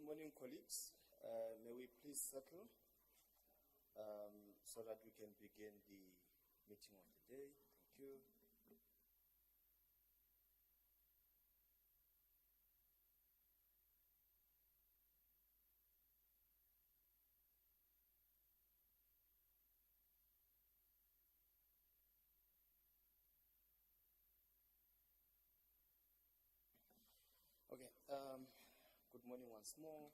morning, colleagues. May we please settle so that we can begin the meeting of the day. Thank you. Okay, good morning once more.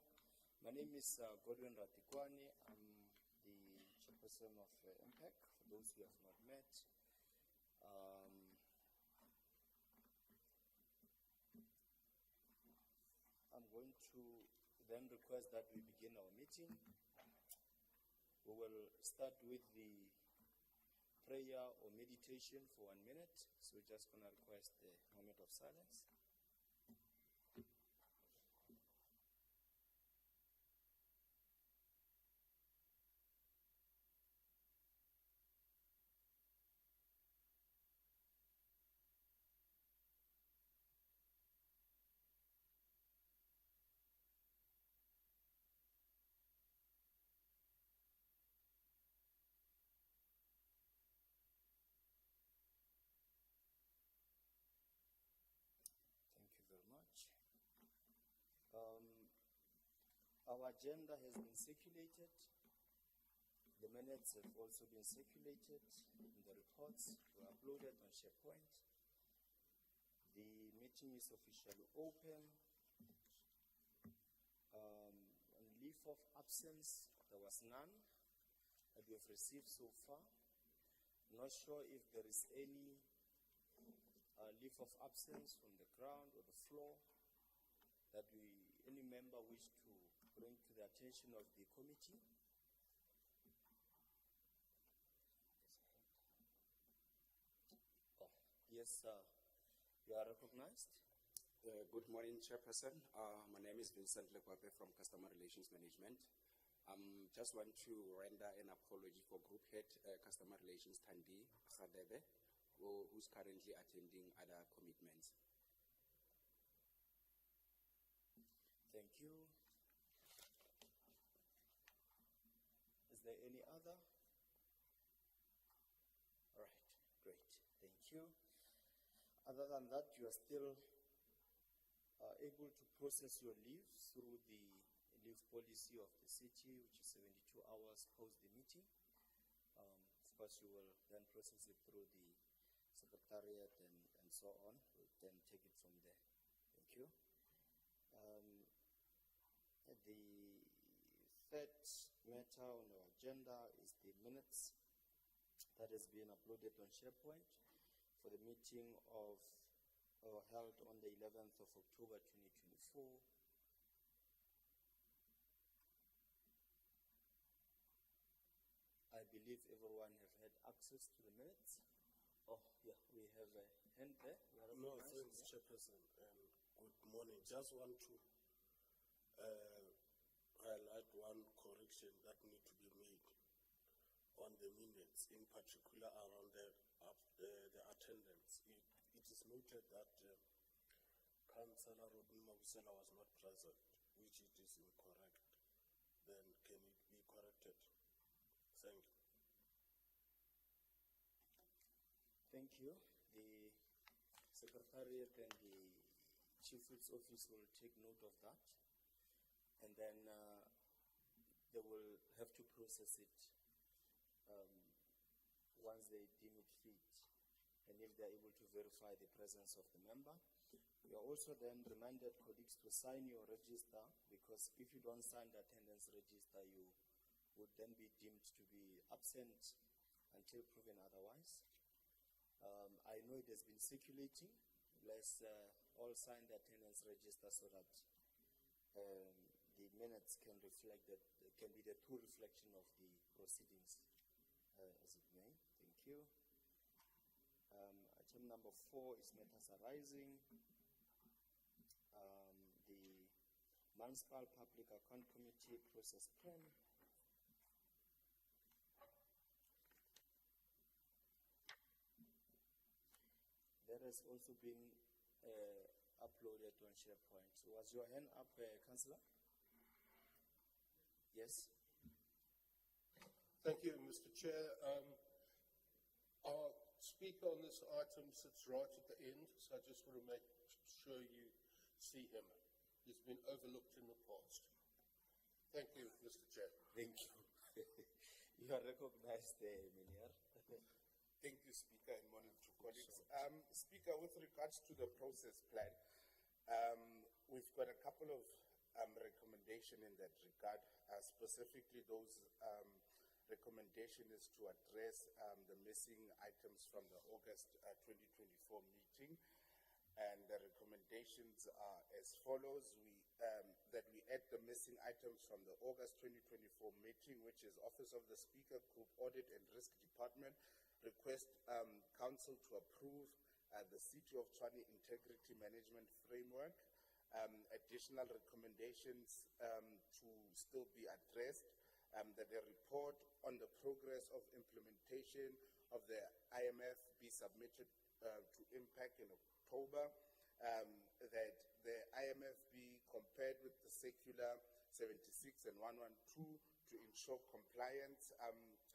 My name is Godwin Ratikwani. I'm the chairperson of MPEC, for those who have not met. I'm going to then request that we begin our meeting. We will start with the prayer or meditation for 1 minute. So we're just going to request a moment of silence. Our agenda has been circulated. The minutes have also been circulated. The reports were uploaded on SharePoint. The meeting is officially open. On leave of absence, there was none that we have received so far. Not sure if there is any leave of absence from the ground or the floor that any member wish to bring to the attention of the committee. Oh, yes, you are recognized. Good morning, Chairperson. My name is Vincent Lekwape from Customer Relations Management. Just want to render an apology for Group Head Customer Relations Thandi Khadebe, who's currently attending other commitments. Thank you. Is there any other? All right, great. Thank you. Other than that, you are still able to process your leave through the leave policy of the city, which is 72 hours post the meeting. Of course, you will then process it through the secretariat and so on. We'll then take it from there. Thank you. The third matter on our agenda is the minutes that has been uploaded on SharePoint for the meeting held on the 11th of October 2024. I believe everyone have had access to the minutes. Oh, yeah, we have a hand there. No, thanks, Chairperson. Good morning. Just want to highlight one correction that needs to be made on the minutes, in particular around the attendance. It is noted that Councillor Robin Mabusela was not present, which it is incorrect. Then can it be corrected? Thank you. Thank you. The Secretariat and the Chief Whip's office will take note of that. And then they will have to process it once they deem it fit, and if they're able to verify the presence of the member. We are also then reminded, colleagues, to sign your register, because if you don't sign the attendance register, you would then be deemed to be absent until proven otherwise. I know it has been circulating. Let's all sign the attendance register so that the minutes can reflect that, can be the true reflection of the proceedings as it may. Thank you. Item number 4 is matters arising. The Municipal Public Account Committee process plan. That has also been uploaded on SharePoint. So was your hand up, Councillor? Yes? Thank you, Mr. Chair. Our speaker on this item sits right at the end, so I just want to make sure you see him. He's been overlooked in the past. Thank you, Mr. Chair. Thank you. You are recognized there, Miniar. Thank you, Speaker, and morning to colleagues. Speaker, with regards to the process plan, we've got a couple of recommendations in that regard. Specifically, those recommendation is to address the missing items from the August 2024 meeting. And the recommendations are as follows. That we add the missing items from the August 2024 meeting, which is Office of the Speaker, Group Audit and Risk Department, request Council to approve the City of Tshwane Integrity Management Framework. Additional recommendations to still be addressed, that the report on the progress of implementation of the IMF be submitted to impact in October, that the IMF be compared with the Circular 76 and 112 to ensure compliance.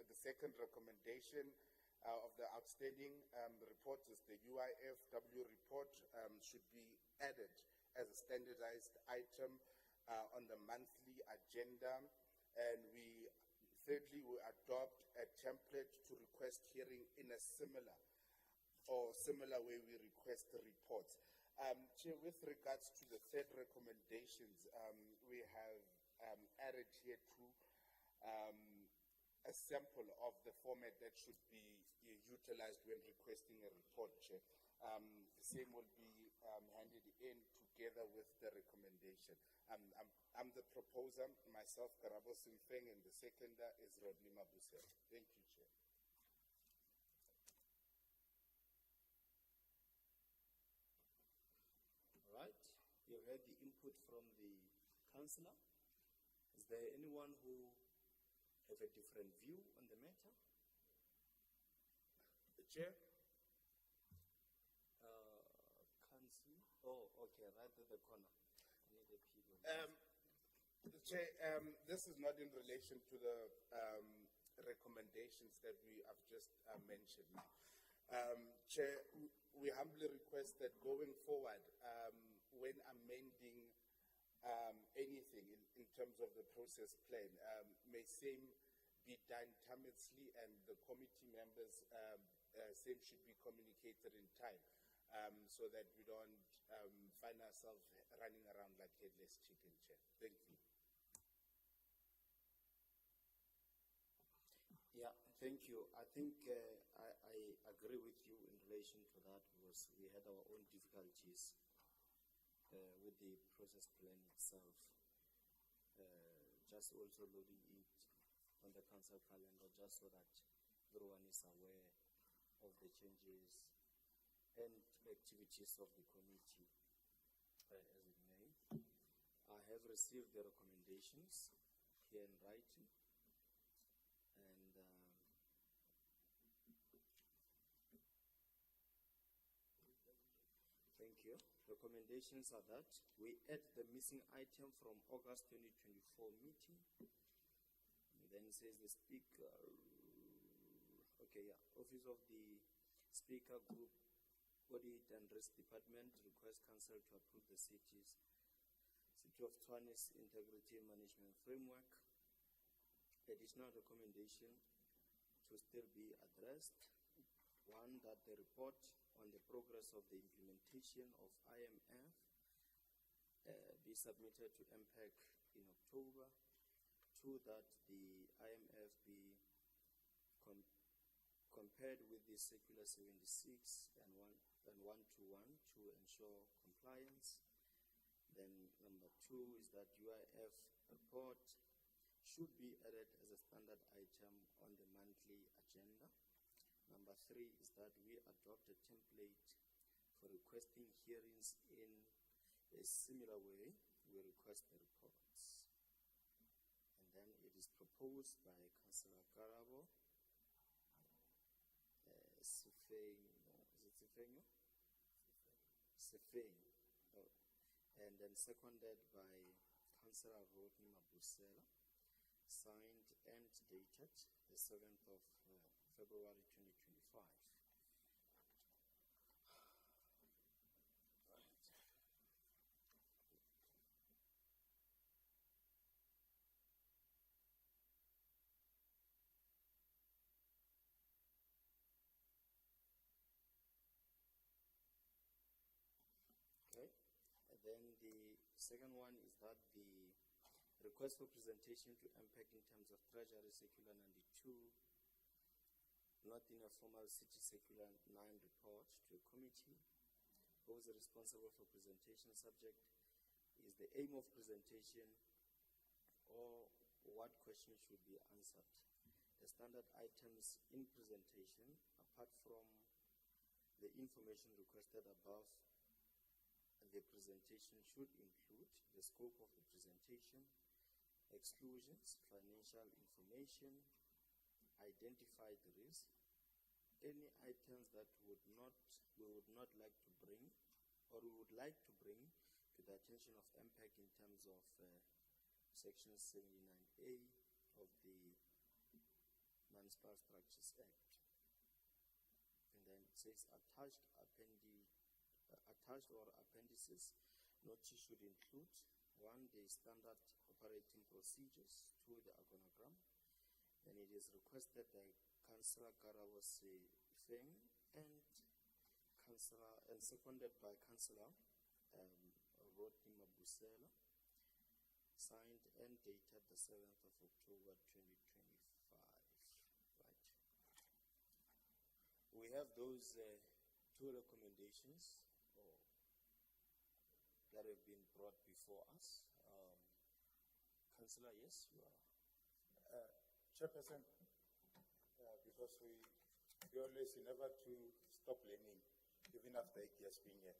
The second recommendation of the outstanding report is the UIFW report should be added as a standardized item on the monthly agenda. And thirdly, we adopt a template to request hearing in a similar way we request the reports. Chair, with regards to the third recommendations, we have added here too a sample of the format that should be utilized when requesting a report, Chair. The same will be handed in together with the recommendation. I'm the proposer, myself, Karabo Simfeng, and the seconder is Rodney Mabusela. Thank you, Chair. All right. You heard the input from the councillor. Is there anyone who have a different view on the matter? The Chair? Council. Oh, okay, right at the corner. I need a people. The Chair, this is not in relation to the recommendations that we have just mentioned now. Chair, we humbly request that going forward, when amending anything in terms of the process plan, may same be done timely, and the committee members same should be communicated in time, so that we don't find ourselves running around like headless chicken, Chair. Thank you. Yeah, thank you. I think I agree with you in relation to that, because we had our own difficulties with the process plan itself. Just also loading it on the council calendar, just so that everyone is aware of the changes and activities of the committee as it may. I have received the recommendations here in writing, and thank you. Recommendations are that we add the missing item from August 2024 meeting. And then it says the speaker, okay, yeah, Office of the Speaker, Group Audit and Risk Department request Council to approve the City of Tshwane's Integrity Management Framework. Additional recommendation to still be addressed. One, that the report on the progress of the implementation of IMF be submitted to MPEC in October. Two, that the IMF be compared with the Circular 76 and 121 to ensure compliance. Then number two is that UIF report should be added as a standard item on the monthly agenda. Number three is that we adopt a template for requesting hearings in a similar way we request the reports. And then it is proposed by Councillor Karabo, Sefeng, and then seconded by Councillor Rodney Mabusela. signed and dated the 7th of February 2025. Okay, and then the second one is that the request for presentation to MPEC in terms of Treasury Circular 92, not in a formal City Circular 9 report to a committee. Who is responsible for presentation subject? Is the aim of presentation or what questions should be answered? The standard items in presentation, apart from the information requested above, the presentation should include the scope of the presentation, exclusions, financial information, identify the risk, any items that we would not like to bring or we would like to bring to the attention of MPEC in terms of Section 79A of the Municipal Structures Act. And then it says attached or appendices notice should include 1, the standard operating procedures, 2, the organogram, and it is requested that Councillor Karawos Feng and seconded by Councillor Rodney Mabusela, signed and dated the 7th of October 2025. Right. We have those two recommendations that have been brought before us. Councillor, yes, you are. Chairperson, because we always never to stop learning, even after 8 years being here.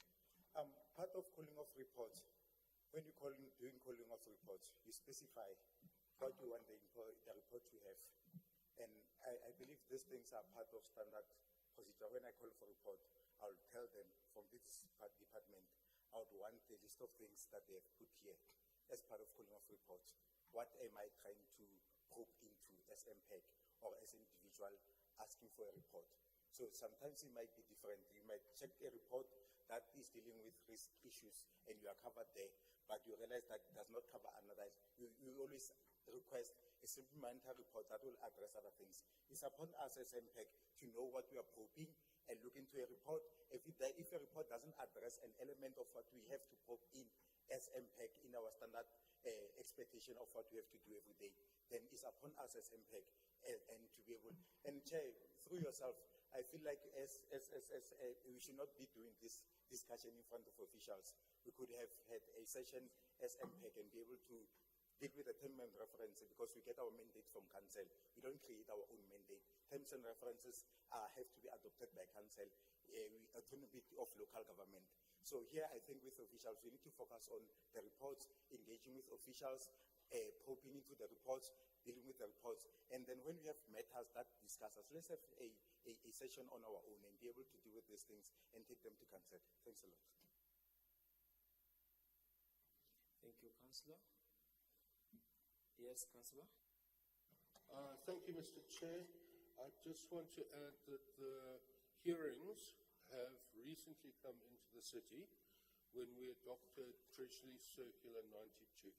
Part of calling off reports, when you doing calling off reports, you specify what you want the report to have. And I believe these things are part of standard procedure. When I call for report, I'll tell them from this department, I would want the list of things that they have put here as part of calling off reports. What am I trying to probe into as MPEC or as an individual asking for a report? So sometimes it might be different. You might check a report that is dealing with risk issues and you are covered there, but you realize that it does not cover another. You always request a supplementary report that will address other things. It's upon us as MPEC to know what we are probing and look into a report. If a report doesn't address an element of what we have to probe in as MPEC in our standard expectation of what we have to do every day, then it's upon us as MPEC and to be able, and Chair, through yourself, I feel like as we should not be doing this discussion in front of officials. We could have had a session as MPEC and be able to deal with the term and reference because we get our mandate from council. We don't create our own mandate. Terms and references have to be adopted by council, autonomy of local government. So here I think with officials, we need to focus on the reports, engaging with officials, probing into the reports, dealing with the reports. And then when we have matters that discuss us, let's have a session on our own and be able to deal with these things and take them to council. Thanks a lot. Thank you, Councillor. Yes, Councillor. Thank you, Mr. Chair. I just want to add that the hearings have recently come into the city when we adopted Treasury Circular 92.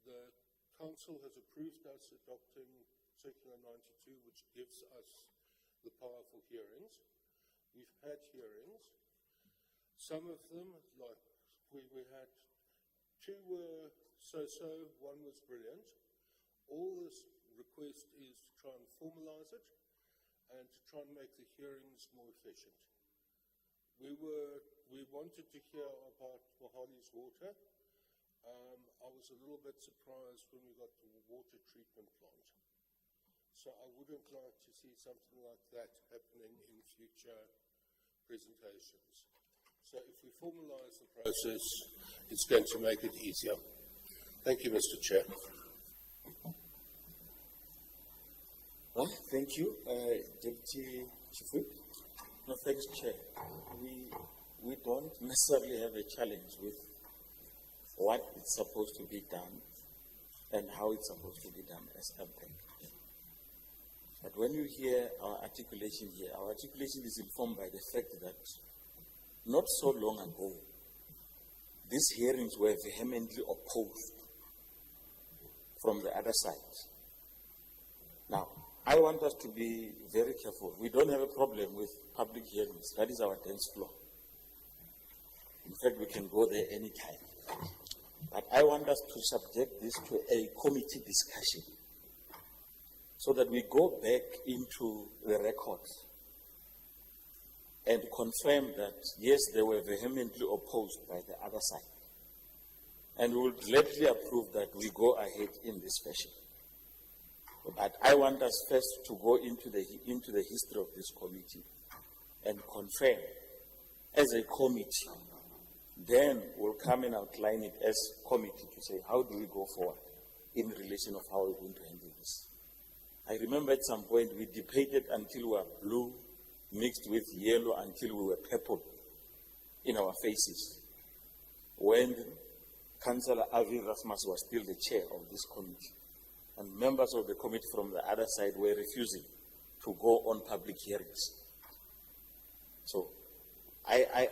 The council has approved us adopting Circular 92, which gives us the powerful hearings. We've had hearings. Some of them, like we had two were so-so, one was brilliant. All this request is to try and formalize it and to try and make the hearings more efficient. We wanted to hear about Mohali's water. I was a little bit surprised when we got the water treatment plant. So I wouldn't like to see something like that happening in future presentations. So if we formalize the process, it's going to make it easier. Thank you, Mr. Chair. Well, thank you, Deputy Chief Whip. No, thanks, Chair. We don't necessarily have a challenge with what is supposed to be done and how it's supposed to be done as MPEC. But when you hear our articulation here, our articulation is informed by the fact that not so long ago, these hearings were vehemently opposed from the other side. Now, I want us to be very careful. We don't have a problem with public hearings. That is our dance floor. In fact, we can go there anytime. But I want us to subject this to a committee discussion so that we go back into the records and confirm that, yes, they were vehemently opposed by the other side. And we will gladly approve that we go ahead in this fashion. But I want us first to go into the history of this committee and confirm as a committee. Then we'll come and outline it as committee to say, how do we go forward in relation of how we're going to handle this? I remember at some point we debated until we were blue mixed with yellow until we were purple in our faces when Councillor Avi Rasmus was still the chair of this committee. And members of the committee from the other side were refusing to go on public hearings. So I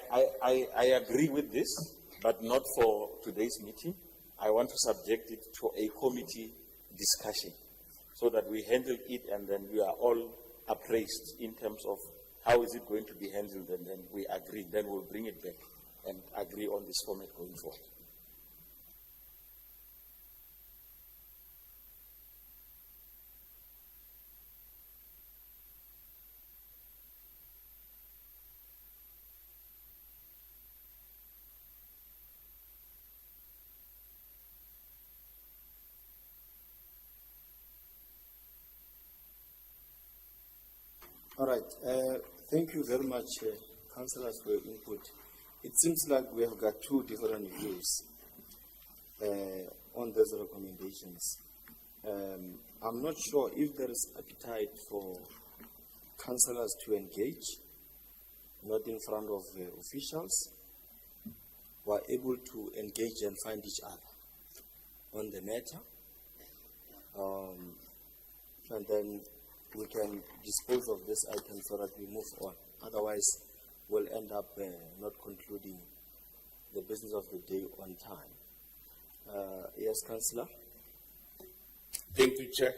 agree with this, but not for today's meeting. I want to subject it to a committee discussion so that we handle it and then we are all appraised in terms of how is it going to be handled, and then we agree. Then we'll bring it back and agree on this format going forward. All right. Thank you very much, councillors, for your input. It seems like we have got two different views on those recommendations. I'm not sure if there is appetite for councillors to engage, not in front of officials, who are able to engage and find each other on the matter. And then we can dispose of this item so that we move on. Otherwise, we'll end up not concluding the business of the day on time. Yes, Councillor? Thank you, Chair.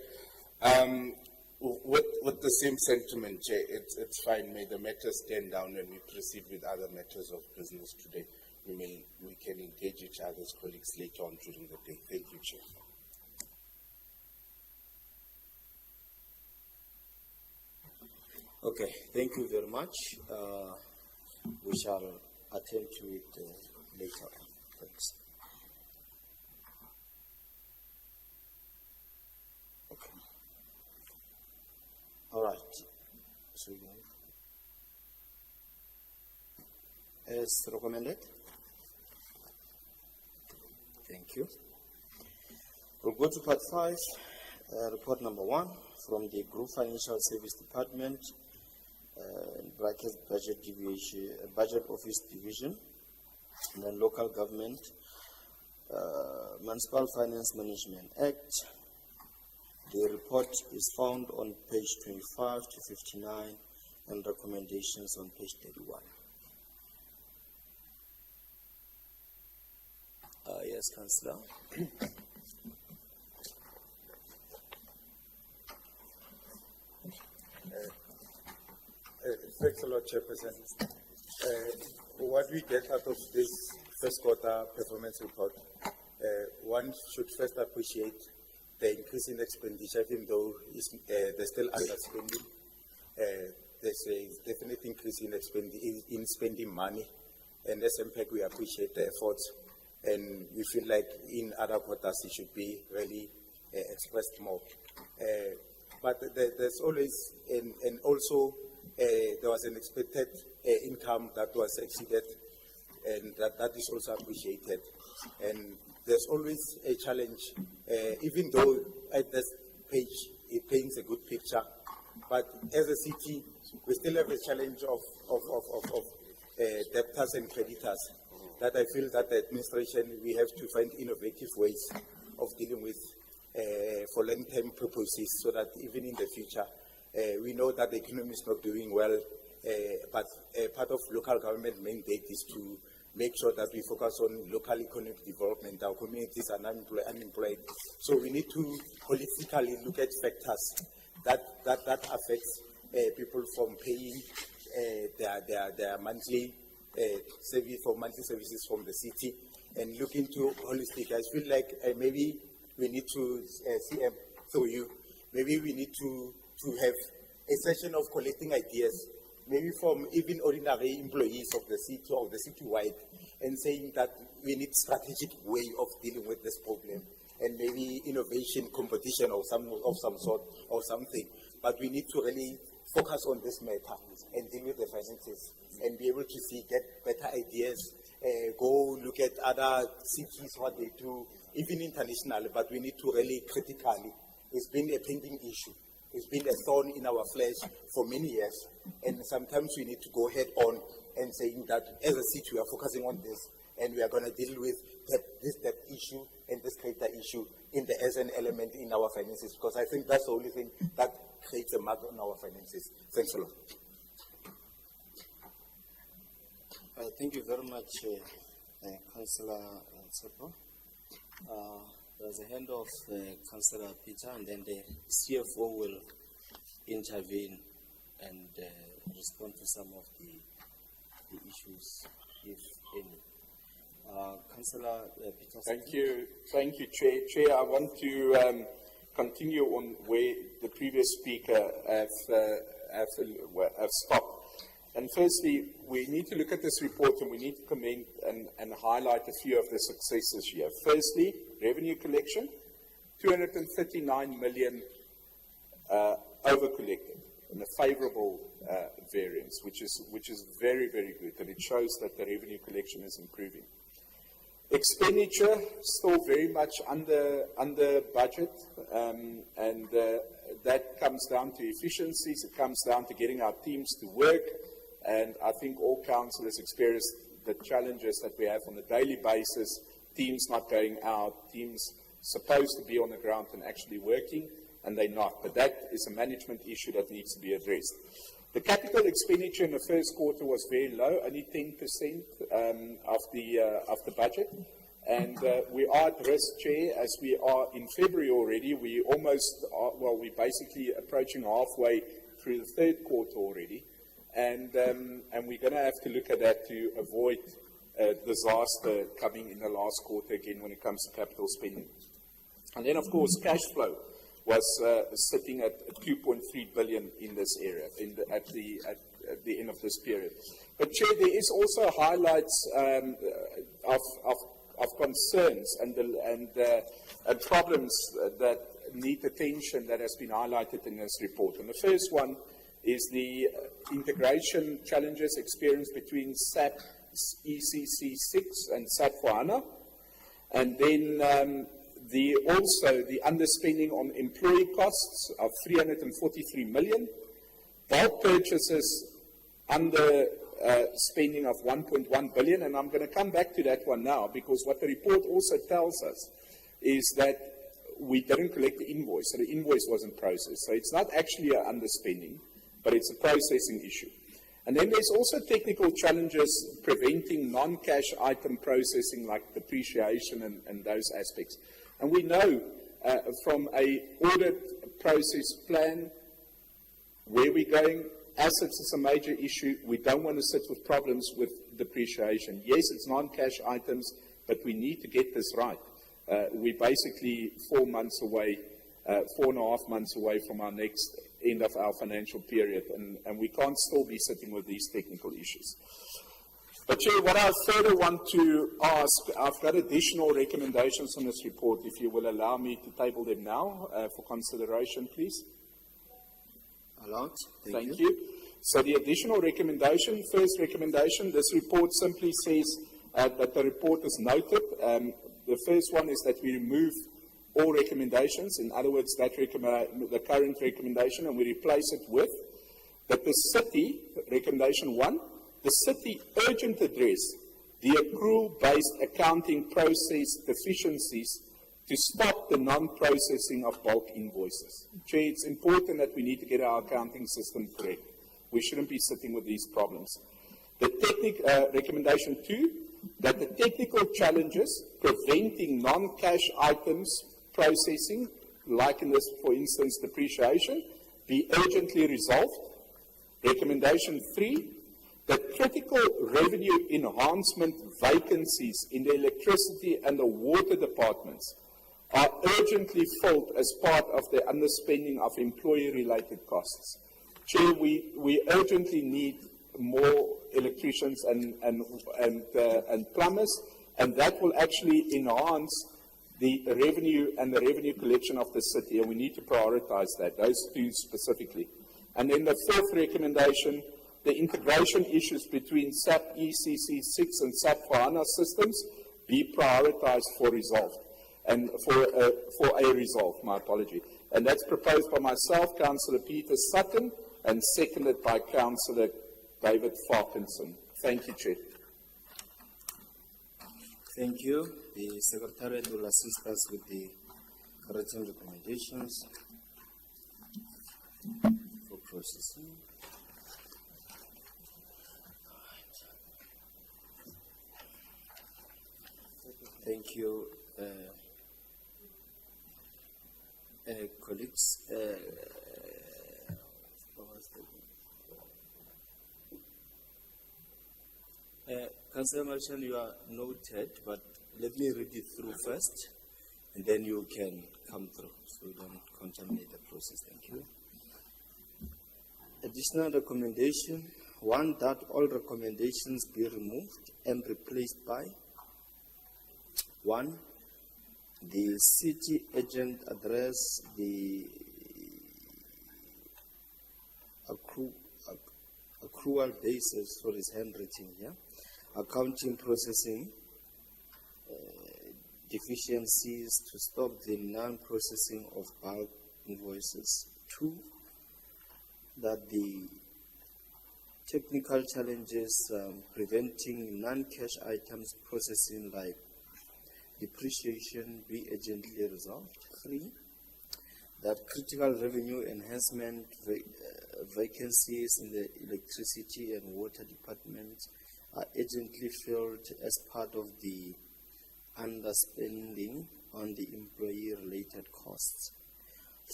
With the same sentiment, Chair, it's fine. May the matter stand down and we proceed with other matters of business today. We can engage each other's colleagues later on during the day. Thank you, Chair. Okay, thank you very much. We shall attend to it later on. Thanks. Okay. All right. So, as recommended. Thank you. We'll go to part 5, report number 1 from the Group Financial Service Department. Brackets budget deviation, budget office division, and then local government, Municipal Finance Management Act. The report is found on page 25 to 59 and recommendations on page 31. Yes, Councillor. Thanks a lot, Chairperson. What we get out of this first quarter performance report, one should first appreciate the increase in expenditure, even though there's still underspending. There's a definite increase in spending money, and as MPEC, we appreciate the efforts, and we feel like in other quarters it should be really expressed more. But there's always, and also there was an expected income that was exceeded, and that is also appreciated. And there's always a challenge, even though at this page it paints a good picture, but as a city, we still have a challenge of debtors and creditors. that I feel that the administration, we have to find innovative ways of dealing with for long-term purposes, so that even in the future, we know that the economy is not doing well, but part of local government mandate is to make sure that we focus on local economic development. Our communities are unemployed. So we need to holistically look at factors that affects people from paying their monthly service for monthly services from the city, and look into holistic. I feel like maybe we need to through you. Maybe we need to have a session of collecting ideas, maybe from even ordinary employees of the city or the citywide, and saying that we need strategic way of dealing with this problem, and maybe innovation competition or some sort or something. But we need to really focus on this matter and deal with the finances and be able to get better ideas, go look at other cities, what they do, even internationally, but we need to really critically. It's been a pending issue. It's been a thorn in our flesh for many years, and sometimes we need to go head on and saying that as a city we are focusing on this, and we are going to deal with this debt issue and this greater issue as an element in our finances, because I think that's the only thing that creates a mark on our finances. Thanks a lot. Thank you very much, Councillor Tsepo. There's a hand of Councillor Peter, and then the CFO will intervene and respond to some of the issues, if any. Councillor Peter. Thank you, Chair. I want to continue on where the previous speaker have stopped. And firstly, we need to look at this report, and we need to comment and highlight a few of the successes here. Firstly, revenue collection, 239 million over-collected in a favorable variance, which is very, very good, and it shows that the revenue collection is improving. Expenditure still very much under budget, and that comes down to efficiencies. It comes down to getting our teams to work, and I think all councillors experience the challenges that we have on a daily basis. Teams not going out, teams supposed to be on the ground and actually working, and they're not. But that is a management issue that needs to be addressed. The capital expenditure in the first quarter was very low, only 10% of the budget. And we are at risk, Chair, as we are in February already. We almost are, well, we're basically approaching halfway through the third quarter already. And we're going to have to look at that to avoid disaster coming in the last quarter again when it comes to capital spending. And then, of course, cash flow was sitting at 2.3 billion in this area at the end of this period. But Chair, there is also highlights of concerns and problems that need attention that has been highlighted in this report. And the first one is the integration challenges experienced between SAP ECC6 and SAP for and then also the underspending on employee costs of 343 million, bulk purchases under spending of 1.1 billion, and I'm going to come back to that one now, because what the report also tells us is that we didn't collect the invoice, so the invoice wasn't processed. So it's not actually an underspending, but it's a processing issue. And then there's also technical challenges preventing non-cash item processing like depreciation and those aspects. And we know from an audit process plan where we're going, assets is a major issue. We don't want to sit with problems with depreciation. Yes, it's non-cash items, but we need to get this right. We're basically 4 months away, 4.5 months away from our next end of our financial period, and we can't still be sitting with these technical issues. But Chair, what I further want to ask, I've got additional recommendations on this report, if you will allow me to table them now for consideration, please. Allowed. Thank you. So the additional recommendation, first recommendation, this report simply says that the report is noted. The first one is that we remove all recommendations, in other words, that the current recommendation, and we replace it with that the city, recommendation 1, the city urgent address the accrual-based accounting process deficiencies to stop the non-processing of bulk invoices. Chair, it's important that we need to get our accounting system correct. We shouldn't be sitting with these problems. The recommendation 2, that the technical challenges preventing non-cash items processing, like in this, for instance, depreciation, be urgently resolved. Recommendation 3, that critical revenue enhancement vacancies in the electricity and the water departments are urgently filled as part of the underspending of employee-related costs. Chair, we urgently need more electricians and plumbers, and that will actually enhance the revenue and the revenue collection of the city, and we need to prioritize that, those two specifically. And then the 4th recommendation, the integration issues between SAP ECC 6 and SAP HANA systems be prioritized for resolved, and for a resolve, my apology. And that's proposed by myself, Councillor Peter Sutton, and seconded by Councillor David Parkinson. Thank you, Chair. Thank you. The Secretariat will assist us with the written recommendations for processing. Thank you, colleagues. Councillor Marshall, you are noted, but let me read it through first, and then you can come through, so we don't contaminate the process. Thank you. Additional recommendation, 1, that all recommendations be removed and replaced by 1, the city agent address the accrual basis for his handwriting here. Accounting processing deficiencies to stop the non-processing of bulk invoices. 2, that the technical challenges preventing non-cash items processing like depreciation be urgently resolved. 3, that critical revenue enhancement vacancies in the electricity and water departments are urgently filled as part of the underspending on the employee-related costs.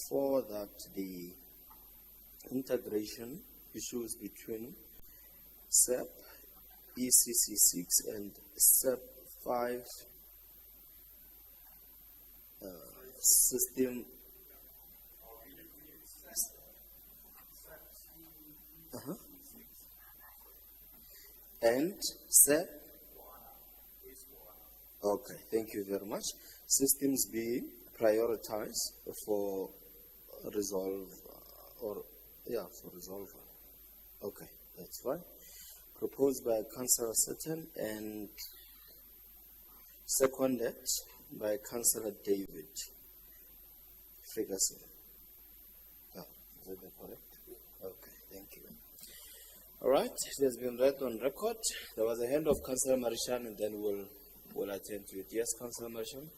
4, that the integration issues between SAP ECC 6 and SAP 5 system and SAP. Okay, thank you very much. Systems be prioritized for resolve for resolve. Okay, that's fine. Proposed by Councillor Sutton and seconded by Councillor David Ferguson. Oh, is that correct? Okay, thank you. All right, it has been read on record. There was a hand of Councillor Marishan, and then we'll attend to it. Yes, Councillor Marishan?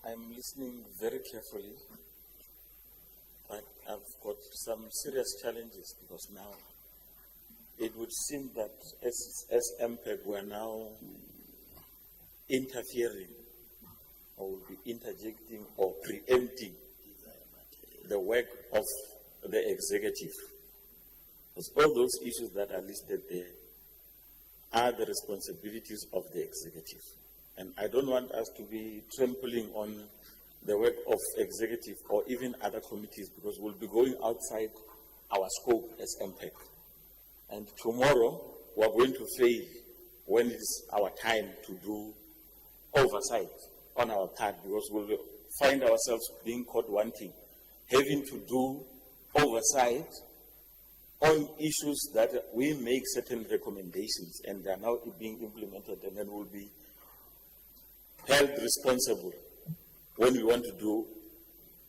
I'm listening very carefully, but I've got some serious challenges because now it would seem that as MPEG we're now interfering or will be interjecting or preempting the work of the executive. Because all those issues that are listed there are the responsibilities of the executive. And I don't want us to be trampling on the work of executive or even other committees, because we'll be going outside our scope as MPEC. And tomorrow, we're going to fail when it's our time to do oversight on our part, because we'll find ourselves being caught wanting, having to do oversight on issues that we make certain recommendations and they are now being implemented, and then we'll be held responsible when we want to do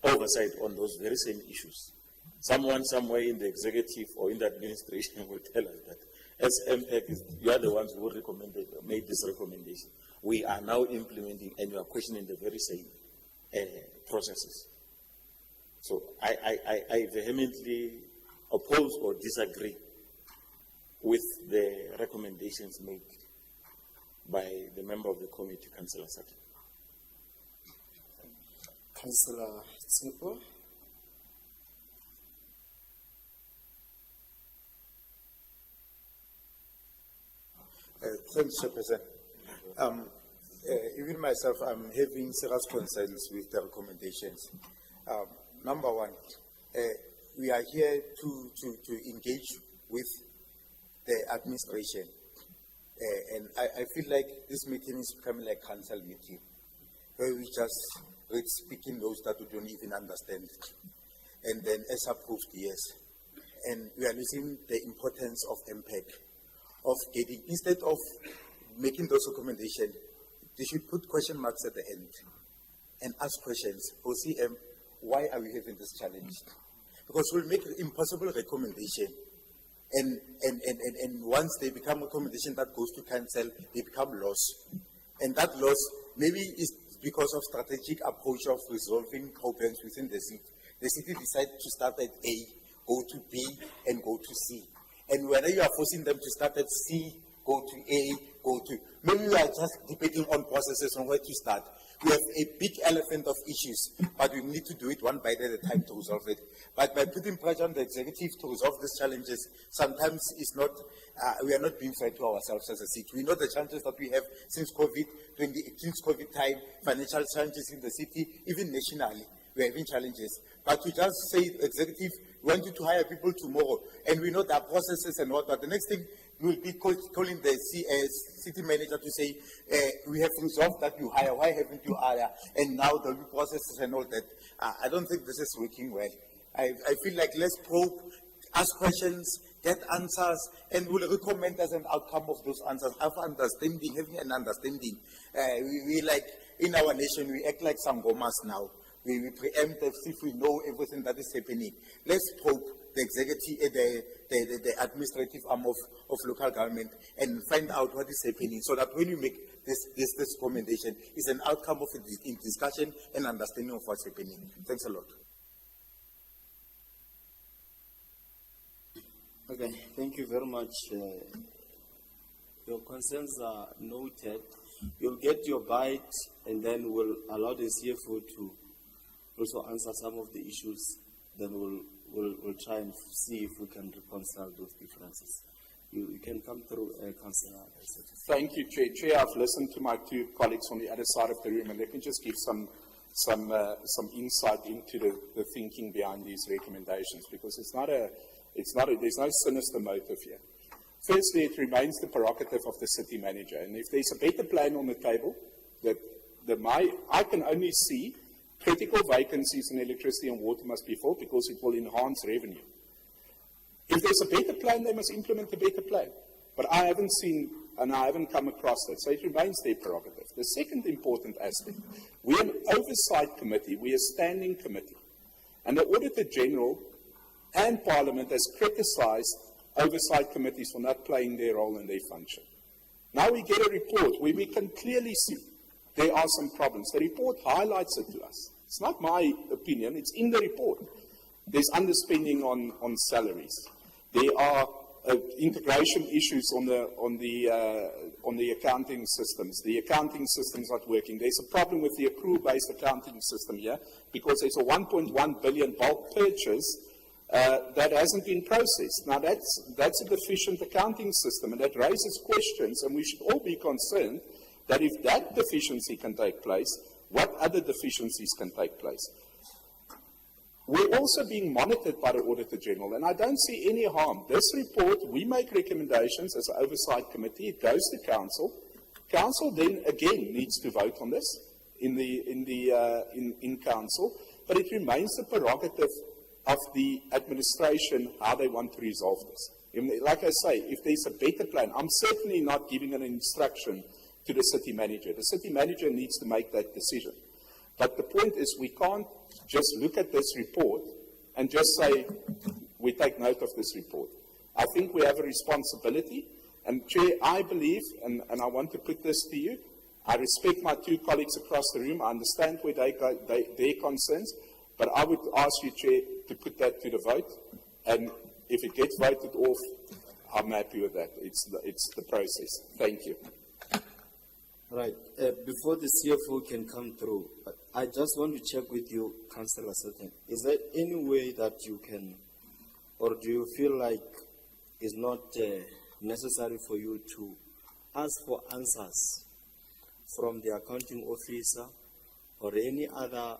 oversight on those very same issues. Someone somewhere in the executive or in the administration will tell us that as MPEC, you are the ones who made this recommendation. We are now implementing, and you are questioning the very same processes. So I vehemently oppose or disagree with the recommendations made by the member of the committee, Councillor Sutton. Councillor Tsipo. Thanks, Mr. President. Even myself, I'm having serious concerns with the recommendations. Number one, we are here to engage with the administration. And I feel like this meeting is becoming like council meeting, where we just read speaking notes that we don't even understand. And then as approved, yes. And we are losing the importance of MPEC, of getting, instead of making those recommendations, they should put question marks at the end and ask questions. OCM, why are we having this challenge? Because we'll make impossible recommendation. And once they become recommendation that goes to council, they become laws. And that loss maybe is because of strategic approach of resolving problems within the city. The city decides to start at A, go to B, and go to C. And whether you are forcing them to start at C, go to A, go to... Maybe we are just debating on processes on where to start. We have a big elephant of issues, but we need to do it one bite at a time to resolve it. But by putting pressure on the executive to resolve these challenges, sometimes it's not, we are not being fair to ourselves as a city. We know the challenges that we have since COVID time, financial challenges in the city, even nationally, we are having challenges. But to just say, executive, we want you to hire people tomorrow, and we know there are processes and what, but the next thing, we'll be calling the city manager to say, we have resolved that you hire, why haven't you hired? And now there'll be processes and all that. I don't think this is working well. I feel like let's probe, ask questions, get answers, and we'll recommend as an outcome of those answers, having an understanding. We like, in our nation, we act like Sangomas now. We preempt as if we know everything that is happening. Let's probe the executive, the administrative arm of local government and find out what is happening so that when you make this recommendation, it's an outcome of in discussion and understanding of what's happening. Thanks a lot. Okay, thank you very much. Your concerns are noted. You'll get your bite, and then we'll allow the CFO to also answer some of the issues. Then we'll try and see if we can reconcile those differences. You can come through, Councillor. Thank you, Chair. Chair, I've listened to my two colleagues on the other side of the room, and let me just give some insight into the thinking behind these recommendations, because there's no sinister motive here. Firstly, it remains the prerogative of the city manager, and if there's a better plan on the table, I can only see critical vacancies in electricity and water must be filled because it will enhance revenue. If there's a better plan, they must implement a better plan. But I haven't seen, and I haven't come across that, so it remains their prerogative. The second important aspect, we're an oversight committee, we're a standing committee, and the Auditor General and Parliament has criticised oversight committees for not playing their role and their function. Now we get a report where we can clearly see there are some problems. The report highlights it to us. It's not my opinion, it's in the report. There's underspending on salaries. There are integration issues on the accounting systems. The accounting system's not working. There's a problem with the accrual-based accounting system here because there's a 1.1 billion bulk purchase that hasn't been processed. Now that's a deficient accounting system, and that raises questions, and we should all be concerned that if that deficiency can take place, what other deficiencies can take place? We're also being monitored by the Auditor General, and I don't see any harm. This report, we make recommendations as an oversight committee. It goes to Council. Council then again needs to vote on this in Council, but it remains the prerogative of the administration how they want to resolve this. Like I say, if there's a better plan, I'm certainly not giving an instruction to the city manager. The city manager needs to make that decision. But the point is, we can't just look at this report and just say, we take note of this report. I think think we have a responsibility. And Chair, I believe, and I want to put this to you, I respect my two colleagues across the room. I understand where their concerns, but I would ask you, Chair, to put that to the vote. And if it gets voted off, I'm happy with that. It's the process. Thank you. Right. Before the CFO can come through, I just want to check with you, Councillor Sutton. Is there any way that you can, or do you feel like it's not necessary for you to ask for answers from the accounting officer or any other,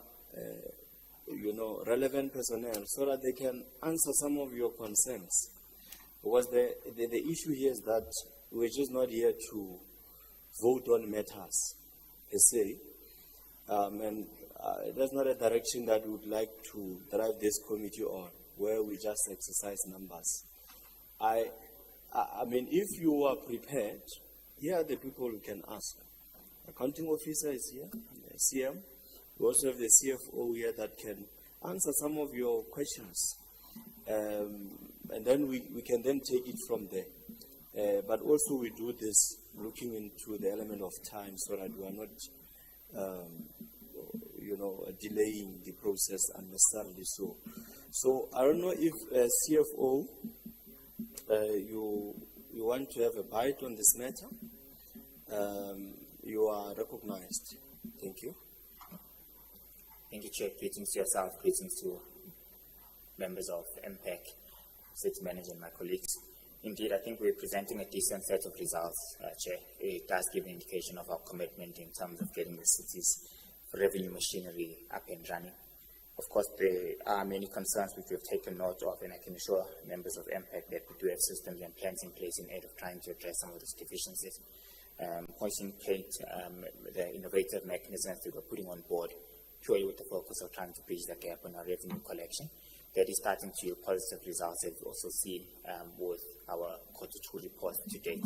relevant personnel so that they can answer some of your concerns? Because the issue here is that we're just not here to vote on matters per se, and that's not a direction that we would like to drive this committee on, where we just exercise numbers. I mean, if you are prepared, here are the people we can ask. Accounting officer is here, CM. We also have the CFO here that can answer some of your questions. And then we can then take it from there. But also we do this looking into the element of time so that we are not, delaying the process unnecessarily so. So I don't know if CFO, you want to have a bite on this matter. You are recognized. Thank you. Thank you, Chair. Greetings to yourself, greetings to members of MPEC, City Manager, and my colleagues. Indeed, I think we're presenting a decent set of results, Chair. It does give an indication of our commitment in terms of getting the city's revenue machinery up and running. Of course, there are many concerns which we've taken note of, and I can assure members of MPEC that we do have systems and plans in place in aid of trying to address some of those deficiencies. Pointing the innovative mechanisms that we're putting on board, purely with the focus of trying to bridge the gap on our revenue collection. That is starting to yield positive results, as we've also seen with our Q2 report to date.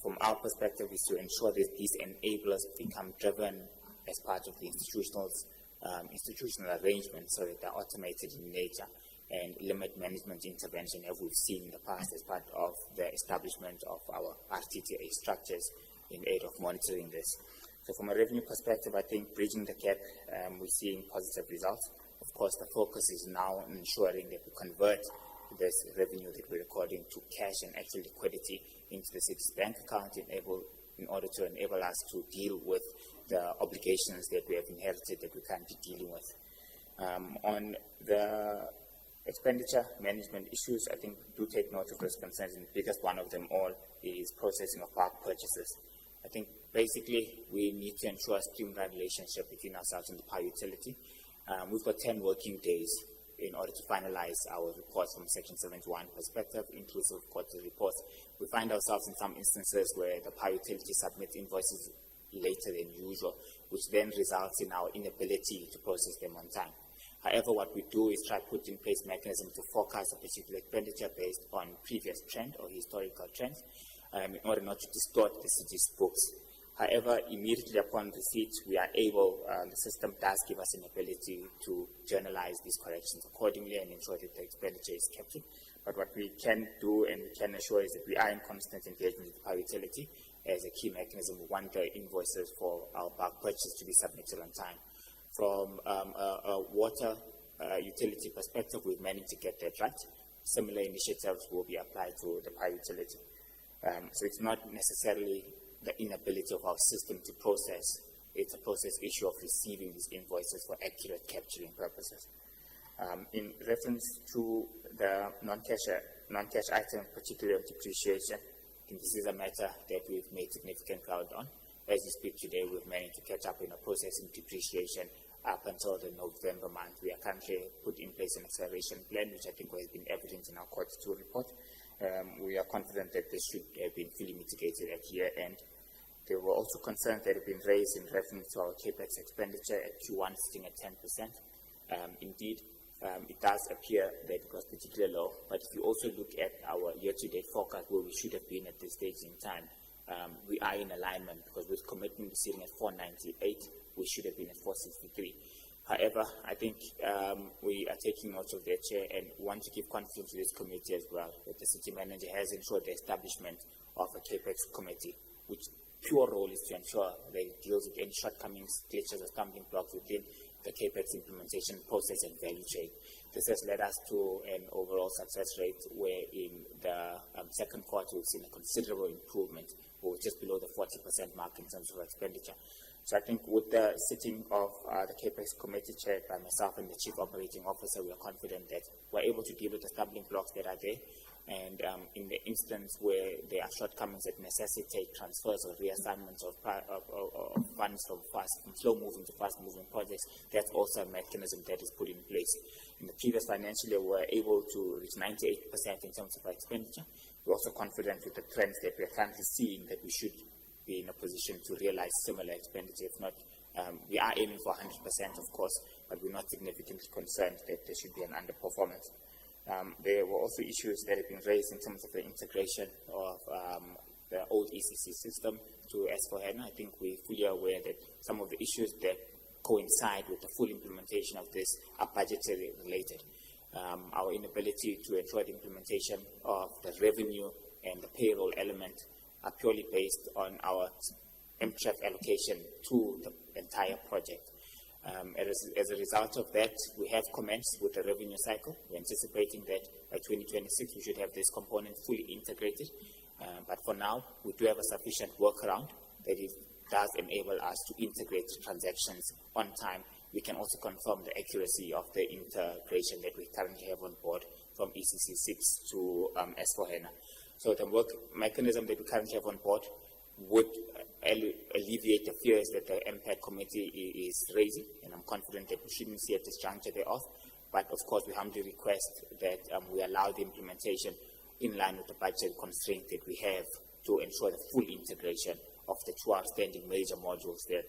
From our perspective, is to ensure that these enablers become driven as part of the institutional arrangement, so that they're automated in nature and limit management intervention, as we've seen in the past as part of the establishment of our RTTA structures in aid of monitoring this. So from a revenue perspective, I think bridging the gap, we're seeing positive results. Of course, the focus is now on ensuring that we convert this revenue that we're recording to cash and actual liquidity into the city's bank account in order to enable us to deal with the obligations that we have inherited that we can't be dealing with. On the expenditure management issues, I think do take note of those concerns, and the biggest one of them all is processing of bulk purchases. I think basically we need to ensure a streamlined relationship between ourselves and the power utility. We've got 10 working days in order to finalize our reports from Section 71 perspective, inclusive of quarterly reports. We find ourselves in some instances where the power utility submits invoices later than usual, which then results in our inability to process them on time. However, what we do is try to put in place mechanisms to forecast a particular expenditure based on previous trend or historical trends in order not to distort the city's books. However, immediately upon receipt, we are able, the system does give us an ability to journalize these corrections accordingly and ensure that the expenditure is captured. But what we can do and we can assure is that we are in constant engagement with the power utility as a key mechanism. We want the invoices for our bulk purchase to be submitted on time. From a water utility perspective, we've managed to get that right. Similar initiatives will be applied to the power utility. So it's not necessarily the inability of our system to process. It's a process issue of receiving these invoices for accurate capturing purposes. In reference to the non-cash items, particularly of depreciation, I think this is a matter that we've made significant ground on. As we speak today, we've managed to catch up in a processing depreciation up until the November month. We are currently put in place an acceleration plan, which I think has been evident in our Q2 report. We are confident that this should have been fully mitigated at year end. There were also concerns that have been raised in reference to our capex expenditure at Q1 sitting at 10%. Indeed, it does appear that it was particularly low, but if you also look at our year-to-date forecast where we should have been at this stage in time, we are in alignment because with commitment sitting at 498, we should have been at 463. However, I think we are taking note of their chair and want to give confidence to this committee as well, that the city manager has ensured the establishment of a CAPEX committee, which pure role is to ensure that it deals with any shortcomings, glitches, or stumbling blocks within the CAPEX implementation process and value chain. This has led us to an overall success rate where in the second quarter we've seen a considerable improvement. We're just below the 40% mark in terms of expenditure. So I think with the sitting of the CAPEX committee chaired by myself and the Chief Operating Officer, we are confident that we're able to deal with the stumbling blocks that are there. And in the instance where there are shortcomings that necessitate transfers or reassignments of funds from slow-moving to fast-moving projects, that's also a mechanism that is put in place. In the previous financial year, we were able to reach 98% in terms of our expenditure. We're also confident with the trends that we're currently seeing that we should be in a position to realize similar expenditure. If not, we are aiming for 100%, of course, but we're not significantly concerned that there should be an underperformance. There were also issues that have been raised in terms of the integration of the old ECC system to S4HANA. I think we're fully aware that some of the issues that coincide with the full implementation of this are budgetary related. Our inability to ensure the implementation of the revenue and the payroll element are purely based on our MTREF allocation to the entire project. As a result of that, we have commenced with the revenue cycle. We're anticipating that by 2026 we should have this component fully integrated. But for now, we do have a sufficient workaround that does enable us to integrate transactions on time. We can also confirm the accuracy of the integration that we currently have on board from ECC 6 to S4HANA. So the work mechanism that we currently have on board would alleviate the fears that the MPAC committee is raising, and I'm confident that we shouldn't see at this juncture thereof. But of course, we humbly request that we allow the implementation in line with the budget constraint that we have to ensure the full integration of the two outstanding major modules that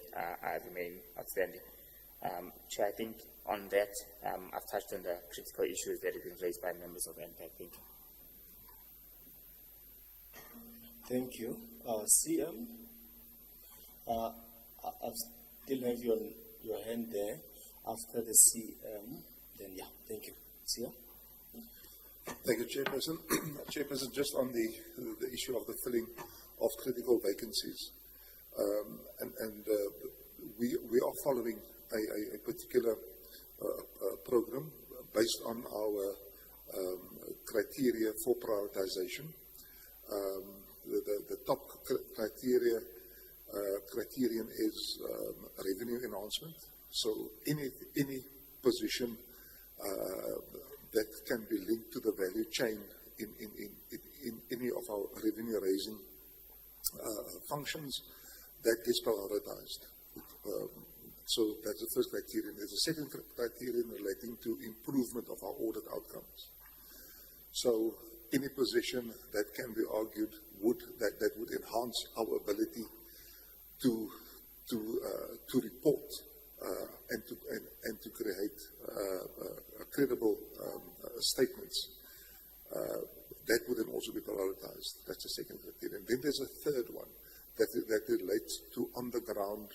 remain outstanding. Chair, I think on that, I've touched on the critical issues that have been raised by members of MPAC. Thank you. Thank you. CM, I still have your hand there. After the CM, then yeah, thank you. CM? Thank you, Chairperson. Chairperson, just on the issue of the filling of critical vacancies, we are following a particular program based on our criteria for prioritization. The top criterion is revenue enhancement. So any position that can be linked to the value chain in any of our revenue raising functions, that is prioritized. So that's the first criterion. There's a second criterion relating to improvement of our audit outcomes. So any position that can be argued that would enhance our ability to report and to create credible statements, that would then also be prioritized. That's the second criterion. Then there's a third one that relates to underground,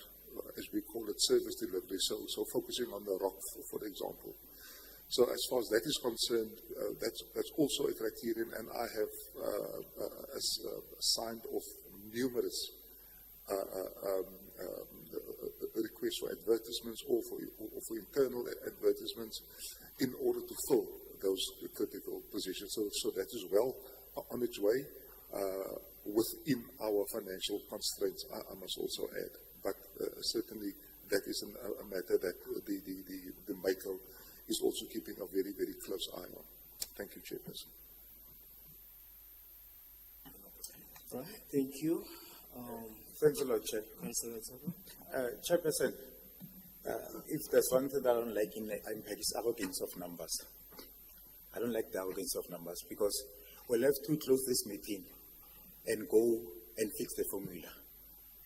as we call it, service delivery. So focusing on the rock, for example. So as far as that is concerned, that's also a criterion, and I have signed off numerous requests for advertisements or for internal advertisements in order to fill those critical positions. So that is well on its way within our financial constraints, I must also add. But certainly that is a matter that the Michael is also keeping a very, very close eye on. Thank you, Chairperson. Right, thank you. Thanks a lot, Chair. Chairperson, if there's one thing that I don't like in MPAC is arrogance of numbers. I don't like the arrogance of numbers because we'll have to close this meeting and go and fix the formula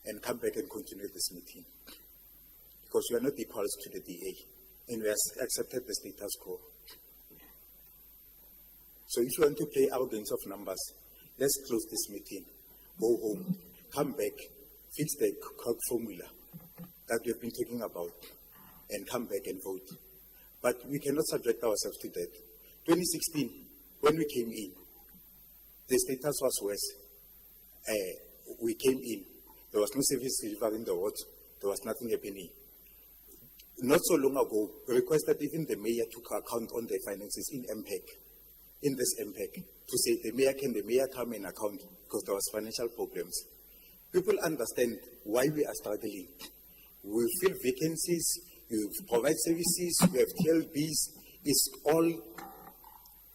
and come back and continue this meeting. Because we are not equals to the DA and we have accepted the status quo. So if you want to play arrogance of numbers, let's close this meeting, go home, come back, fix the formula that we have been talking about, and come back and vote. But we cannot subject ourselves to that. 2016, when we came in, the status was worse. We came in, there was no service delivery in the ward, there was nothing happening. Not so long ago, we requested even the mayor took account on the finances in MPEC, in this MPEC, to say the mayor come in account because there was financial problems. People understand why we are struggling. We fill vacancies, you provide services, you have TLBs. It's all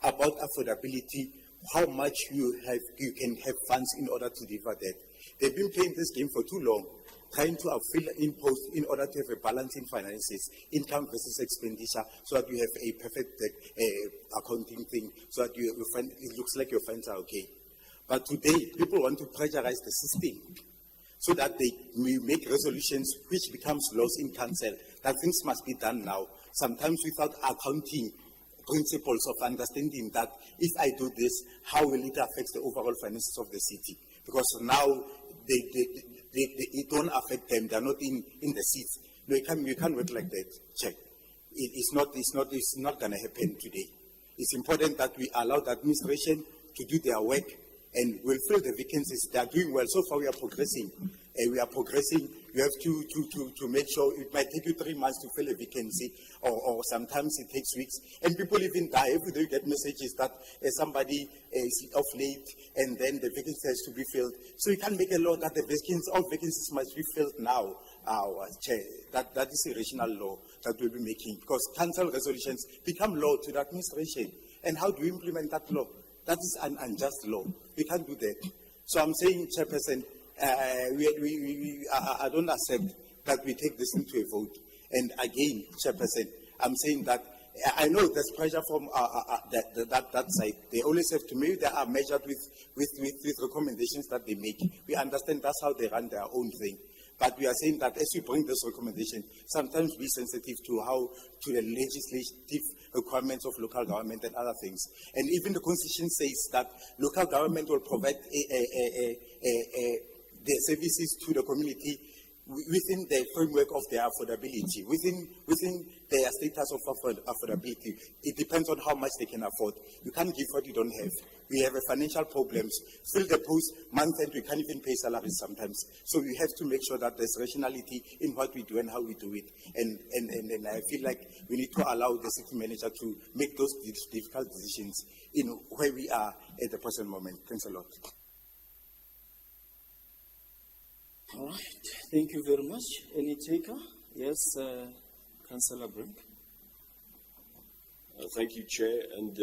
about affordability, how much you can have funds in order to deliver that. They've been playing this game for too long, trying to fill in post in order to have a balance in finances, income versus expenditure, so that you have a perfect accounting thing, so that you find, it looks like your funds are okay. But today, people want to pressurize the system so that they may make resolutions which becomes laws in council, that things must be done now, sometimes without accounting principles of understanding that if I do this, how will it affect the overall finances of the city? Because now it don't affect them, they're not in the seats. No, you can't work like that. Check. It's not going to happen today. It's important that we allow the administration to do their work and we'll fill the vacancies. They are doing well. So far we are progressing. You have to make sure it might take you 3 months to fill a vacancy, or sometimes it takes weeks. And people even die. Every day you get messages that somebody is off late and then the vacancy has to be filled. So you can't make a law that all vacancies must be filled now. Chair, that is a rational law that we'll be making, because council resolutions become law to the administration. And how do we implement that law? That is an unjust law. We can't do that. So I'm saying, Chairperson, I don't accept that we take this into a vote. And again, Chairperson, I'm saying that I know there's pressure from that side. They always have to, maybe they are measured with recommendations that they make. We understand that's how they run their own thing. But we are saying that as we bring this recommendation, sometimes be sensitive to the legislative requirements of local government and other things. And even the Constitution says that local government will provide the services to the community within the framework of their affordability, within their status of affordability. It depends on how much they can afford. You can't give what you don't have. We have financial problems. Fill the post, month end, we can't even pay salaries sometimes. So we have to make sure that there's rationality in what we do and how we do it. And I feel like we need to allow the city manager to make those difficult decisions in where we are at the present moment. Thanks a lot. All right, thank you very much. Any taker? Yes, Councillor Brink. Thank you, Chair, and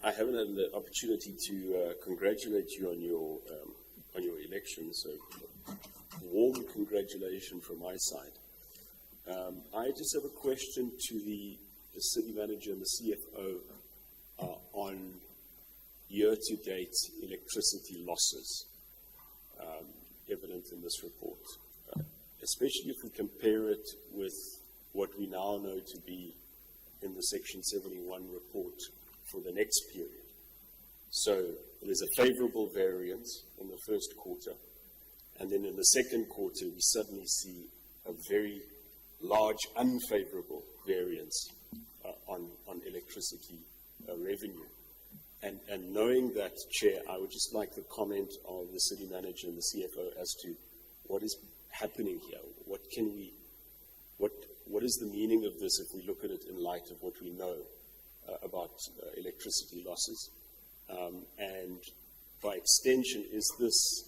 I haven't had the opportunity to congratulate you on your election, so warm congratulations from my side. I just have a question to the city manager and the CFO on year-to-date electricity losses evident in this report, especially if we compare it with what we now know to be in the Section 71 report for the next period. So there's a favorable variance in the first quarter, and then in the second quarter we suddenly see a very large unfavorable variance on electricity revenue. And knowing that, Chair, I would just like the comment of the city manager and the CFO as to what is happening here. What is the meaning of this if we look at it in light of what we know about electricity losses? And by extension, does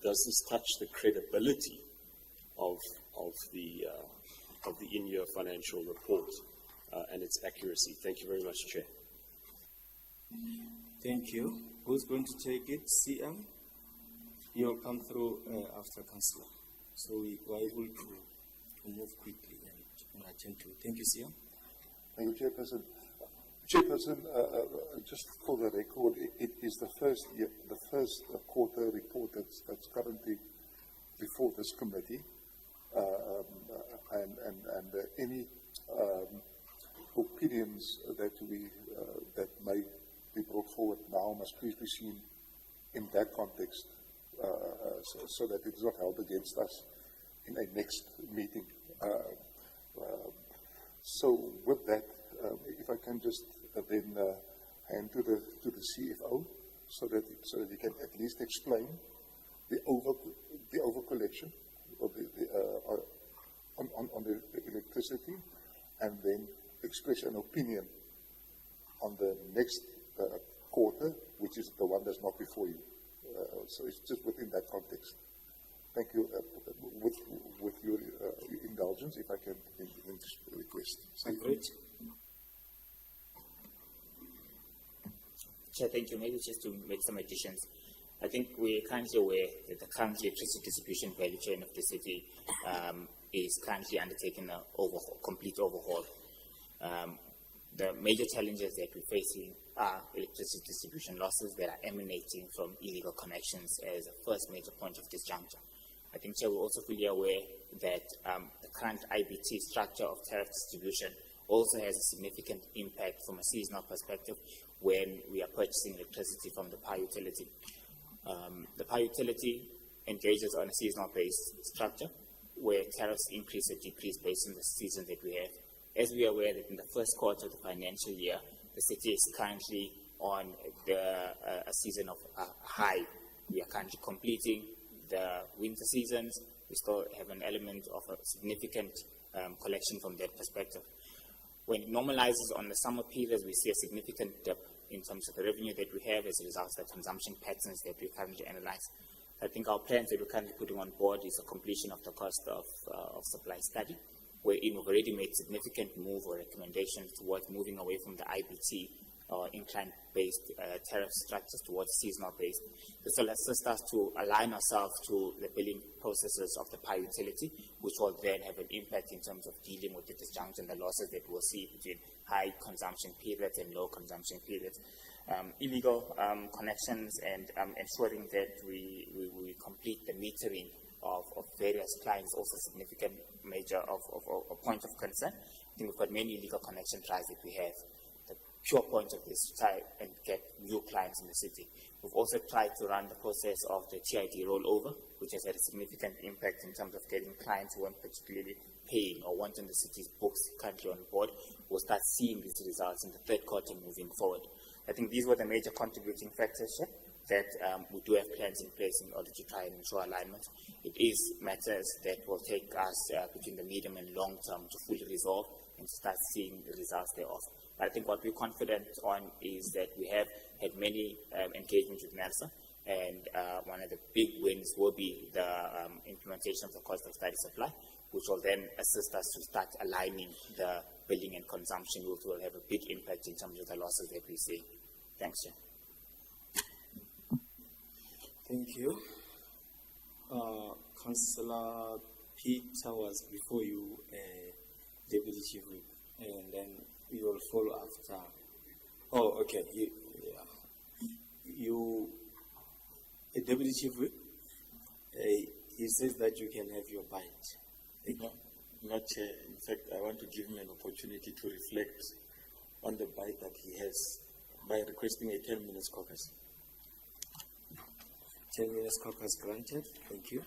this touch the credibility of the in-year financial report and its accuracy? Thank you very much, Chair. Thank you. Who's going to take it? CM? You'll come through after Councillor. So we are able to move quickly and attend to it. Thank you, CM. Thank you, Chairperson. Chairperson, just for the record, it is the first quarter report that's currently before this committee, and any opinions that may be brought forward now must please be seen in that context, so that it is not held against us in a next meeting. So with that, if I can just then hand to the CFO so that he can at least explain the over collection of on the electricity, and then express an opinion on the next quarter, which is the one that's not before you. So it's just within that context. Thank you. With your indulgence, if I can request. Great. Chair, thank you. Maybe just to make some additions. I think we're currently aware that the current electricity distribution value chain of the city is currently undertaking a complete overhaul. The major challenges that we're facing are electricity distribution losses that are emanating from illegal connections as a first major point of disjuncture. I think, Chair, we're also fully aware that the current IBT structure of tariff distribution also has a significant impact from a seasonal perspective when we are purchasing electricity from the power utility. The power utility engages on a seasonal-based structure where tariffs increase or decrease based on the season that we have. As we are aware that in the first quarter of the financial year, the city is currently on a season of high. We are currently completing the winter seasons. We still have an element of a significant collection from that perspective. When it normalizes on the summer periods, we see a significant dip in terms of the revenue that we have as a result of the consumption patterns that we currently analyze. I think our plans that we're currently putting on board is a completion of the cost of supply study, wherein we've already made significant move or recommendations towards moving away from the IBT or incline-based tariff structures towards seasonal-based. This will assist us to align ourselves to the billing processes of the power utility, which will then have an impact in terms of dealing with the disjunction, the losses that we'll see between high consumption periods and low consumption periods. Illegal connections and ensuring that we complete the metering of various clients, also significant major of a point of concern. I think we've got many illegal connection tries that we have. The pure point of this is to try and get new clients in the city. We've also tried to run the process of the TID rollover, which has had a significant impact in terms of getting clients who weren't particularly paying or wanting the city's books currently on board. We'll start seeing these results in the third quarter moving forward. I think these were the major contributing factors here that we do have plans in place in order to try and ensure alignment. It is matters that will take us between the medium and long term to fully resolve and start seeing the results thereof. But I think what we're confident on is that we have had many engagements with NERSA, and one of the big wins will be the implementation of the cost of study supply, which will then assist us to start aligning the billing and consumption, which will have a big impact in terms of the losses that we see. Thanks, Chair. Thank you. Councillor Peter was before you, Deputy Chief Whip, and then you will follow after. Oh, okay. You Deputy Chief Whip, he says that you can have your bite. No, not in fact, I want to give him an opportunity to reflect on the bite that he has by requesting a 10 minutes caucus. 10 minutes caucus granted. Thank you.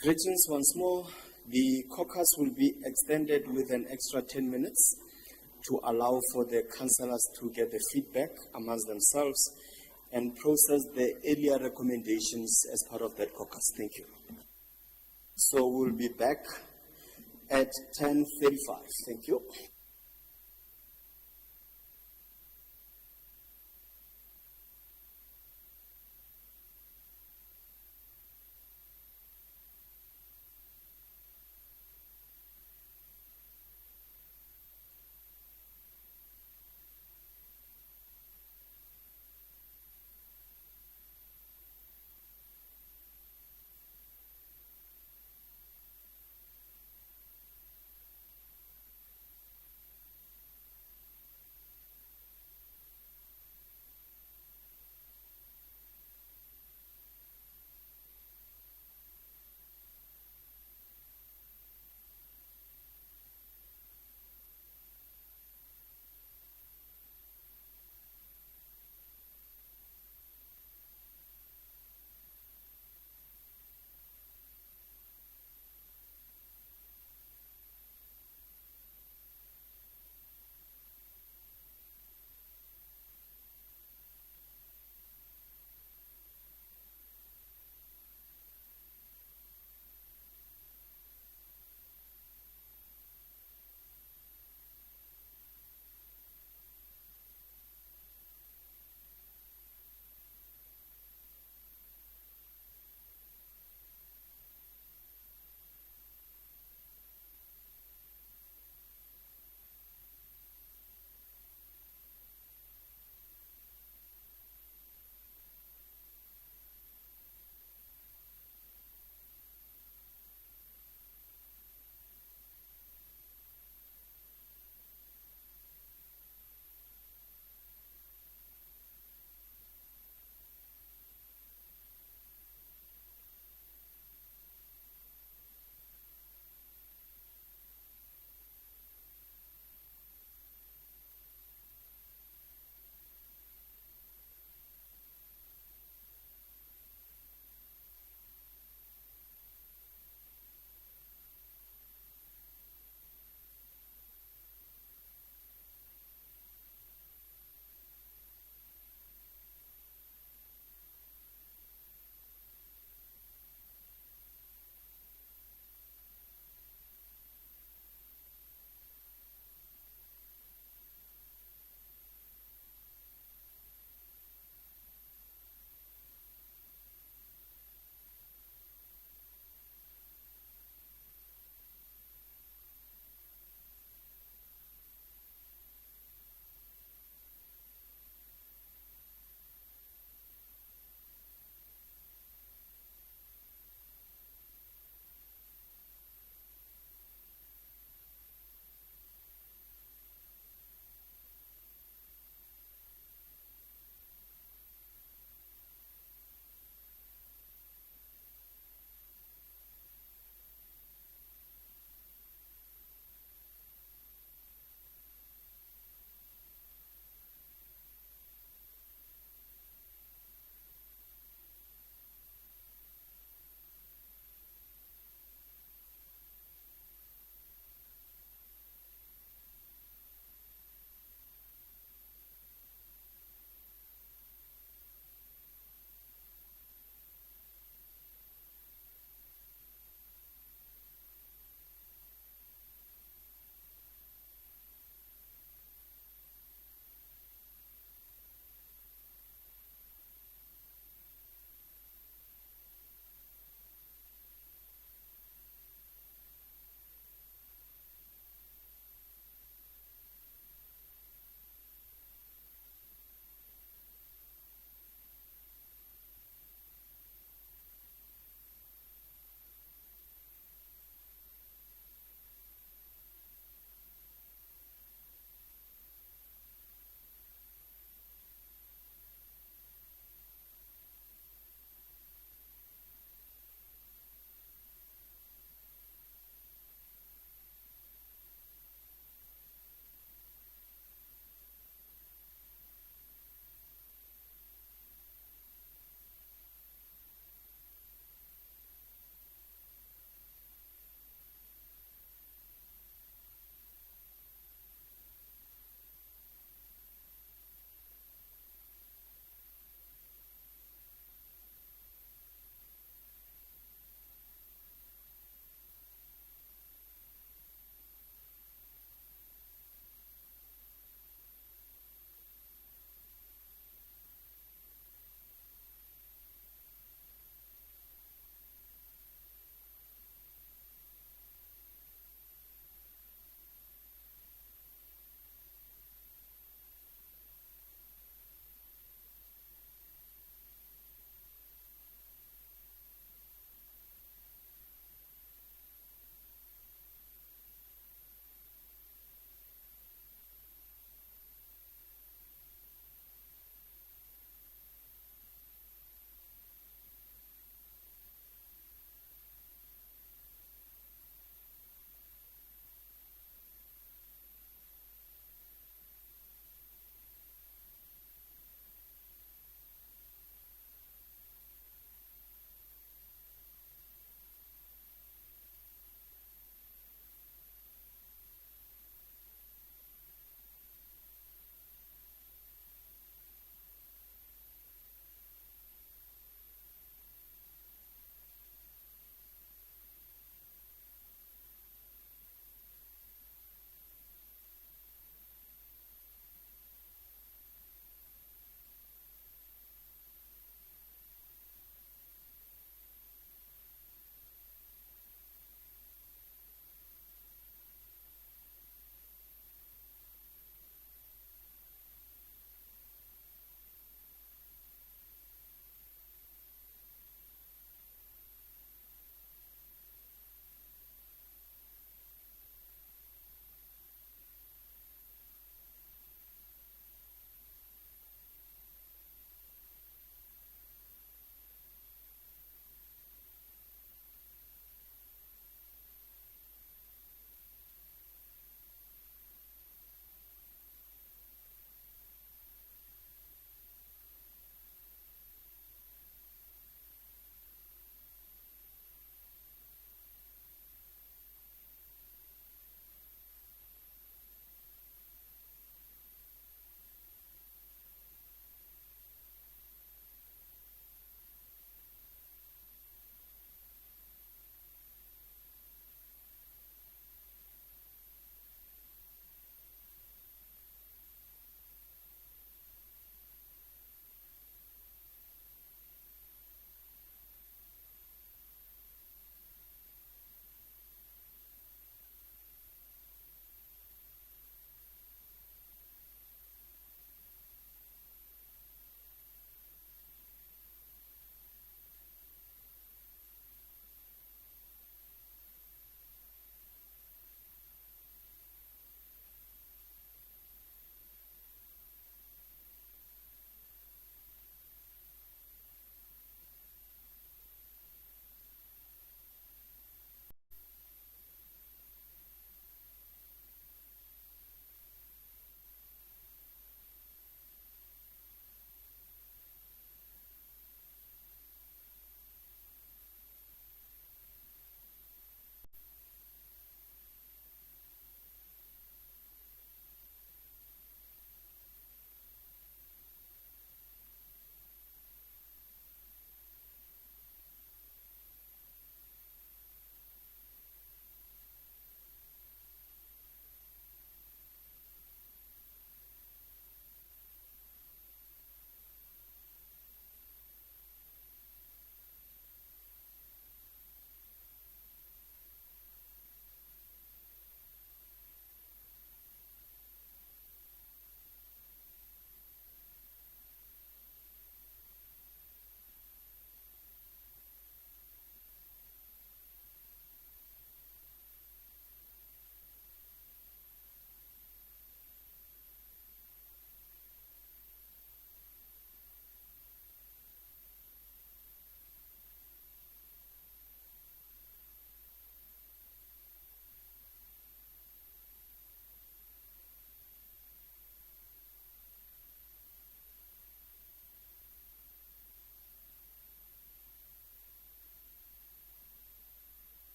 Greetings once more. The caucus will be extended with an extra 10 minutes to allow for the councillors to get the feedback amongst themselves and process the earlier recommendations as part of that caucus. Thank you. So we'll be back at 10:35. Thank you.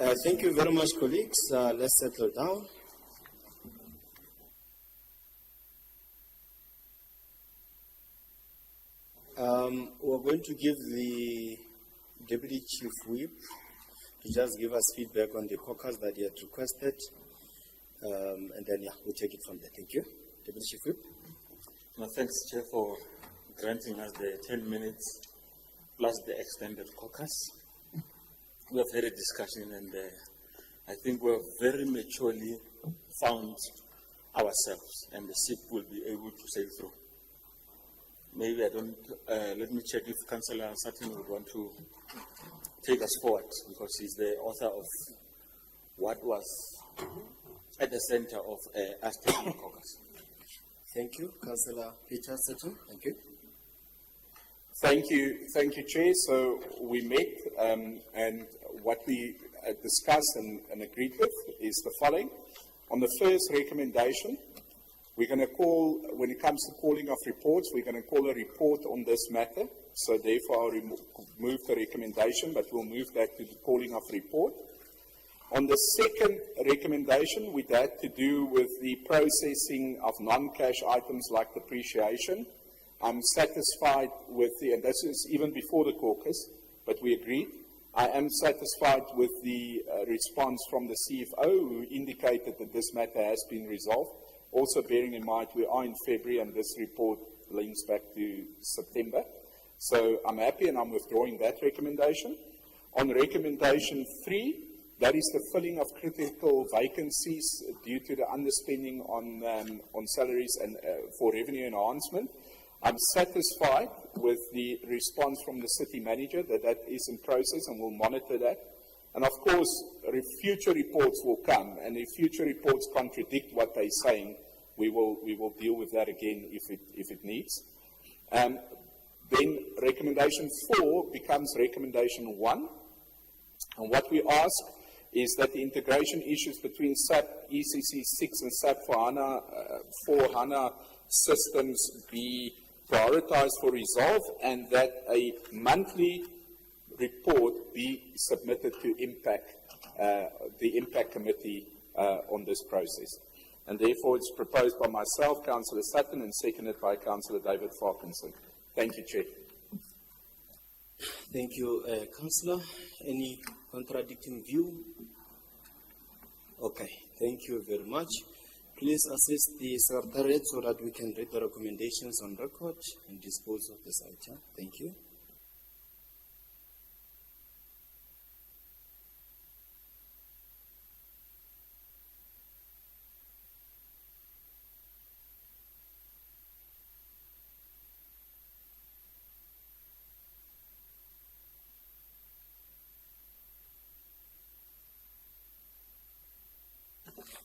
Thank you very much, colleagues. Let's settle down. We're going to give the Deputy Chief Whip to just give us feedback on the caucus that he had requested. And then, we'll take it from there. Thank you. Deputy Chief Whip. No, thanks, Chair, for granting us the 10 minutes plus the extended caucus. We have had a discussion, and I think we have very maturely found ourselves, and the ship will be able to sail through. Maybe let me check if Councillor Sutton would want to take us forward, because he's the author of what was at the center of us taking the caucus. Thank you. Councillor Peter Sutton. Thank you. Thank you, Chair. So we met, and what we discussed and agreed with is the following. On the first recommendation, we're going to call, when it comes to calling of reports, we're going to call a report on this matter. So therefore, I'll remove the recommendation, but we'll move that to the calling of report. On the second recommendation, which had to do with the processing of non-cash items like depreciation, I'm satisfied with and this is even before the caucus, but we agreed. I am satisfied with the response from the CFO, who indicated that this matter has been resolved. Also bearing in mind we are in February and this report links back to September. So I'm happy and I'm withdrawing that recommendation. On recommendation 3, that is the filling of critical vacancies due to the underspending on salaries and for revenue enhancement. I'm satisfied with the response from the city manager that is in process and we'll monitor that. And of course, future reports will come, and if future reports contradict what they're saying, we will deal with that again if it needs. Then recommendation 4 becomes recommendation 1. And what we ask is that the integration issues between SAP ECC 6 and SAP for HANA systems be prioritized for resolve, and that a monthly report be submitted to the Impact Committee on this process. And therefore, it's proposed by myself, Councillor Sutton, and seconded by Councillor David Farquharson. Thank you, Chair. Thank you, Councillor. Any contradicting view? Okay, thank you very much. Please assist the Secretariat so that we can read the recommendations on record and dispose of this item. Thank you.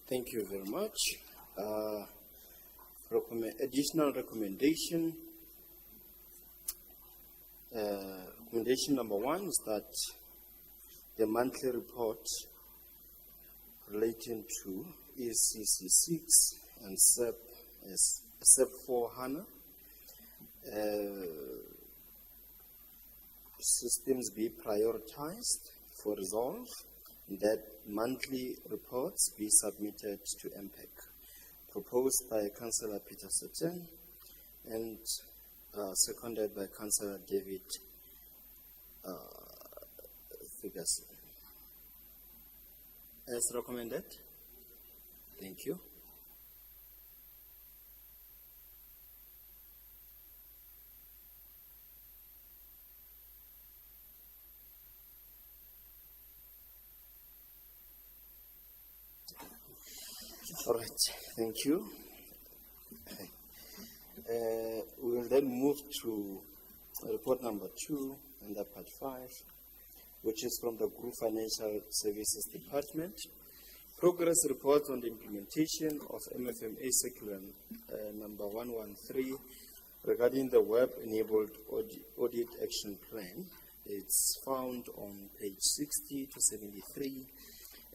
Thank you very much. Additional recommendation. Recommendation number 1 is that the monthly report relating to ECC 6 and SAP for HANA systems be prioritized for resolve, that monthly reports be submitted to MPEC. Proposed by Councillor Peter Sutton and seconded by Councillor David Ferguson. As recommended. Thank you. All right, thank you. We will then move to report number 2 under part 5, which is from the Group Financial Services Department. Progress report on the implementation of MFMA Circular number 113 regarding the Web-Enabled Audit Action Plan. It's found on page 60 to 73.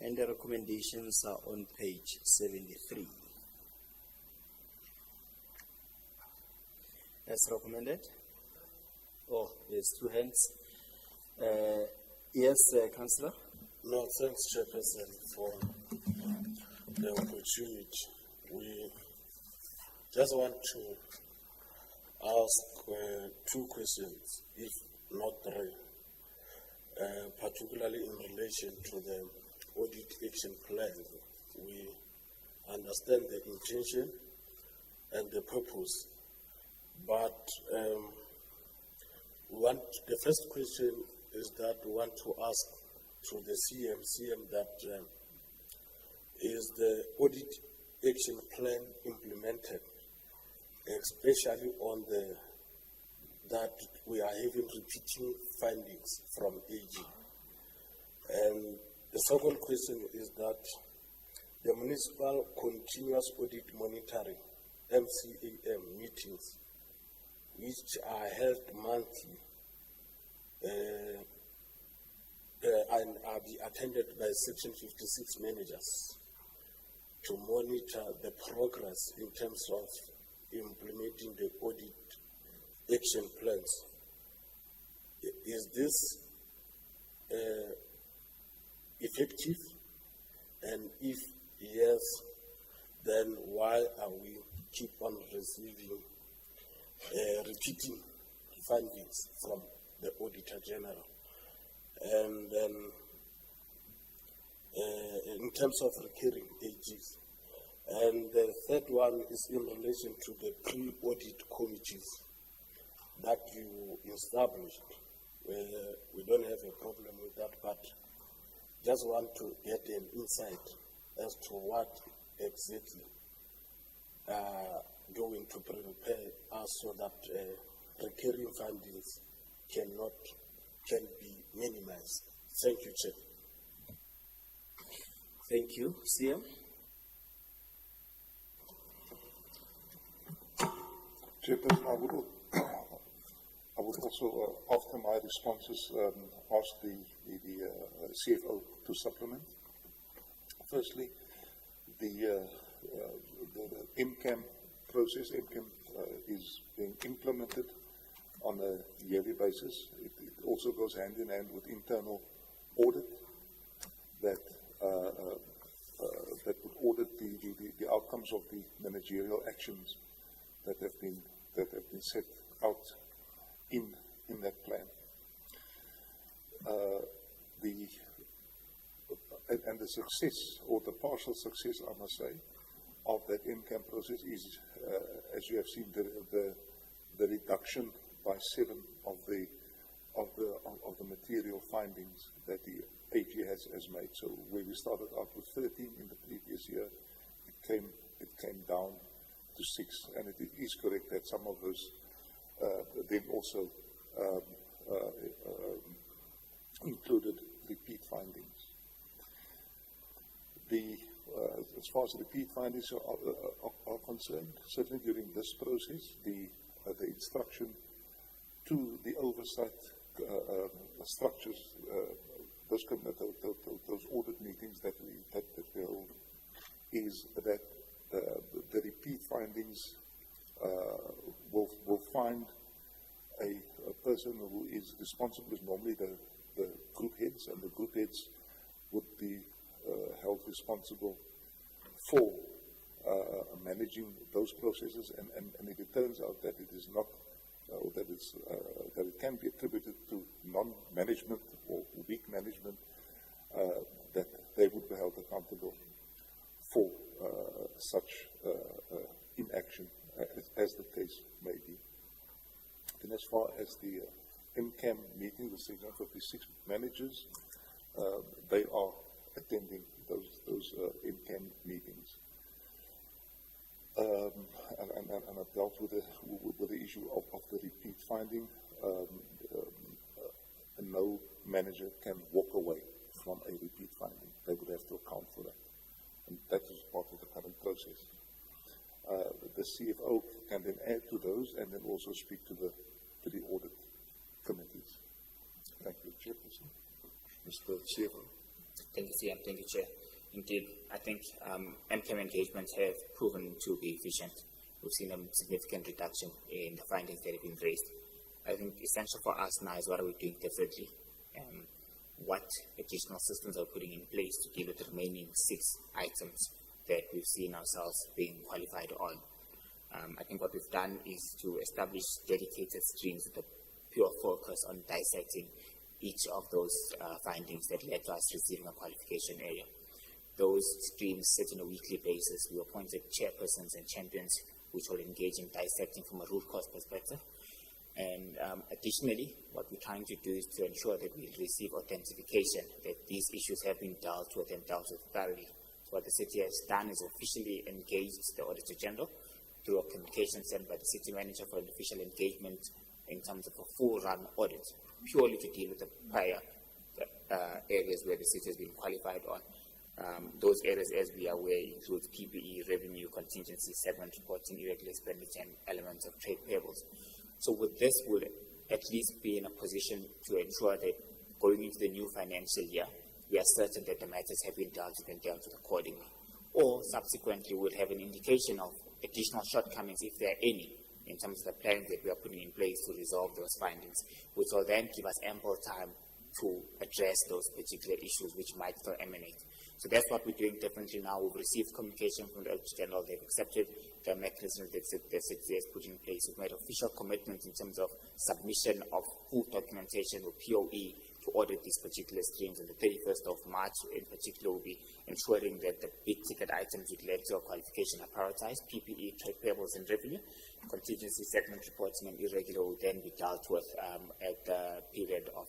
And the recommendations are on page 73. As recommended? Oh, there's 2 hands. Yes, Councillor? No, thanks, Chairperson, for the opportunity. We just want to ask two questions, if not three, particularly in relation to the audit action plan. We understand the intention and the purpose, but the first question is that we want to ask to the CM that is the audit action plan implemented, especially on that we are having repeating findings from AG. And the second question is that the Municipal Continuous Audit Monitoring, MCAM meetings, which are held monthly and are be attended by Section 56 managers to monitor the progress in terms of implementing the audit action plans. Is this effective? And if yes, then why are we keep on receiving repeating findings from the Auditor General? And then in terms of recurring AGs. And the third one is in relation to the pre-audit committees that you established. We don't have a problem with that, but just want to get an insight as to what exactly going to prepare us so that recurring findings can be minimized. Thank you, Chair. Thank you, CM. Chairperson, I would also, after my responses, ask the CFO to supplement. Firstly, the MCAM process, MCAM is being implemented on a yearly basis. It also goes hand in hand with internal audit that would audit the outcomes of the managerial actions that have been set out in that plan. The success, or the partial success, I must say, of that MCAM process is, as you have seen, the reduction by 7 of the material findings that the AG has made. So where we started out with 13 in the previous year, it came down to 6, and it is correct that some of those then also included repeat findings. As far as repeat findings are concerned, certainly during this process, the instruction to the oversight structures, those audit meetings that we hold, is that the repeat findings will find a person who is responsible, is normally the group heads, and the group heads would be held responsible for managing those processes, and if it turns out that it is not, that it can be attributed to non-management or weak management, that they would be held accountable for such inaction, as the case may be. And as far as the MCAM meeting, the 656 managers, they are attending those MCAM meetings. And I've dealt with the issue of the repeat finding. No manager can walk away from a repeat finding. They would have to account for that. And that is part of the current process. The CFO can then add to those and then also speak to the audit committees. Thank you, Chairperson. Mr. CFO. Thank you, CM. Thank you, Chair. Indeed, I think MCAM engagements have proven to be efficient. We've seen a significant reduction in the findings that have been raised. I think essential for us now is what are we doing differently. what additional systems are putting in place to deal with the remaining 6 items that we've seen ourselves being qualified on. I think what we've done is to establish dedicated streams with a pure focus on dissecting each of those findings that led to us receiving a qualification area. Those streams sit on a weekly basis. We appointed chairpersons and champions which will engage in dissecting from a root cause perspective. And additionally, what we're trying to do is to ensure that we receive authentication that these issues have been dealt with and dealt with thoroughly. So what the city has done is officially engaged the Auditor General through a communication sent by the city manager for an official engagement in terms of a full-run audit, purely to deal with the prior areas where the city has been qualified on. Those areas, as we are aware, include PPE, revenue, contingency, segment reporting, irregular expenditure, and elements of trade payables. So with this, we'll at least be in a position to ensure that going into the new financial year, we are certain that the matters have been dealt with and dealt with accordingly. Or subsequently, we'll have an indication of additional shortcomings, if there are any, in terms of the plans that we are putting in place to resolve those findings, which will then give us ample time to address those particular issues which might still emanate. So that's what we're doing differently now. We've received communication from the Auditor General. They've accepted the mechanisms that the city has put in place. We've made official commitments in terms of submission of full documentation or POE to audit these particular streams. And the 31st of March, in particular, will be ensuring that the big-ticket items which led to our qualification are prioritized. PPE, trade payables, and revenue. Contingency, segment reporting, and irregular will then be dealt with at the period of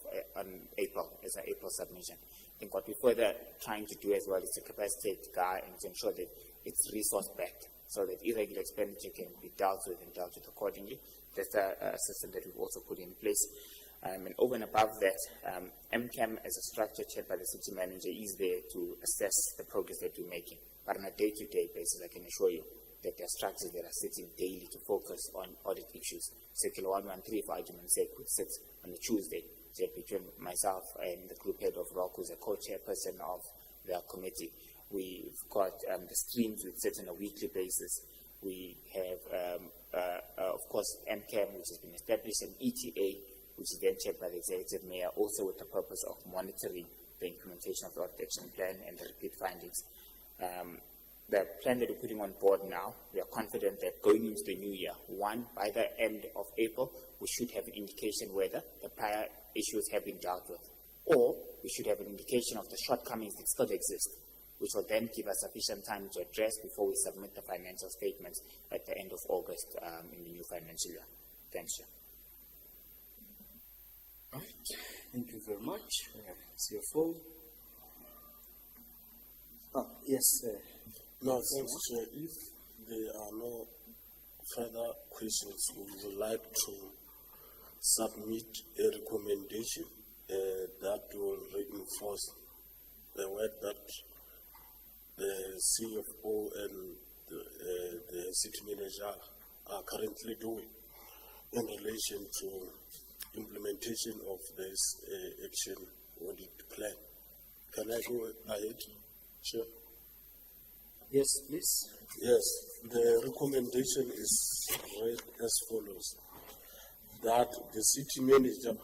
April, as an April submission. I think what we're further trying to do as well is to capacitate GAR and to ensure that it's resource-backed so that irregular expenditure can be dealt with and dealt with accordingly. That's a system that we've also put in place. And over and above that, MCAM as a structure chaired by the city manager is there to assess the progress that we're making. But on a day-to-day basis, I can assure you that there are structures that are sitting daily to focus on audit issues. Circular 113, for argument's sake, would sit on a Tuesday, between myself and the group head of ROC, who's a co-chairperson of the committee. We've got the streams which sit on a weekly basis. We have, of course, MCAM, which has been established, and ETA, which is then chaired by the executive mayor, also with the purpose of monitoring the implementation of the audit action plan and the repeat findings. The plan that we're putting on board now, we are confident that going into the new year, by the end of April, we should have an indication whether the prior issues have been dealt with, or we should have an indication of the shortcomings that still exist, which will then give us sufficient time to address before we submit the financial statements at the end of August in the new financial year. Thanks, Chair. All right. Thank you very much, CFO. Yes, No, thanks, Chair. If there are no further questions, we would like to submit a recommendation that will reinforce the work that the CFO and the city manager are currently doing in relation to implementation of this action audit plan. Can I go ahead? Sure. Yes, please. Yes, the recommendation is read as follows: that the city manager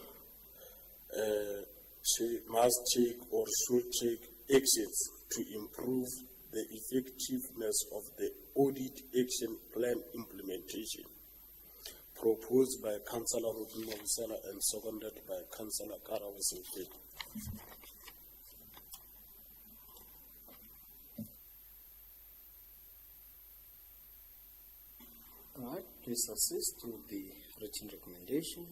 must take or should take actions to improve the effectiveness of the audit action plan implementation, proposed by Councillor Rubino Musela and seconded by Councillor Karawasinfit. All right, please assist to the written recommendation.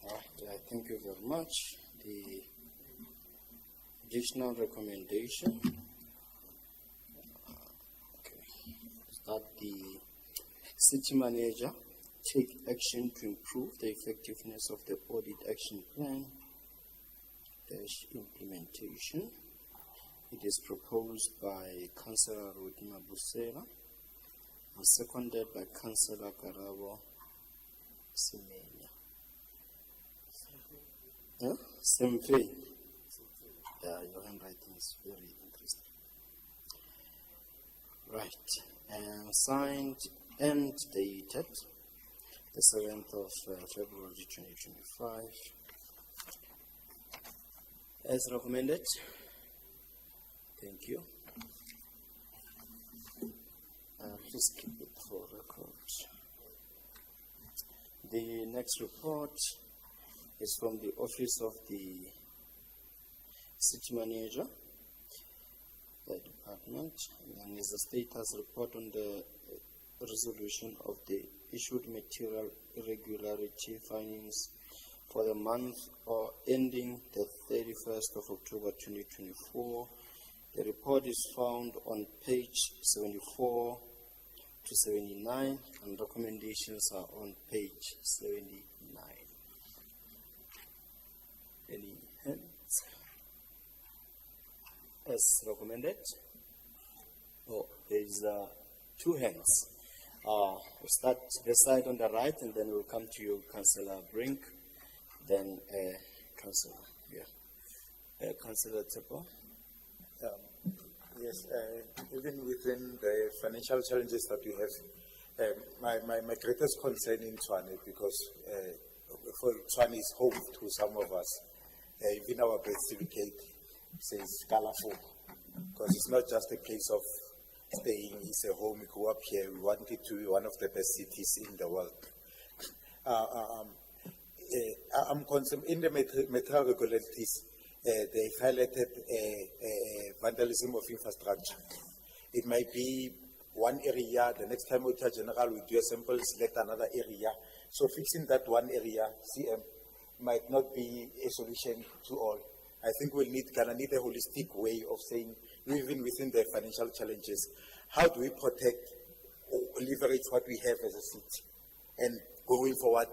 All right, thank you very much. The additional recommendation is that the city manager take action to improve the effectiveness of the audit action plan implementation. It is proposed by Councillor Rudima Busela and seconded by Councillor Karabo Semenya. Same thing. Yeah, your handwriting is very interesting. Right, and signed and dated the 7th of February 2025. As recommended. Thank you. Please keep it for record. The next report is from the Office of the City Manager, the department, and is the status report on the resolution of the issued material irregularity findings for the month or ending the 31st of October 2024. The report is found on page 74 to 79, and recommendations are on page 79. Any hands? As recommended? Oh, there is two hands. We'll start the side on the right, and then we'll come to you, Councillor Brink, then Councillor, Councillor Tsepo. Yes, even within the financial challenges that we have, my greatest concern in Tshwane, because for Tshwane is home to some of us. Even our birth certificate says Kalafo, because it's not just a place of staying, it's a home. We grew up here. We want it to be one of the best cities in the world. I'm concerned in the material regularities. They highlighted vandalism of infrastructure. It might be one area, the next time we touch general, we do a sample, select another area. So fixing that one area, CM, might not be a solution to all. I think we'll need a holistic way of saying, even within the financial challenges, how do we protect or leverage what we have as a city? And going forward,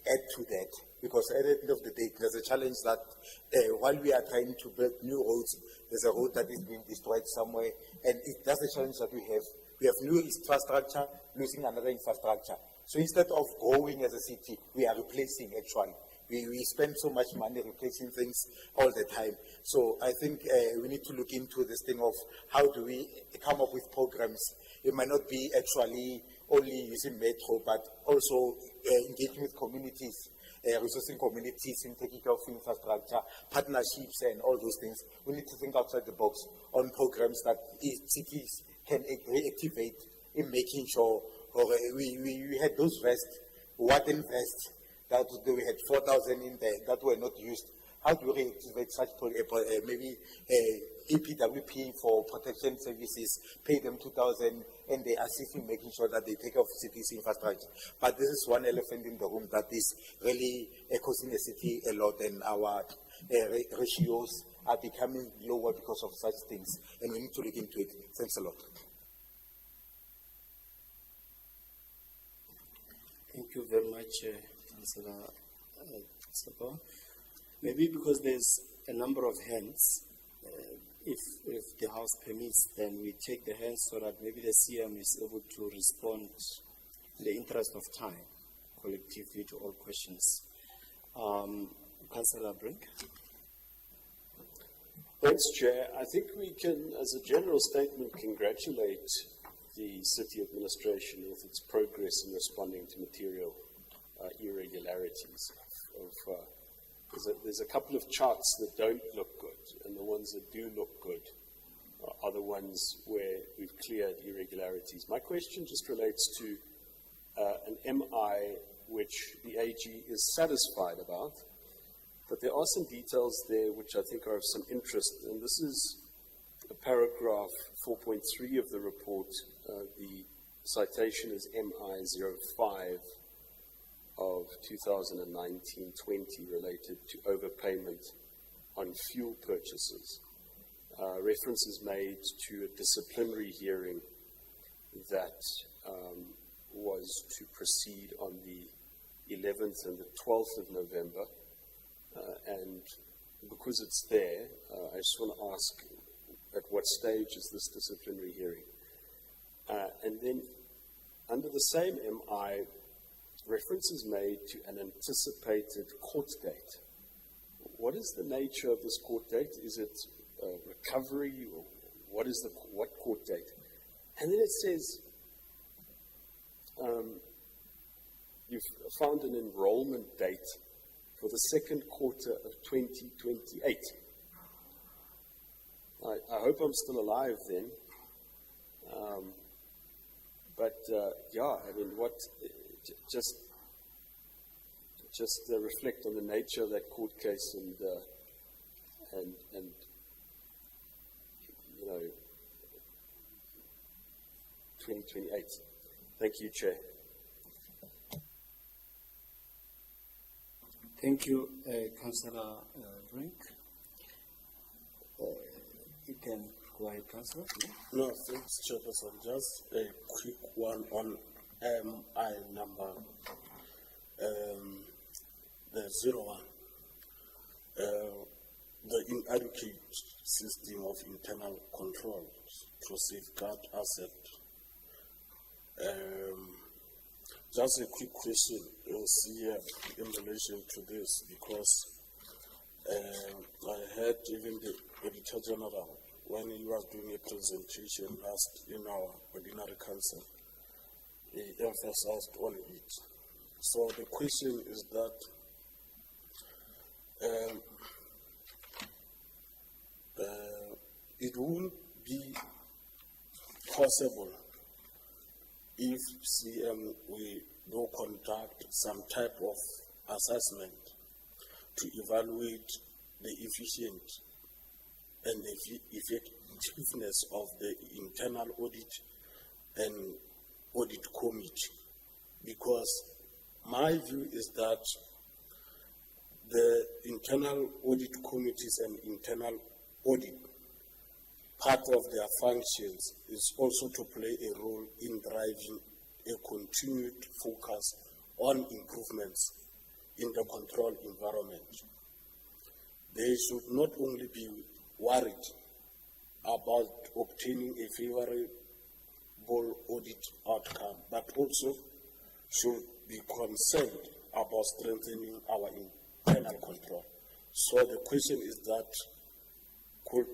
add to that. Because at the end of the day, there's a challenge that while we are trying to build new roads, there's a road that is being destroyed somewhere. And that's the challenge that we have. We have new infrastructure, losing another infrastructure. So instead of growing as a city, we are replacing actually. We spend so much money replacing things all the time. So I think we need to look into this thing of how do we come up with programs. It might not be actually only using metro, but also engaging with communities, resourcing communities in taking care of infrastructure, partnerships and all those things. We need to think outside the box on programs that cities can reactivate in making sure, or we had those vests, warden vests, that we had 4,000 in there that were not used. How do we reactivate such, maybe EPWP for protection services, pay them 2,000, and they assist in making sure that they take care of cities' infrastructure. But this is one elephant in the room that is really costing the city a lot, and our ratios are becoming lower because of such things, and we need to look into it. Thanks a lot. Thank you very much, Councillor Tsepo. Maybe because there's a number of hands, if the House permits, then we take the hands so that maybe the CM is able to respond in the interest of time, collectively, to all questions. Councillor Brink. Thanks, Chair. I think we can, as a general statement, congratulate the city administration with its progress in responding to material irregularities. There's a couple of charts that don't look good, and the ones that do look good are the ones where we've cleared irregularities. My question just relates to an MI which the AG is satisfied about, but there are some details there which I think are of some interest, and this is a paragraph 4.3 of the report. The citation is MI 05 of 2019-20 related to overpayment on fuel purchases. Reference is made to a disciplinary hearing that was to proceed on the 11th and the 12th of November. And because it's there, I just want to ask, at what stage is this disciplinary hearing? And then under the same MI, reference is made to an anticipated court date. What is the nature of this court date? Is it recovery, or what court date? And then it says, you've found an enrollment date for the second quarter of 2028. I hope I'm still alive then. Yeah, I mean, just reflect on the nature of that court case and you know, 2028. Thank you, Chair. Thank you, Councillor Drink. You can go ahead, Councillor. No, thanks, Chairperson. Just a quick one on I number the 01. The inadequate system of internal controls to safeguard asset. Just a quick question, here in relation to this, because I heard even the Auditor General, when he was doing a presentation last in our ordinary council, he emphasized on it. So the question is that it won't be possible if we do conduct some type of assessment to evaluate the efficient and the effectiveness of the internal audit and audit committee, because my view is that the internal audit committees and internal audit, part of their functions is also to play a role in driving a continued focus on improvements in the control environment. They should not only be worried about obtaining a favorable audit outcome, but also should be concerned about strengthening our internal control. So the question is that, could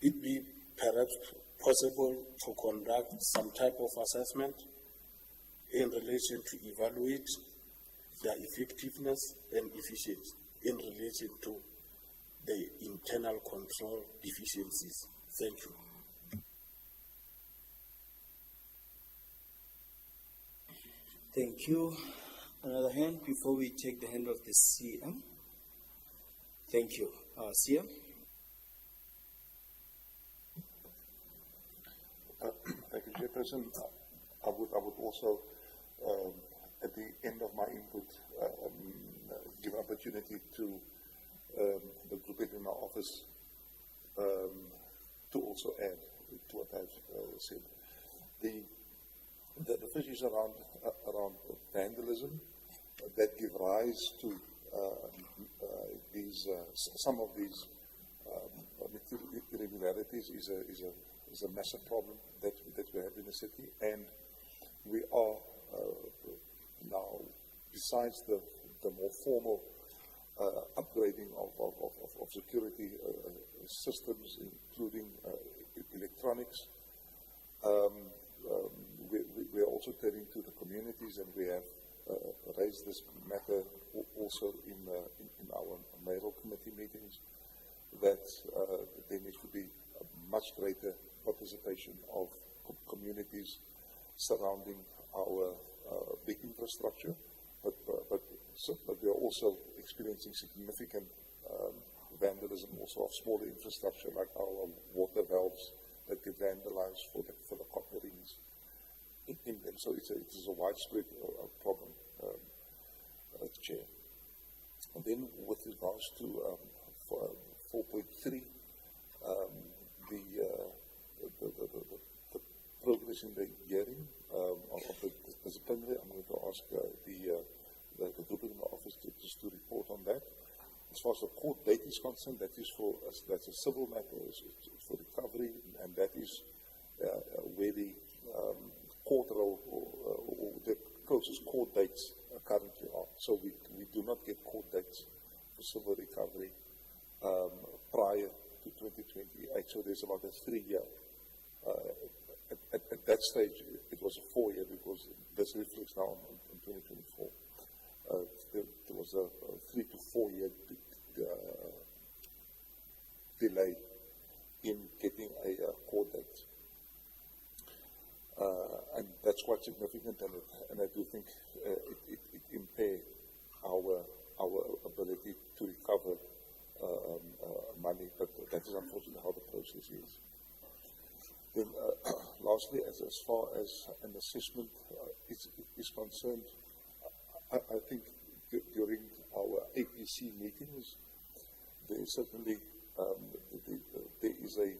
it be perhaps possible to conduct some type of assessment in relation to evaluate their effectiveness and efficiency in relation to the internal control deficiencies? Thank you. Thank you. Another hand before we take the hand of the CM. Thank you. CM? Thank you, Chairperson. I would also, at the end of my input, give opportunity to the group head in our office to also add to what I've said. The issues around vandalism that give rise to some of these irregularities is a massive problem that we have in the city, and we are now, besides the more formal upgrading of security systems, including electronics, we are also turning to the communities, and we have raised this matter also in our mayoral committee meetings, that there needs to be a much greater participation of communities surrounding our big infrastructure, but we are also experiencing significant vandalism also of smaller infrastructure, like our water valves that get vandalized for the copper rings in them. So it is a widespread problem, Chair. And then with regards to 4.3, the progress in the hearing of the disciplinary, I'm going to ask the group in the office just to report on that. As far as the court date is concerned, that's a civil matter, it's for recovery, and that is where the court or the closest court dates currently are. So we do not get court dates for civil recovery prior to 2028. So there's about a 3-year, at that stage, it was a 4 year because this reflects now on 2024. There was a 3 to 4 year delay in getting a court date. And that's quite significant, and I do think it impaired our ability to recover money, but that is unfortunately how the process is. Then, lastly, as far as an assessment is concerned, I think during our APC meetings, there is certainly there is a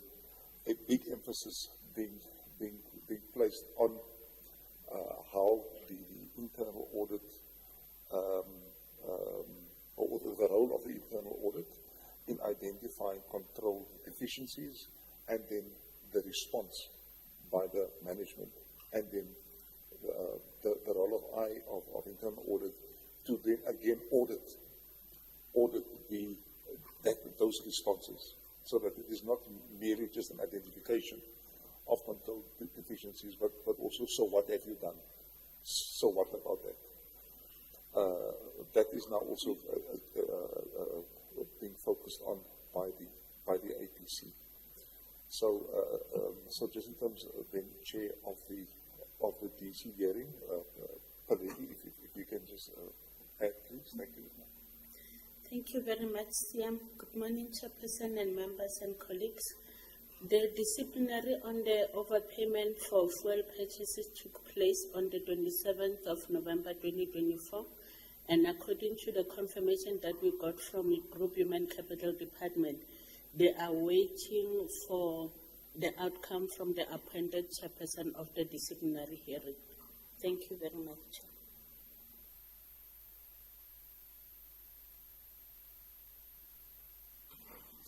big emphasis being placed on how the internal audit or the role of the internal audit in identifying control deficiencies, and then the response by the management, and then the role of internal audit to then again audit those responses, so that it is not merely just an identification of control deficiencies, but also, so what have you done? So what about that? That is now also being focused on by the APC. So just in terms of the chair of the DC hearing, Paledi, if you can just add, please. Thank you. Thank you very much, Siam. Good morning, Chairperson and members and colleagues. The disciplinary on the overpayment for fuel purchases took place on the 27th of November 2024, and according to the confirmation that we got from the Group Human Capital Department, they are waiting for the outcome from the appointed chairperson of the disciplinary hearing. Thank you very much.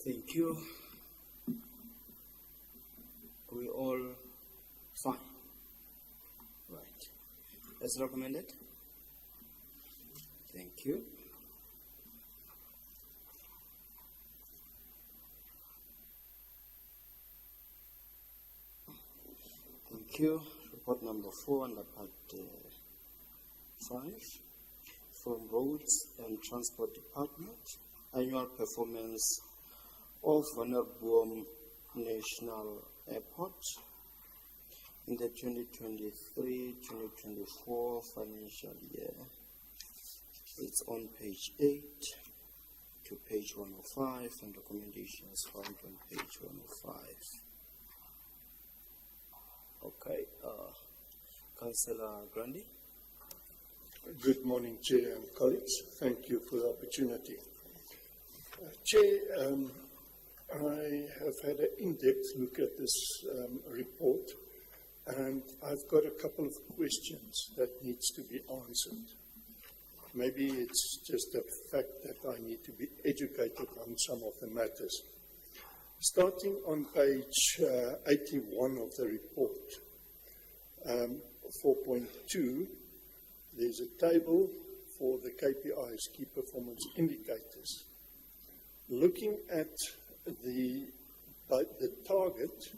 Thank you. We all fine. Right. As recommended. Thank you. Thank you. Report number 4 under part 5 from Roads and Transport Department. Annual performance of Vanderboom National Airport in the 2023-2024 financial year. It's on page 8 to page 105, and recommendations found on page 105. Okay, Councillor Grandi. Good morning, Chair and colleagues. Thank you for the opportunity. Chair, I have had an in-depth look at this report, and I've got a couple of questions that needs to be answered. Maybe it's just the fact that I need to be educated on some of the matters. Starting on page 81 of the report, 4.2, there's a table for the KPIs, key performance indicators. Looking at the target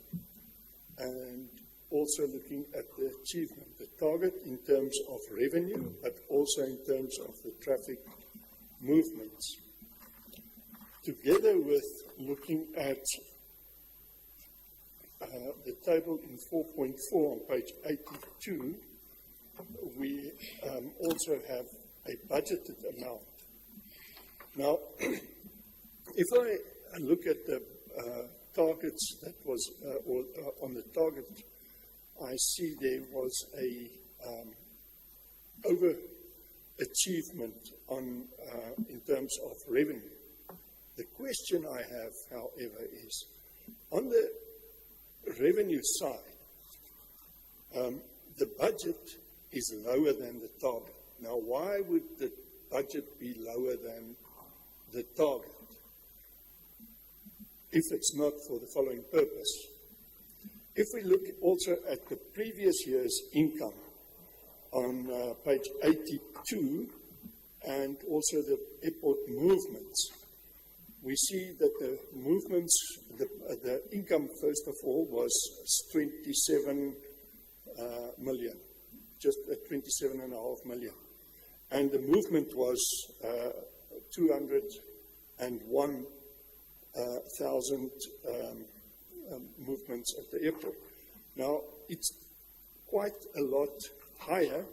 and also looking at the achievement, the target in terms of revenue, but also in terms of the traffic movements. Together with looking at the table in 4.4 on page 82, we also have a budgeted amount. Now, if I look at the targets that was, on the target, I see there was a overachievement on in terms of revenue. The question I have, however, is on the revenue side, the budget is lower than the target. Now, why would the budget be lower than the target if it's not for the following purpose? If we look also at the previous year's income on page 82 and also the airport movements, we see that the movements, the income, first of all, was 27 million, just 27.5 million. And the movement was 201,000 movements at the airport. Now, it's quite a lot higher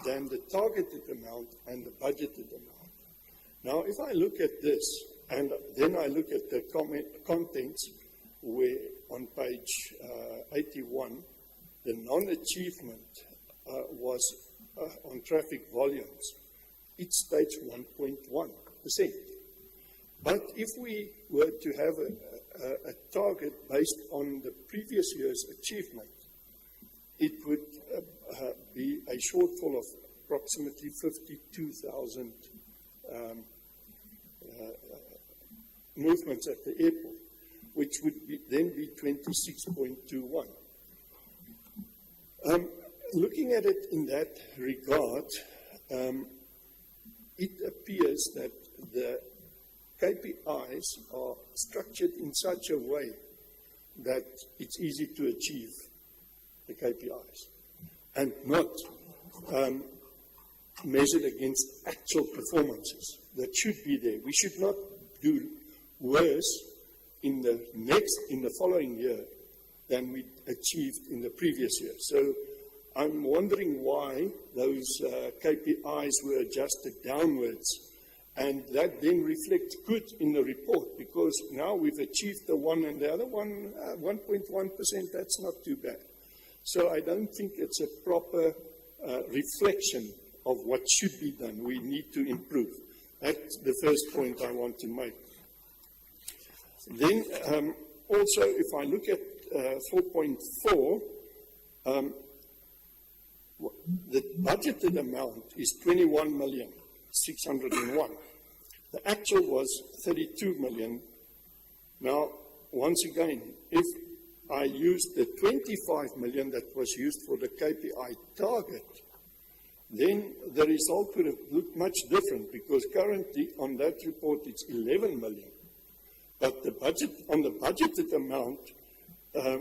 than the targeted amount and the budgeted amount. Now, if I look at this, and then I look at the contents, where on page 81, the non-achievement was on traffic volumes. It states 1.1%. But if we were to have a target based on the previous year's achievement, it would be a shortfall of approximately 52,000 movements at the airport, which would then be 26.21. Looking at it in that regard, it appears that the KPIs are structured in such a way that it's easy to achieve the KPIs and not measured against actual performances that should be there. We should not do worse in the following year than we achieved in the previous year. So I'm wondering why those KPIs were adjusted downwards, and that then reflects good in the report, because now we've achieved the one, and the other one, 1.1%, that's not too bad. So I don't think it's a proper reflection of what should be done. We need to improve. That's the first point I want to make. Then also, if I look at 4.4, the budgeted amount is 21,601,000. The actual was 32 million. Now, once again, if I used the 25 million that was used for the KPI target, then the result would have looked much different, because currently on that report it's 11 million. But the budget, on the budgeted amount,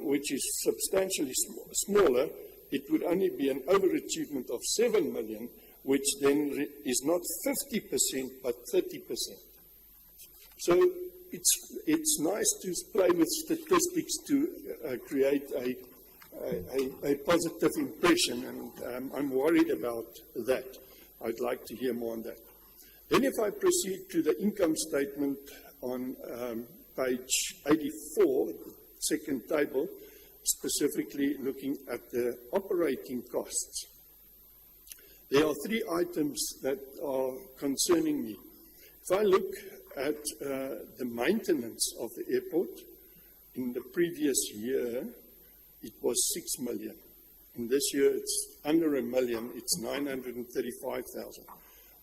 which is substantially smaller, it would only be an overachievement of 7 million, which then is not 50%, but 30%. So it's nice to play with statistics to create a positive impression, and I'm worried about that. I'd like to hear more on that. Then if I proceed to the income statement on page 84, second table, specifically looking at the operating costs. There are three items that are concerning me. If I look at the maintenance of the airport, in the previous year, it was 6 million. In this year, it's under 1 million, it's 935,000,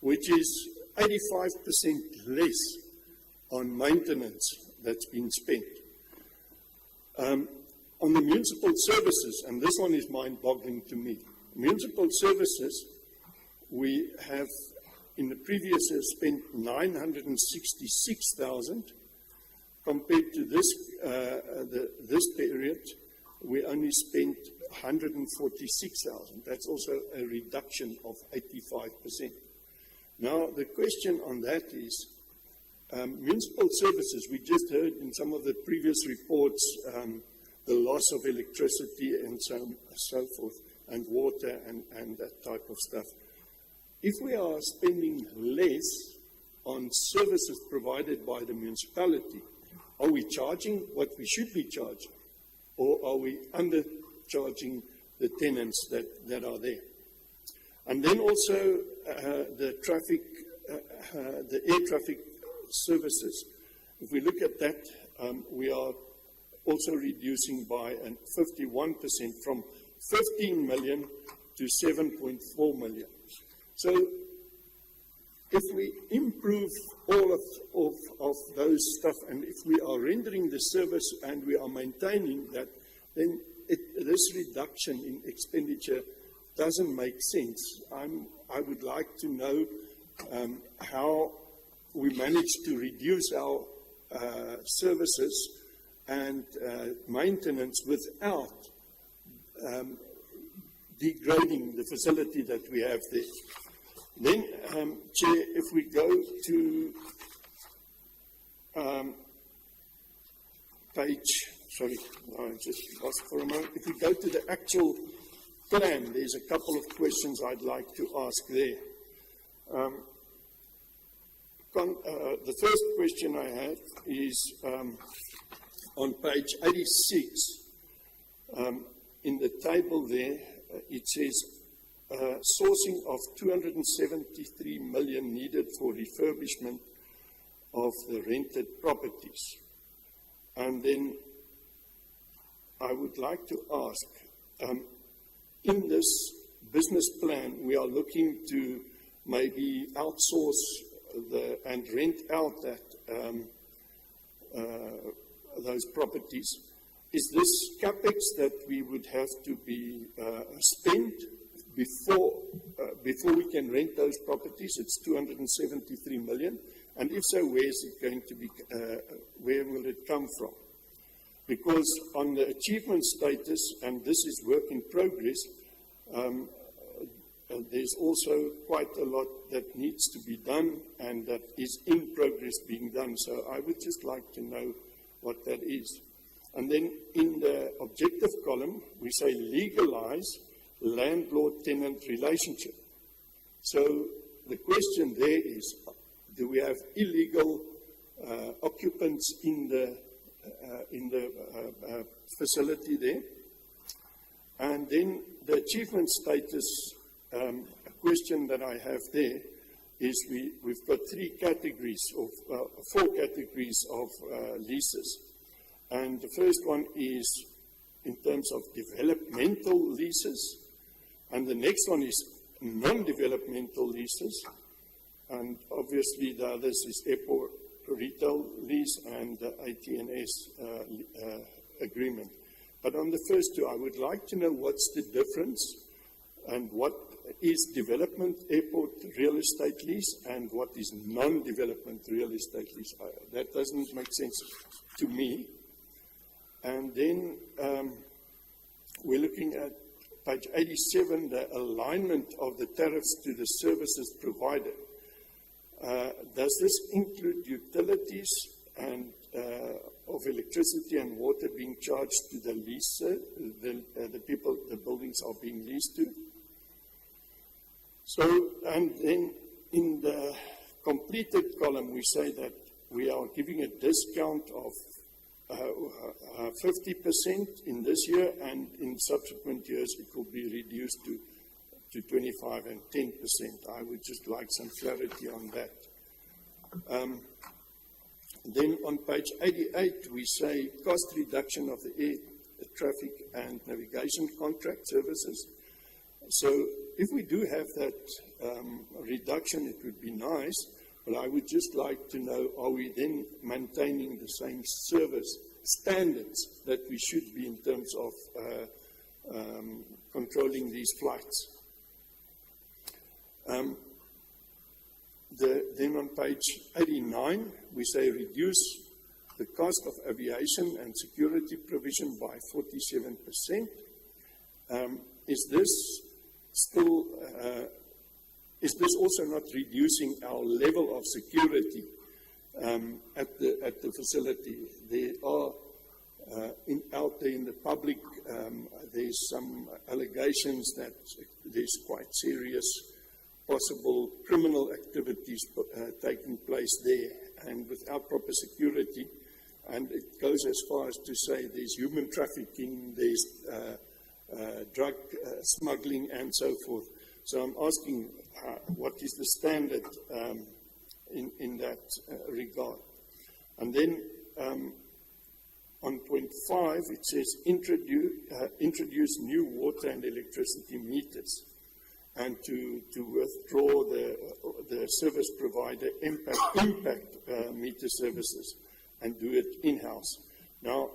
which is 85% less on maintenance that's been spent. On the municipal services, and this one is mind-boggling to me, municipal services, we have in the previous year spent 966,000. Compared to this period, we only spent 146,000. That's also a reduction of 85%. Now, the question on that is, municipal services, we just heard in some of the previous reports, the loss of electricity and so forth, and water and that type of stuff. If we are spending less on services provided by the municipality, are we charging what we should be charging? Or are we undercharging the tenants that are there? And then also the air traffic services. If we look at that, we are also reducing by 51% from 15 million to 7.4 million. So if we improve all of those stuff, and if we are rendering the service and we are maintaining that, then this reduction in expenditure doesn't make sense. I would like to know how we managed to reduce our services and maintenance without degrading the facility that we have there. Then, Chair, if we go to I just lost for a moment. If we go to the actual plan, there's a couple of questions I'd like to ask there. The first question I have is on page 86. In the table there, it says sourcing of 273 million needed for refurbishment of the rented properties. And then I would like to ask, in this business plan, we are looking to maybe outsource and rent out those properties. Is this capex that we would have to be spent before we can rent those properties? It's 273 million. And if so, where is it going to be? Where will it come from? Because on the achievement status, and this is work in progress, there's also quite a lot that needs to be done and that is in progress being done. So I would just like to know what that is. And then in the objective column, we say legalize landlord-tenant relationship. So the question there is, do we have illegal occupants in the facility there? And then the achievement status question that I have there is we've got four categories of leases. And the first one is in terms of developmental leases, and the next one is non-developmental leases, and obviously the others is airport retail lease and the AT&S agreement. But on the first two, I would like to know what's the difference and what is development airport real estate lease and what is non-development real estate lease. That doesn't make sense to me. And then we're looking at page 87, the alignment of the tariffs to the services provided. Does this include utilities and of electricity and water being charged to the leaser, the people the buildings are being leased to? So, and then in the completed column, we say that we are giving a discount of 50% in this year, and in subsequent years it will be reduced to 25 and 10%. I would just like some clarity on that. Then on page 88, we say cost reduction of the air traffic and navigation contract services. So if we do have that reduction, it would be nice, but I would just like to know, are we then maintaining the same service standards that we should be in terms of controlling these flights? Then on page 89, we say reduce the cost of aviation and security provision by 47%. Is this also not reducing our level of security at the facility? There are out there in the public, there's some allegations that there's quite serious possible criminal activities taking place there, and without proper security, and it goes as far as to say there's human trafficking, there's drug smuggling, and so forth. So I'm asking, what is the standard in that regard? And then on point 5, it says introduce new water and electricity meters, and to withdraw the service provider impact meter services and do it in-house. Now,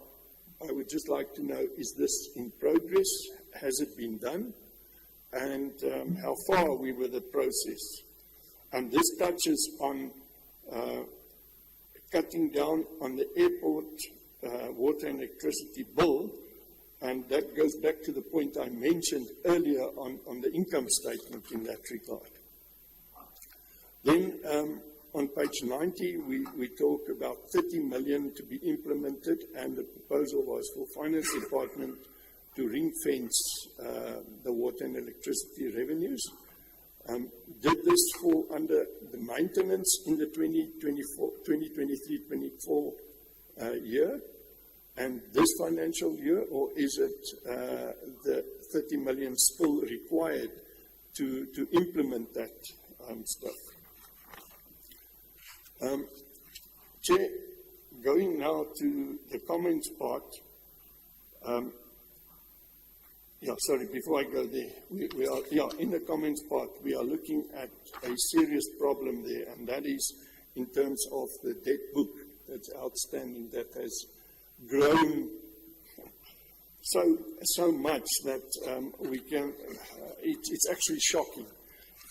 I would just like to know, is this in progress? Has it been done? And how far are we with the process? And this touches on cutting down on the airport water and electricity bill And that goes back to the point I mentioned earlier on the income statement in that regard. Then on page 90, we talk about 30 million to be implemented, and the proposal was for Finance Department to ring fence the water and electricity revenues. Did this fall under the maintenance in the 2023-24 year and this financial year, or is it the 30 million still required to implement that stuff? Chair, going now to the comments part. Before I go there, we are in the comments part, we are looking at a serious problem there, and that is in terms of the debt book that's outstanding, that has grown so much that it's actually shocking.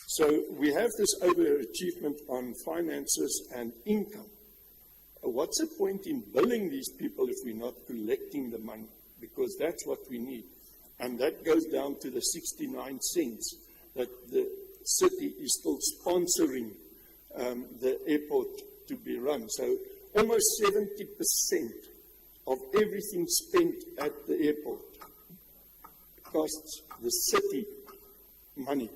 So we have this overachievement on finances and income. What's the point in billing these people if we're not collecting the money? Because that's what we need. And that goes down to the 69 cents that the city is still sponsoring the airport to be run. So almost 70% of everything spent at the airport costs the city money,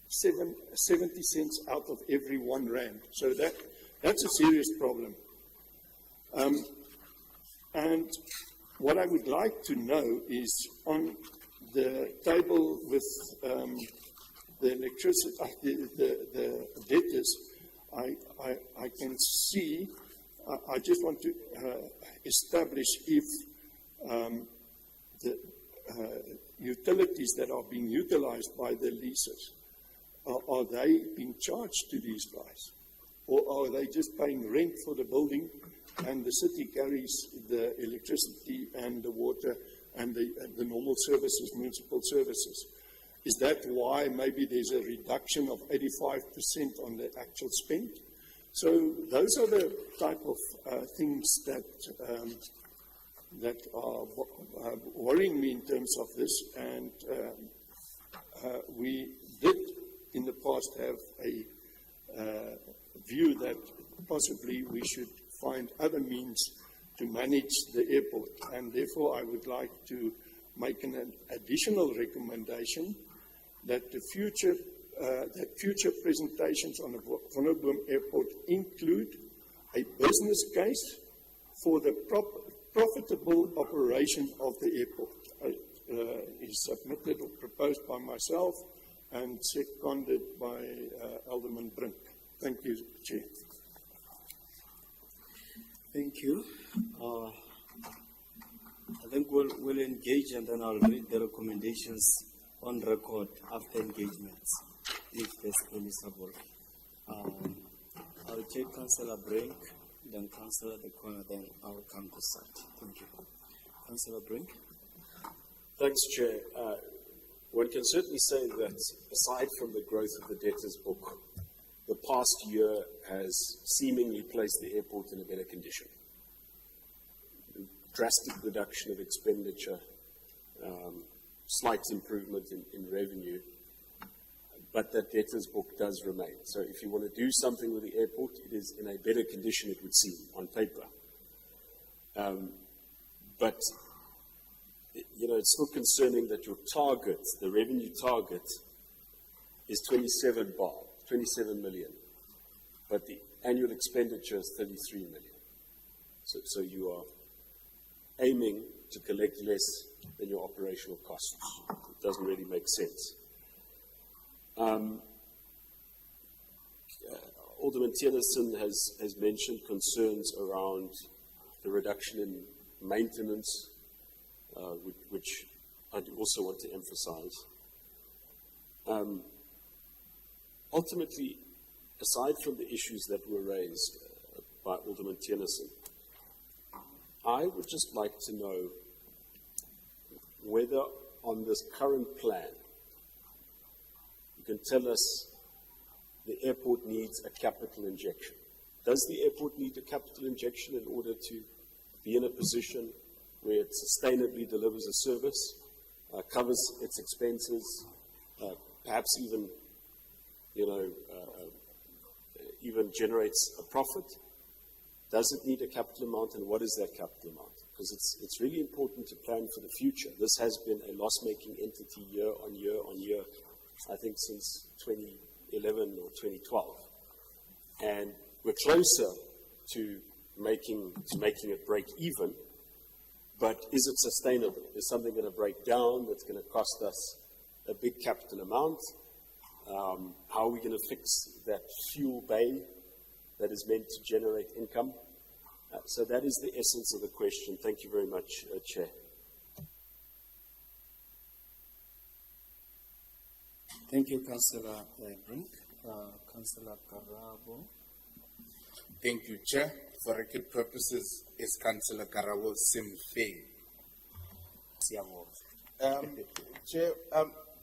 70 cents out of every R1. So that's a serious problem. And what I would like to know is on the table with the electricity, the debtors, I can see, I just want to establish if the utilities that are being utilized by the leases, are they being charged to these guys? Or are they just paying rent for the building and the city carries the electricity and the water and the normal services, municipal services? Is that why maybe there's a reduction of 85% on the actual spend? So those are the type of things that are worrying me in terms of this. And we did in the past have a view that possibly we should find other means to manage the airport, and therefore I would like to make an additional recommendation that the future presentations on the Vonnerbloem Airport include a business case for the profitable operation of the airport. Is submitted or proposed by myself and seconded by Alderman Brink. Thank you, Chair. Thank you. I think we'll engage, and then I'll read the recommendations on record after engagements, if that's permissible. I'll take Councillor Brink, then Councillor De Corner, then I'll come to side. Thank you. Councillor Brink. Thanks, Chair. One can certainly say that aside from the growth of the debtors book, the past year has seemingly placed the airport in a better condition. Drastic reduction of expenditure, slight improvement in revenue, but that debtors book does remain. So if you want to do something with the airport, it is in a better condition, it would seem, on paper. But it's still concerning that your target, the revenue target, is 27 million, but the annual expenditure is 33 million. So you are aiming to collect less than your operational costs. It doesn't really make sense. Alderman Tienerson has mentioned concerns around the reduction in maintenance, which I also want to emphasize. Ultimately, aside from the issues that were raised by Alderman Tienerson, I would just like to know whether on this current plan, you can tell us the airport needs a capital injection. Does the airport need a capital injection in order to be in a position where it sustainably delivers a service, covers its expenses, perhaps even, even generates a profit? Does it need a capital amount, and what is that capital amount? Because it's really important to plan for the future. This has been a loss-making entity year on year on year, I think since 2011 or 2012. And we're closer to making it break even, but is it sustainable? Is something going to break down that's going to cost us a big capital amount? How are we going to fix that fuel bay that is meant to generate income? So that is the essence of the question. Thank you very much, Chair. Thank you, Councillor Brink. Councillor Karabo. Thank you, Chair. For record purposes, is Councillor Karabo Simfeng? Chair,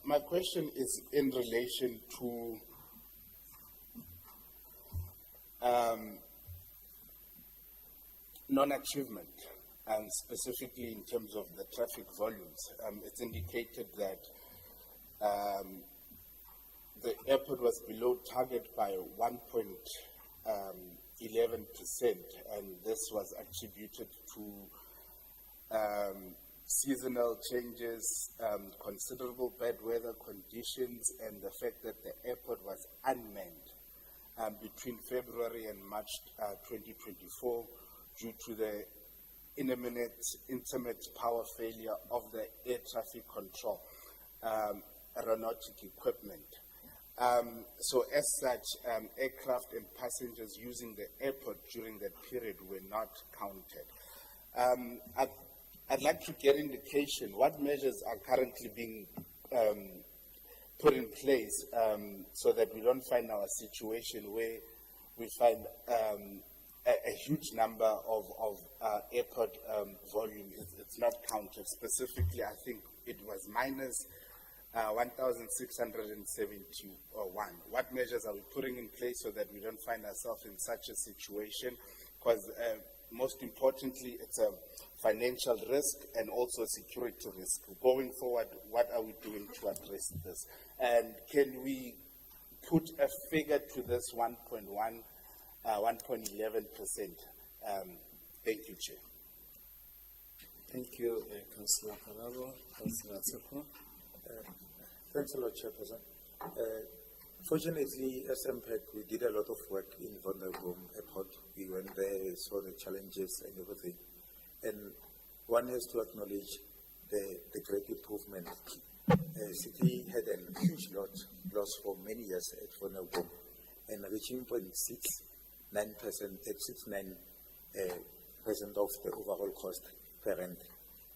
my question is in relation to non-achievement, and specifically in terms of the traffic volumes. It's indicated that the airport was below target by 1.11%, and this was attributed to seasonal changes, considerable bad weather conditions, and the fact that the airport was unmanned between February and March 2024 due to the intermittent power failure of the air traffic control aeronautic equipment. So as such, aircraft and passengers using the airport during that period were not counted. I'd like to get indication what measures are currently being put in place so that we don't find our situation where we find a huge number of airport volume. It's not counted. Specifically, I think it was minus 1,671. What measures are we putting in place so that we don't find ourselves in such a situation? Because most importantly, it's a financial risk and also a security risk. Going forward, what are we doing to address this? And can we put a figure to this 1.11%? Thank you, Chair. Thank you, Councillor Karabo. Councillor Tseko. Thanks a lot, Chairperson. Fortunately, as MPEC, we did a lot of work in Vulnerable Airport. We went there, saw the challenges and everything. And one has to acknowledge the great improvement. City had a huge loss for many years at Vulnerable, and reaching 0.69% of the overall cost per rent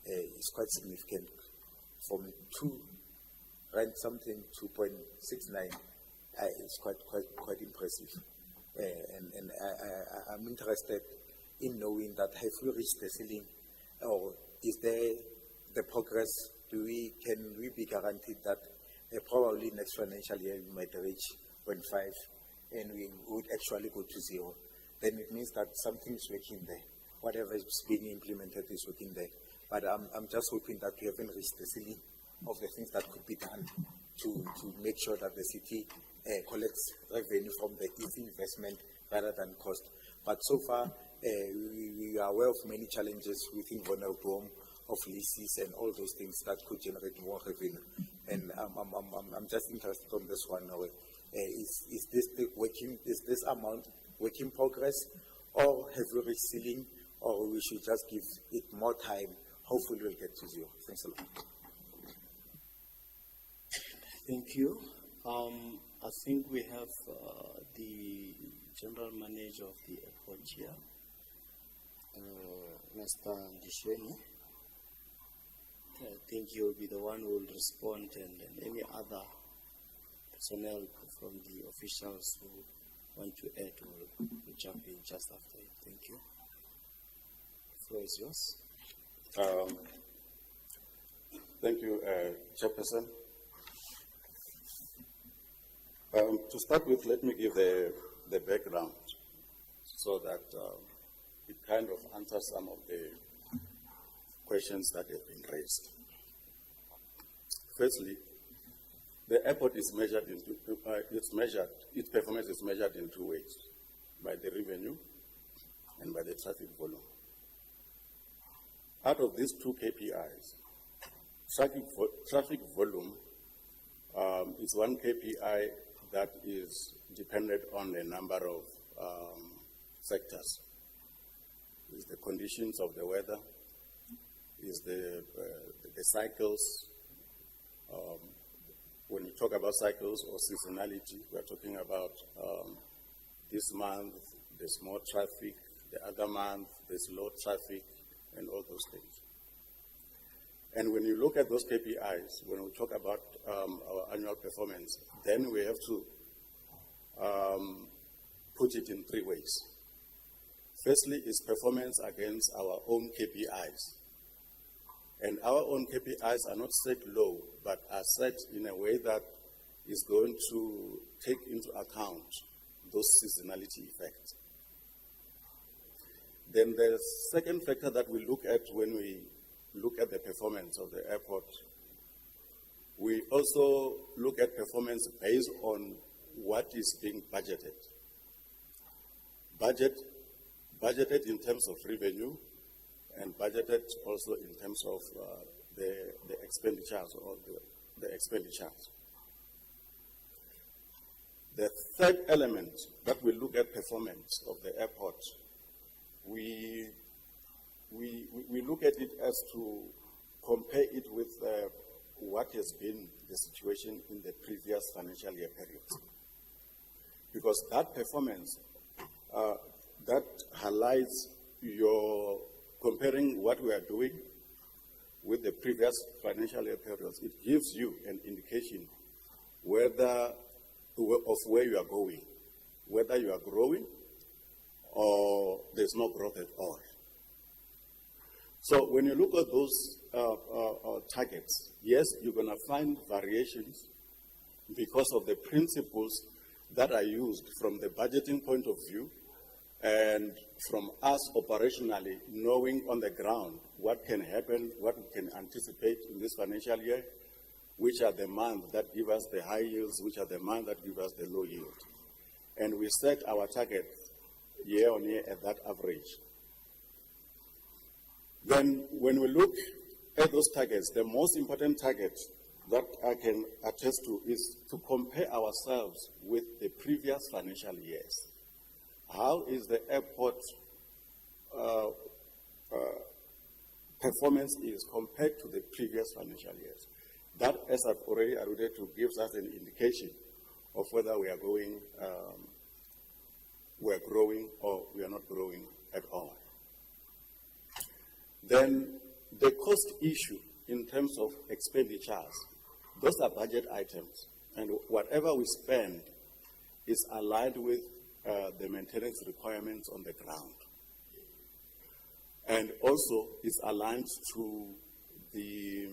is quite significant. From 2 rent something to 0.69 is quite impressive. And I'm interested in knowing that have we reached the ceiling, or is there the progress? Can we be guaranteed that probably next financial year we might reach 0.5 and we would actually go to 0? Then it means that something's working there. Whatever is being implemented is working there. But I'm just hoping that we haven't reached the ceiling of the things that could be done to make sure that the city collects revenue from the investment rather than cost. But so far, we are aware of many challenges within Vulnerable of leases and all those things that could generate more revenue. And I'm just interested on this one. Is this amount work in progress, or have we reached ceiling, or we should just give it more time? Hopefully we'll get to 0. Thanks a lot. Thank you. I think we have the General Manager of the airport here, Mr. Ndisheni. I think he will be the one who will respond, and any other personnel from the officials who want to add will jump in just after it. Thank you. The floor is yours. Thank you, Chairperson. To start with, let me give the background so that it kind of answers some of the questions that have been raised. Firstly, the airport is measured its performance is measured in two ways, by the revenue and by the traffic volume. Out of these two KPIs, traffic volume is one KPI that is dependent on a number of factors. Is the conditions of the weather, is the cycles. When we talk about cycles or seasonality, we are talking about this month there's more traffic, the other month there's low traffic, and all those things. And when you look at those KPIs, when we talk about our annual performance, then we have to put it in three ways. Firstly is performance against our own KPIs. And our own KPIs are not set low, but are set in a way that is going to take into account those seasonality effects. Then the second factor that we look at when we look at the performance of the airport, we also look at performance based on what is being budgeted. Budgeted in terms of revenue, and budgeted also in terms of the expenditures or the expenditures. The third element that we look at performance of the airport, we look at it as to compare it with what has been the situation in the previous financial year period. Because that performance, that highlights your comparing what we are doing with the previous financial year periods. It gives you an indication of where you are going, whether you are growing or there's no growth at all. So when you look at those targets, yes, you're going to find variations because of the principles that are used from the budgeting point of view and from us operationally knowing on the ground what can happen, what we can anticipate in this financial year, which are the months that give us the high yields, which are the months that give us the low yield. And we set our target year on year at that average. Then when we look at those targets, the most important target that I can attest to is to compare ourselves with the previous financial years. How is the airport performance is compared to the previous financial years? That, as I've already alluded to, gives us an indication of whether we are growing or we are not growing at all. Then the cost issue in terms of expenditures, those are budget items, and whatever we spend is aligned with the maintenance requirements on the ground. And also is aligned to the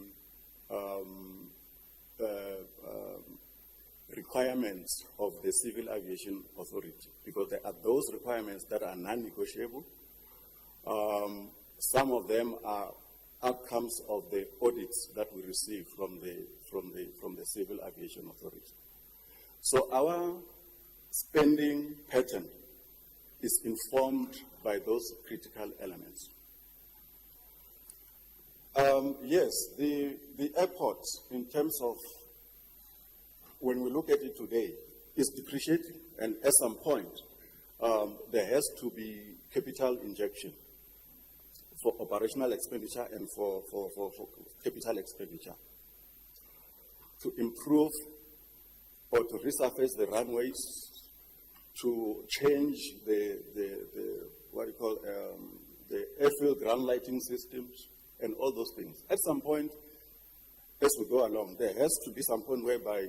requirements of the Civil Aviation Authority, because there are those requirements that are non-negotiable. Some of them are outcomes of the audits that we receive from the Civil Aviation Authority. So our spending pattern is informed by those critical elements. Yes, the airport, in terms of when we look at it today, is depreciating, and at some point, there has to be capital injection for operational expenditure and for capital expenditure to improve or to resurface the runways, to change the airfield ground lighting systems, and all those things. At some point, as we go along, there has to be some point whereby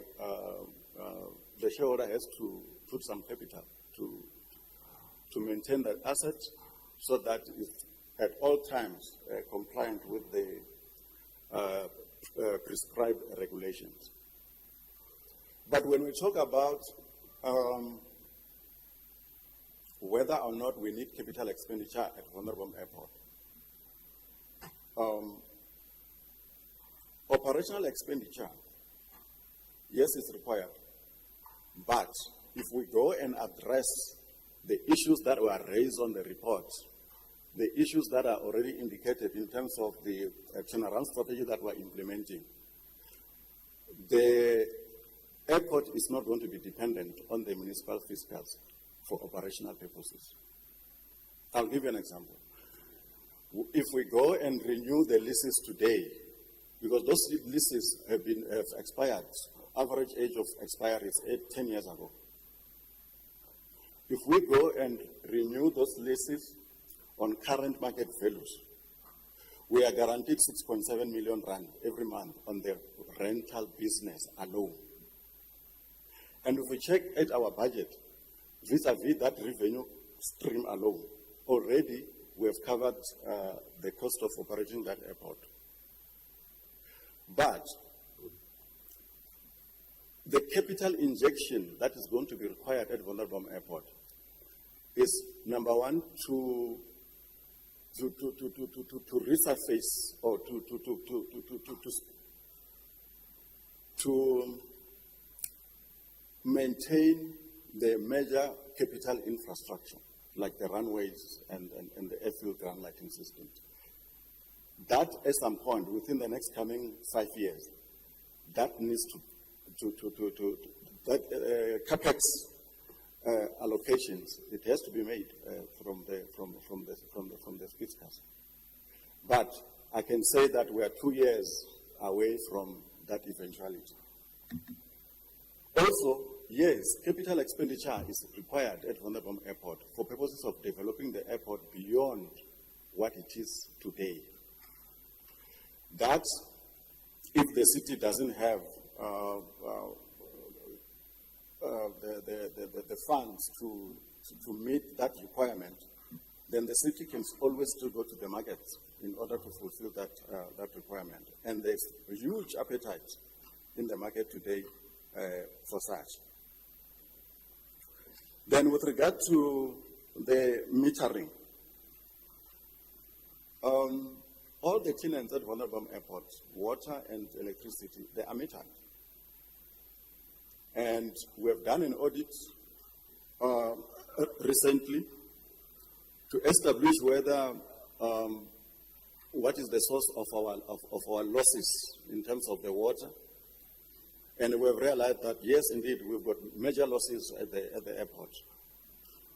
the shareholder has to put some capital to maintain that asset so that it's at all times compliant with the prescribed regulations. But when we talk about whether or not we need capital expenditure at Vanderbom Airport, Operational expenditure, yes, it's required. But if we go and address the issues that were raised on the report, the issues that are already indicated in terms of the turnaround strategy that we're implementing, the airport is not going to be dependent on the municipal fiscals for operational purposes. I'll give you an example. If we go and renew the leases today, because those leases have expired, average age of expiry is 10 years ago. If we go and renew those leases on current market values, we are guaranteed 6.7 million rand every month on the rental business alone. And if we check at our budget, vis-a-vis that revenue stream alone, already we have covered the cost of operating that airport. But the capital injection that is going to be required at Vulnerable Airport is, number one, to resurface or to maintain the major capital infrastructure, like the runways and the airfield ground lighting system. That, at some point, within the next coming 5 years, that needs capex allocations. It has to be made from the fiscals. But I can say that we are 2 years away from that eventuality. Also, yes, capital expenditure is required at Vulnerable Airport for purposes of developing the airport beyond what it is today. That, if the city doesn't have the funds to meet that requirement, then the city can always still go to the market in order to fulfill that requirement. And there's a huge appetite in the market today for such. Then with regard to the metering, all the tenants at Vulnerable Airport, water and electricity, they are metered. And we have done an audit recently to establish whether what is the source of our losses in terms of the water. And we have realized that, yes, indeed, we've got major losses at the airport.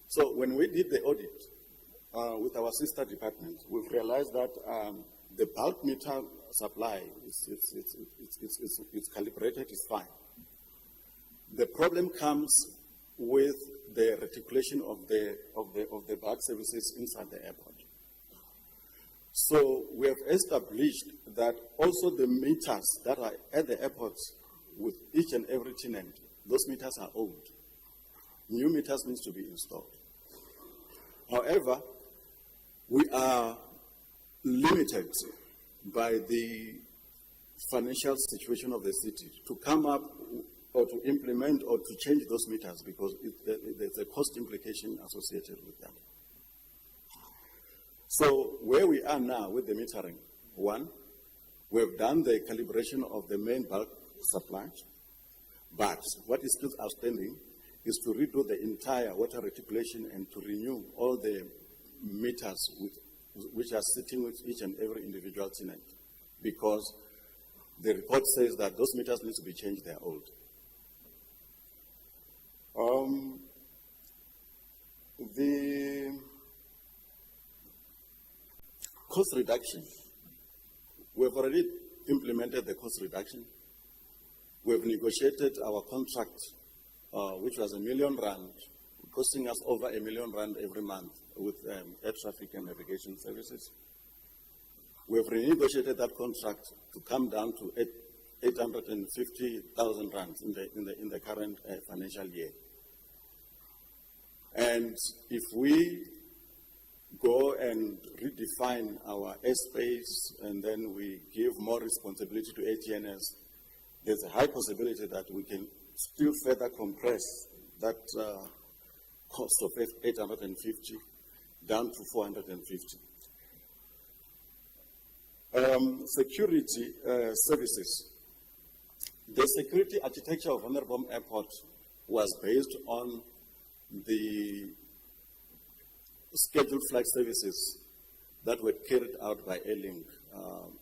So when we did the audit with our sister department, we've realized that the bulk meter supply it's calibrated, it's fine. The problem comes with the reticulation of the bulk services inside the airport. So we have established that also the meters that are at the airports with each and every tenant, those meters are old. New meters need to be installed. However, we are limited by the financial situation of the city to come up or to implement or to change those meters because there's a cost implication associated with that. So where we are now with the metering, one, we have done the calibration of the main bulk supply, but what is still outstanding is to redo the entire water reticulation and to renew all the meters which are sitting with each and every individual tenant, because the report says that those meters need to be changed, they are old. The cost reduction, we've already implemented the cost reduction. We've negotiated our contract, which was R1 million, costing us over R1 million every month with air traffic and navigation services. We have renegotiated that contract to come down to 850,000 rand in the current financial year. And if we go and redefine our airspace and then we give more responsibility to ATNS, there's a high possibility that we can still further compress that cost of 850 down to 450. security services, the security architecture of Vanderbom Airport was based on the scheduled flight services that were carried out by Airlink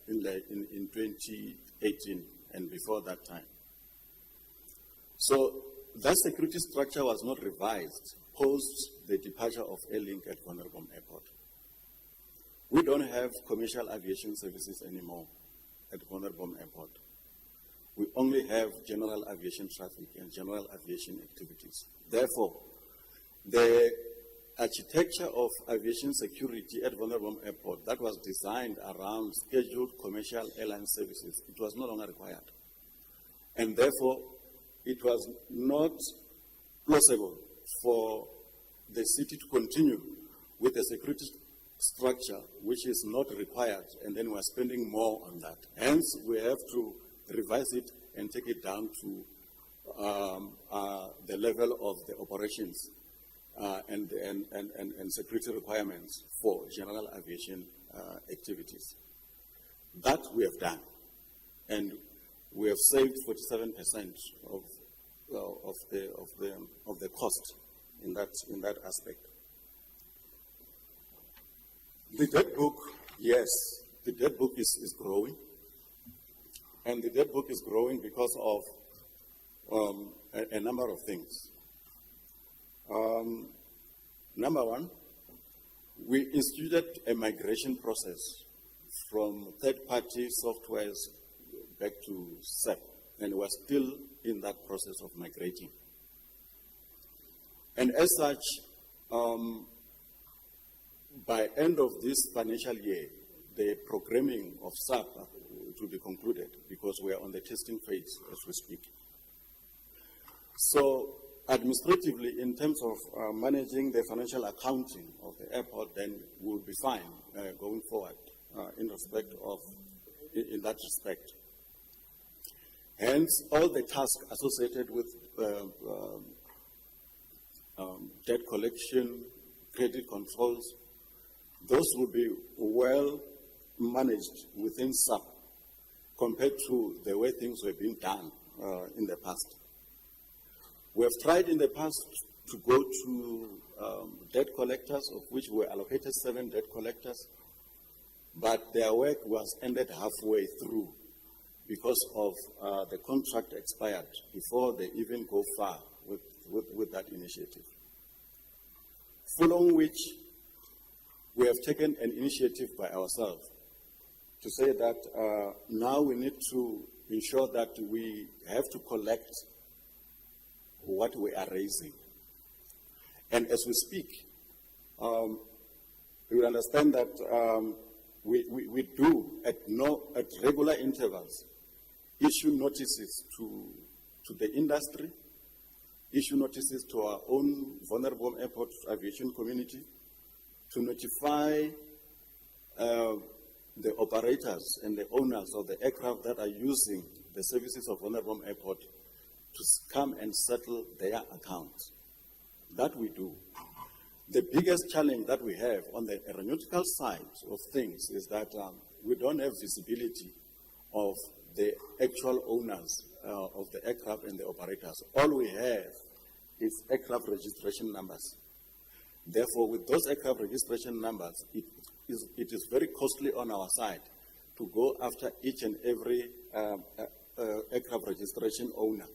in 2018 and before that time. So that security structure was not revised post the departure of Airlink at Vanderbom Airport. We don't have commercial aviation services anymore at Vanderbom Airport. We only have general aviation traffic and general aviation activities. Therefore, the architecture of aviation security at Vanderbom Airport that was designed around scheduled commercial airline services, it was no longer required. And therefore, it was not plausible for the city to continue with a security structure which is not required, and then we're spending more on that. Hence, we have to revise it and take it down to the level of the operations and security requirements for general aviation activities. That we have done, and we have saved 47% of the cost in that aspect. The debt book, yes, the debt book is growing, and the debt book is growing because of a number of things. Number one, we instituted a migration process from third-party softwares back to SAP, and we're still in that process of migrating. And as such, by end of this financial year, the programming of SAP will be concluded because we are on the testing phase as we speak. So administratively, in terms of managing the financial accounting of the airport, then we'll be fine going forward in that respect. Hence, all the tasks associated with debt collection, credit controls, those will be well managed within SAP compared to the way things were being done in the past. We have tried in the past to go to debt collectors, of which we allocated 7 debt collectors, but their work was ended halfway through because of the contract expired before they even go far with that initiative. Following which, we have taken an initiative by ourselves to say that now we need to ensure that we have to collect what we are raising. And as we speak, you will understand that we do at regular intervals issue notices to the industry, issue notices to our own vulnerable airport aviation community, to notify the operators and the owners of the aircraft that are using the services of Vulnerable Airport to come and settle their accounts. That we do. The biggest challenge that we have on the aeronautical side of things is that we don't have visibility of the actual owners of the aircraft and the operators. All we have is aircraft registration numbers. Therefore, with those aircraft registration numbers, it is very costly on our side to go after each and every aircraft registration owner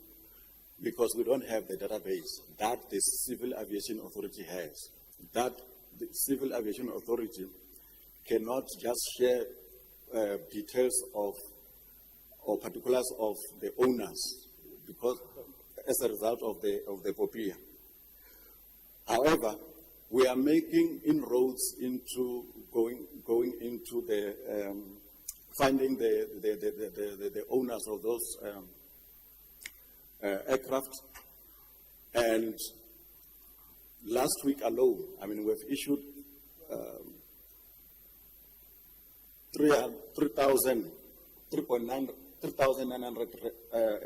because we don't have the database that the Civil Aviation Authority has. That the Civil Aviation Authority cannot just share details of or particulars of the owners because as a result of the POPIA. However, we are making inroads into going into the finding the owners of those aircraft. And last week alone, I mean, we've issued 3,900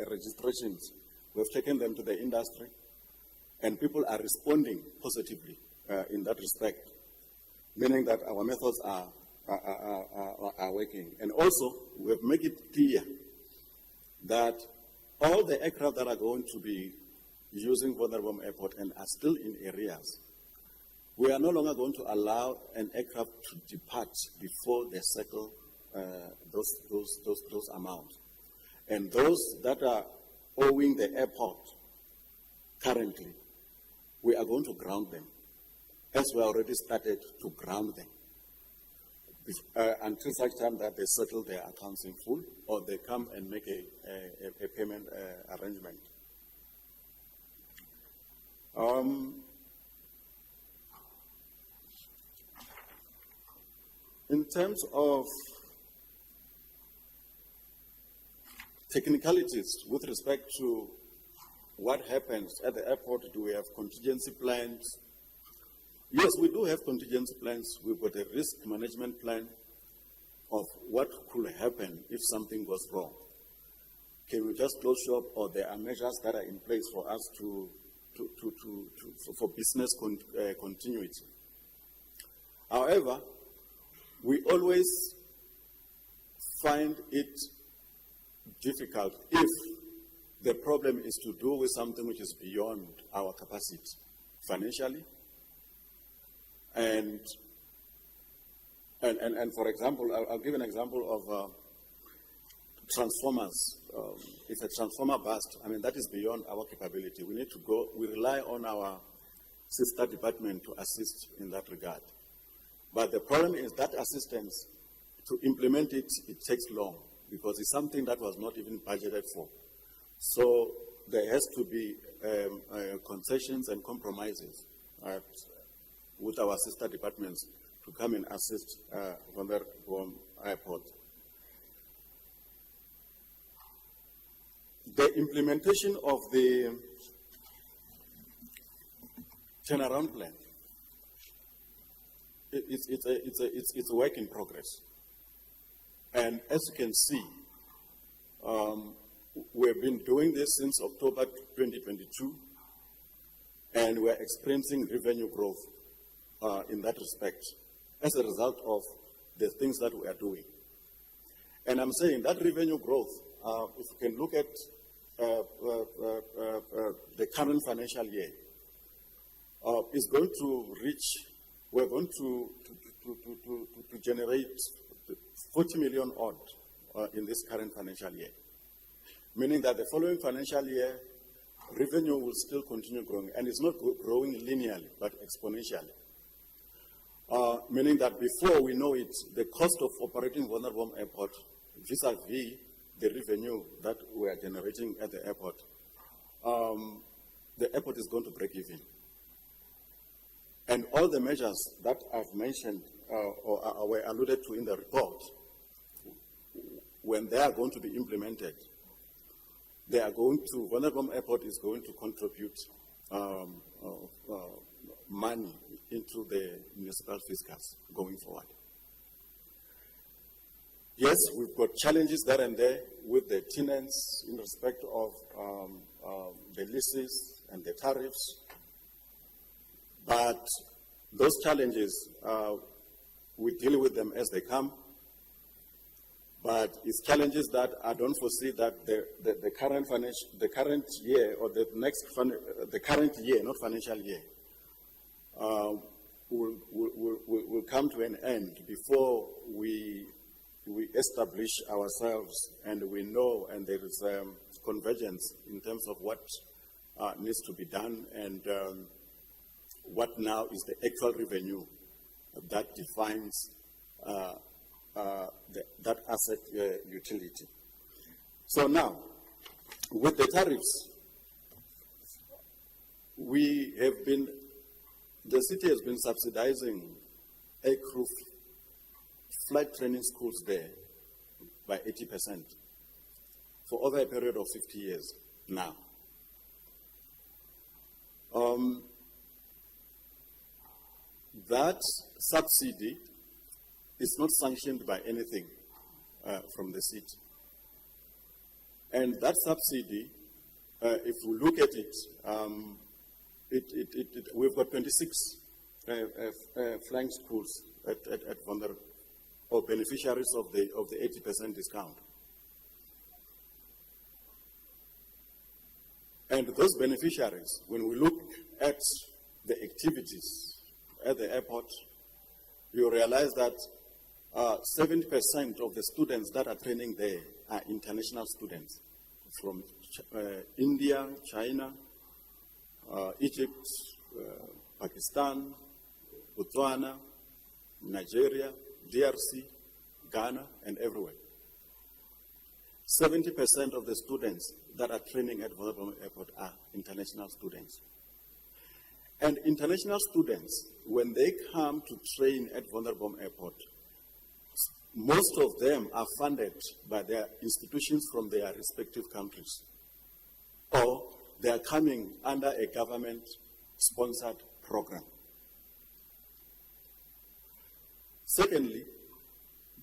registrations. We've taken them to the industry, and people are responding positively in that respect, meaning that our methods are are working. And also, we have made it clear that all the aircraft that are going to be using Vanderbom Airport and are still in areas, we are no longer going to allow an aircraft to depart before they settle those amounts. And those that are owing the airport currently, we are going to ground them, as we already started to ground them, until such time that they settle their accounts in full, or they come and make a payment arrangement. In terms of technicalities with respect to what happens at the airport, do we have contingency plans? Yes, we do have contingency plans. We've got a risk management plan of what could happen if something goes wrong. Can we just close shop, or there are measures that are in place for us for business continuity? However, we always find it difficult if the problem is to do with something which is beyond our capacity financially. And for example, I'll give an example of transformers. If a transformer bursts, I mean, that is beyond our capability. We need to go, we rely on our sister department to assist in that regard. But the problem is that assistance, to implement it, it takes long, because it's something that was not even budgeted for. So there has to be concessions and compromises with our sister departments to come and assist Vanderbom Airport. The implementation of the turnaround plan, it's a work in progress. And as you can see, we've been doing this since October 2022, and we're experiencing revenue growth in that respect as a result of the things that we are doing. And I'm saying that revenue growth, if you can look at the current financial year, is going to reach, we're going to generate 40 million odd in this current financial year. Meaning that the following financial year, revenue will still continue growing, and it's not growing linearly, but exponentially. Meaning that before we know it, the cost of operating Vanderbom Airport vis-a-vis the revenue that we are generating at the airport is going to break even. And all the measures that I've mentioned or were alluded to in the report, when they are going to be implemented, they are going to, Vanderbom Airport is going to contribute money into the municipal fiscus going forward. Yes, we've got challenges there and there with the tenants in respect of the leases and the tariffs, but those challenges, we deal with them as they come. But it's challenges that I don't foresee that the current year or the current year, not financial year, will come to an end before we establish ourselves and we know, and there is convergence in terms of what needs to be done and what now is the actual revenue that defines that asset utility. So now, with the tariffs, the city has been subsidizing aircrew flight training schools there by 80% for over a period of 50 years now. That subsidy is not sanctioned by anything from the city. And that subsidy, if we look at it, we've got 26 flying schools at or beneficiaries of the 80% discount. And those beneficiaries, when we look at the activities at the airport, you realize that 70% of the students that are training there are international students from India, China, Egypt, Pakistan, Botswana, Nigeria, DRC, Ghana, and everywhere. 70% of the students that are training at Volleyball Airport are international students. And international students, when they come to train at Vonderbom Airport, most of them are funded by their institutions from their respective countries, or they are coming under a government-sponsored program. Secondly,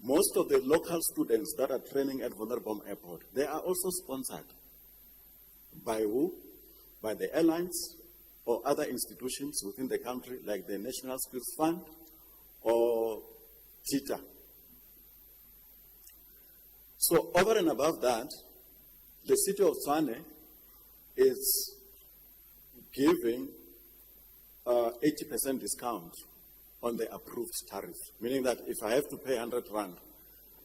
most of the local students that are training at Vonderbom Airport, they are also sponsored. By who? By the airlines or other institutions within the country, like the National Skills Fund or TITA. So over and above that, the city of Tshwane is giving 80% discount on the approved tariff, meaning that if I have to pay 100 rand,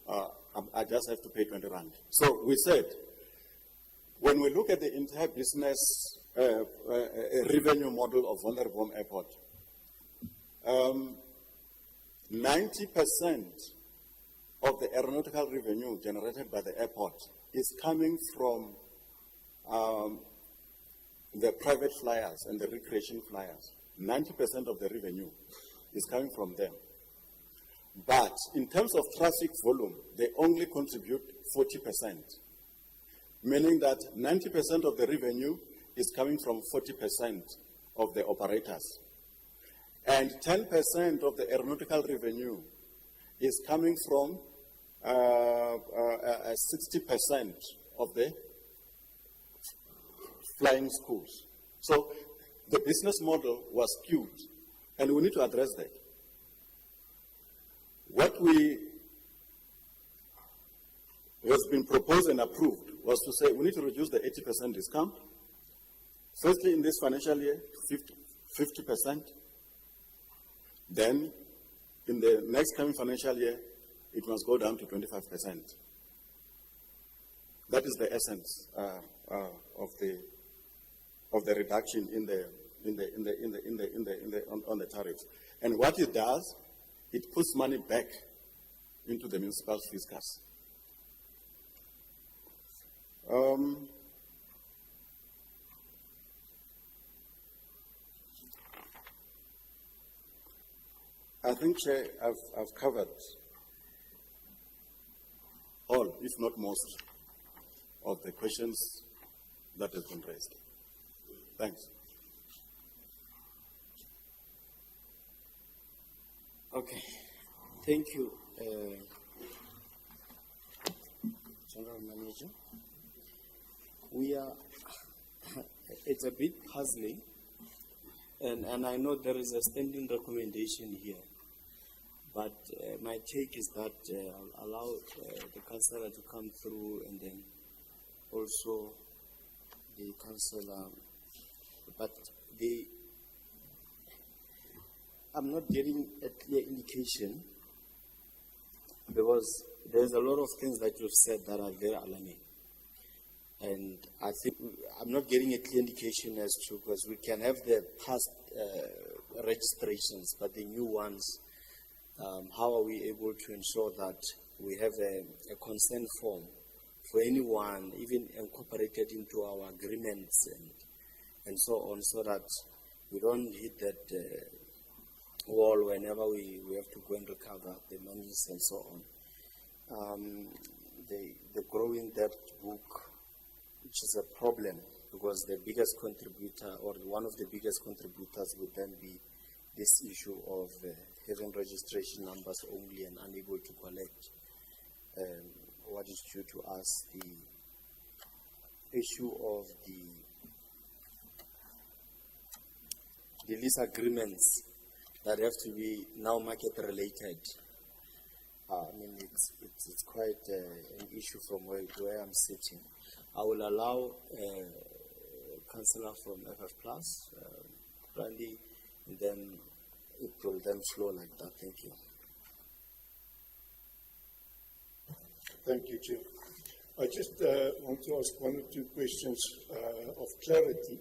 I just have to pay 20 rand. So we said, when we look at the entire business revenue model of Vonderbom Airport, 90% of the aeronautical revenue generated by the airport is coming from the private flyers and the recreation flyers. 90% of the revenue is coming from them. But in terms of traffic volume, they only contribute 40%, meaning that 90% of the revenue is coming from 40% of the operators. And 10% of the aeronautical revenue is coming from 60% of the flying schools. So the business model was skewed, and we need to address that. What has been proposed and approved was to say we need to reduce the 80% discount. Firstly, in this financial year, 50%. Then, in the next coming financial year, it must go down to 25%. That is the essence of the reduction on the tariffs. And what it does, it puts money back into the municipal fiscus. I think, Chair, I've covered all, if not most, of the questions that have been raised. Thanks. Okay, thank you, General Manager. It's a bit puzzling, and I know there is a standing recommendation here, but my take is that I'll allow the councillor to come through, and then also the councillor, but I'm not getting a clear indication, because there's a lot of things that you've said that are very alarming. And I think I'm not getting a clear indication as to, because we can have the past registrations, but the new ones, how are we able to ensure that we have a consent form for anyone, even incorporated into our agreements and so on, so that we don't hit that wall whenever we have to go and recover the monies and so on. The growing debt book, which is a problem, because the biggest contributor, or one of the biggest contributors, would then be this issue of having registration numbers only and unable to collect what is due to us. The issue of the lease agreements that have to be now market related. I mean, it's quite an issue from where I'm sitting. I will allow Councillor from FF Plus, Randy, and then it will then flow like that. Thank you. Thank you, Chair. I just want to ask one or two questions of clarity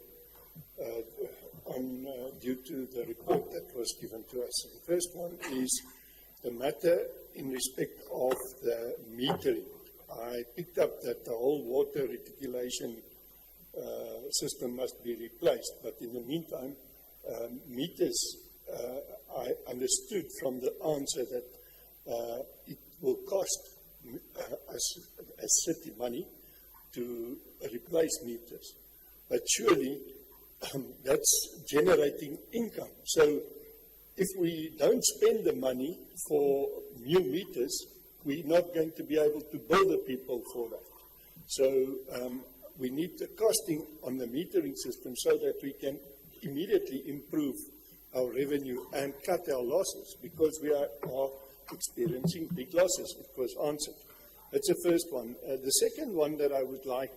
due to the report that was given to us. The first one is the matter in respect of the metering. I picked up that the whole water reticulation system must be replaced, but in the meantime, meters, I understood from the answer that it will cost us as city money to replace meters. But surely that's generating income. So if we don't spend the money for new meters, we're not going to be able to bill the people for that. So we need the costing on the metering system so that we can immediately improve our revenue and cut our losses, because we are experiencing big losses. It was answered. That's the first one. The second one that I would like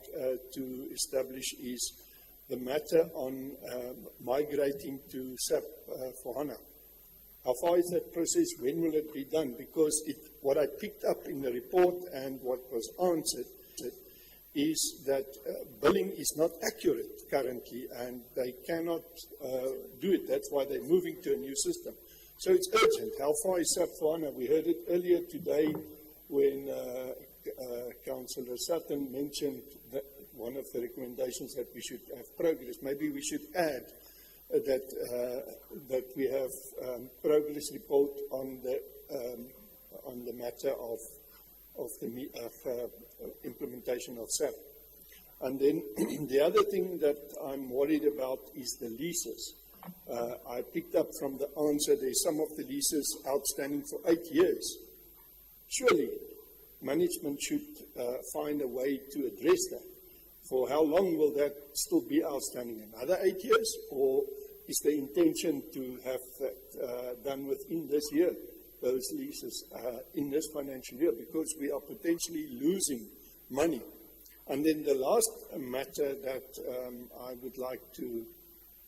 to establish is the matter on migrating to SAP for HANA. How far is that process? When will it be done? Because what I picked up in the report and what was answered is that billing is not accurate currently, and they cannot do it. That's why they're moving to a new system. So it's urgent. How far is SAP for HANA? We heard it earlier today when Councillor Sutton mentioned that one of the recommendations that we should have progress. Maybe we should add that we have progress report on the matter of implementation of SAP. And then the other thing that I'm worried about is the leases. I picked up from the answer there's some of the leases outstanding for 8 years. Surely management should find a way to address that. For how long will that still be outstanding? Another 8 years? Or is the intention to have that done within this year, those leases in this financial year? Because we are potentially losing money. And then the last matter that I would like to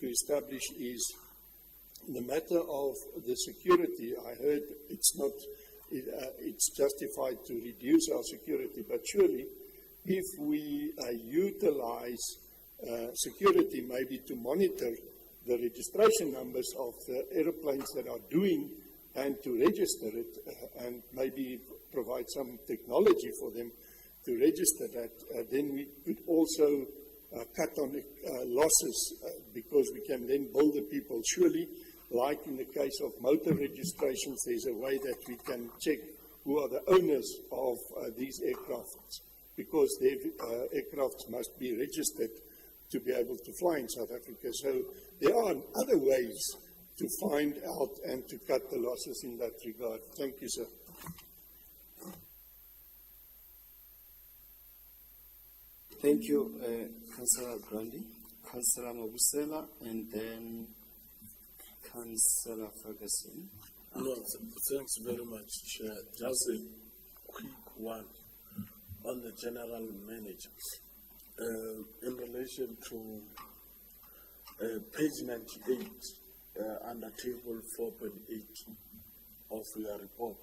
establish is the matter of the security. I heard it's not, it's justified to reduce our security, but surely if we utilize security maybe to monitor the registration numbers of the aeroplanes that are doing and to register it and maybe provide some technology for them to register that, then we could also cut on losses because we can then bill the people. Surely, like in the case of motor registrations, there's a way that we can check who are the owners of these aircrafts, because their aircrafts must be registered to be able to fly in South Africa. So there are other ways to find out and to cut the losses in that regard. Thank you, sir. Thank you, Councillor Grandi, Councillor Mabusela, and then Councillor Ferguson. No, thanks very much, Chair. Just a quick one on the general manager. In relation to page 98, under table 4.8 of your report,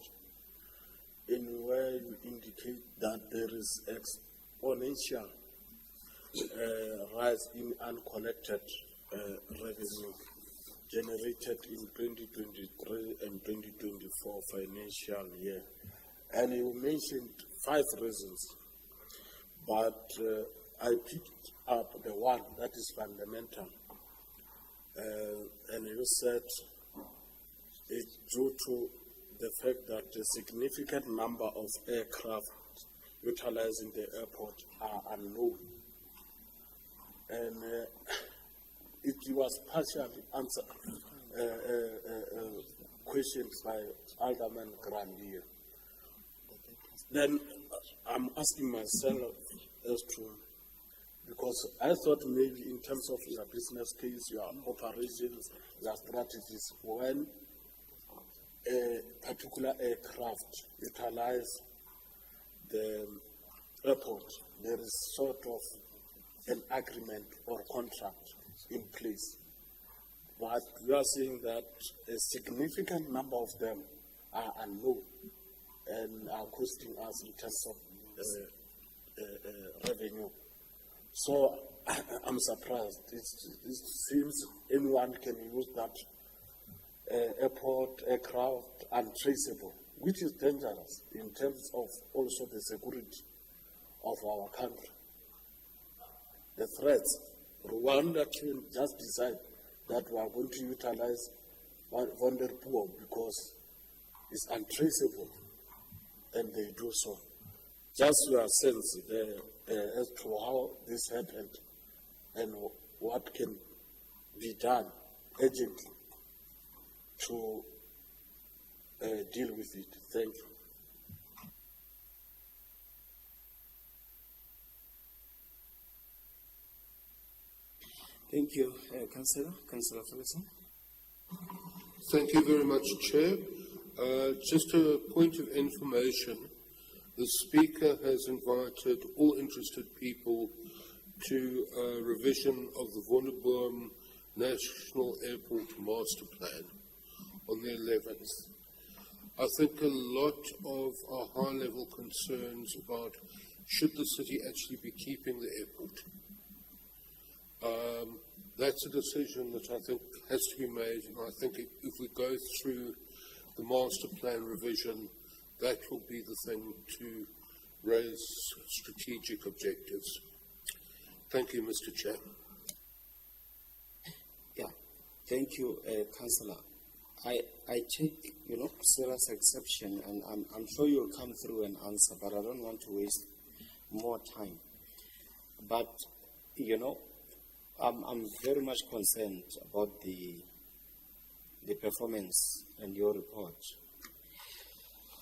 in where you indicate that there is exponential rise in uncollected revenue generated in 2023 and 2024 financial year. And you mentioned 5 reasons, but I picked up the one that is fundamental. And you said it's due to the fact that a significant number of aircraft utilizing the airport are unknown. And it was partially answered, questions by Alderman Grandier. Then I'm asking myself as to, because I thought maybe in terms of your business case, your operations, your strategies, when a particular aircraft utilize the airport, there is sort of an agreement or contract in place. But we are seeing that a significant number of them are unknown and are costing us in terms of revenue. So I'm surprised. It seems anyone can use that airport aircraft untraceable, which is dangerous in terms of also the security of our country. The threats, Rwanda can just decide that we are going to utilize Vanderpool because it's untraceable, and they do so. Just your sense as to how this happened and what can be done urgently to deal with it. Thank you. Thank you, Councillor. Councillor Ferguson. Thank you very much, Chair. Just a point of information. The Speaker has invited all interested people to a revision of the Wonderboom National Airport Master Plan on the 11th. I think a lot of our high-level concerns about should the city actually be keeping the airport. That's a decision that I think has to be made, and I think if we go through the master plan revision, that will be the thing to raise strategic objectives. Thank you, Mr. Chair. Yeah, thank you, Councillor. I take, serious exception, and I'm sure you'll come through and answer, but I don't want to waste more time. But, I'm very much concerned about the performance and your report.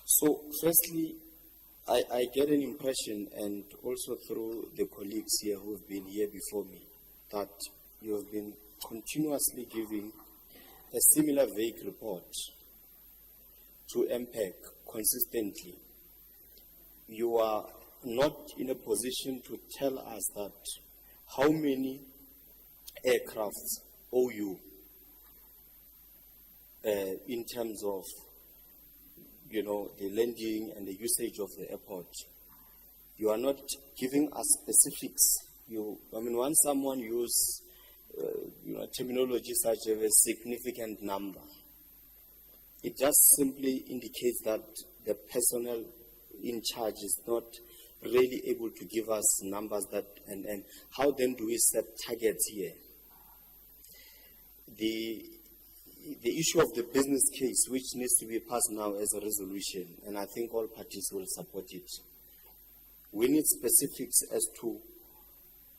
So, firstly, I get an impression, and also through the colleagues here who have been here before me, that you have been continuously giving a similar vague report to MPEC consistently. You are not in a position to tell us that how many aircrafts owe you in terms of, the landing and the usage of the airport. You are not giving us specifics. Once someone uses terminology such as a significant number, it just simply indicates that the personnel in charge is not really able to give us numbers that, and how then do we set targets here? The issue of the business case, which needs to be passed now as a resolution, and I think all parties will support it. We need specifics as to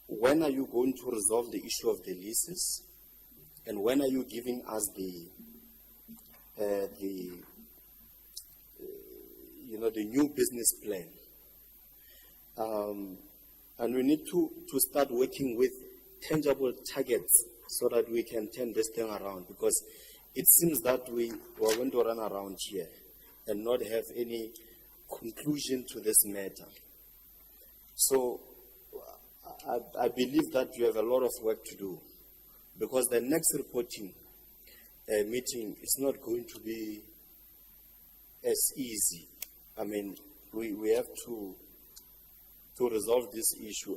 when are you going to resolve the issue of the leases, and when are you giving us the new business plan. And we need to start working with tangible targets so that we can turn this thing around, because it seems that we are going to run around here and not have any conclusion to this matter. So I believe that you have a lot of work to do, because the next reporting meeting is not going to be as easy. We have to resolve this issue.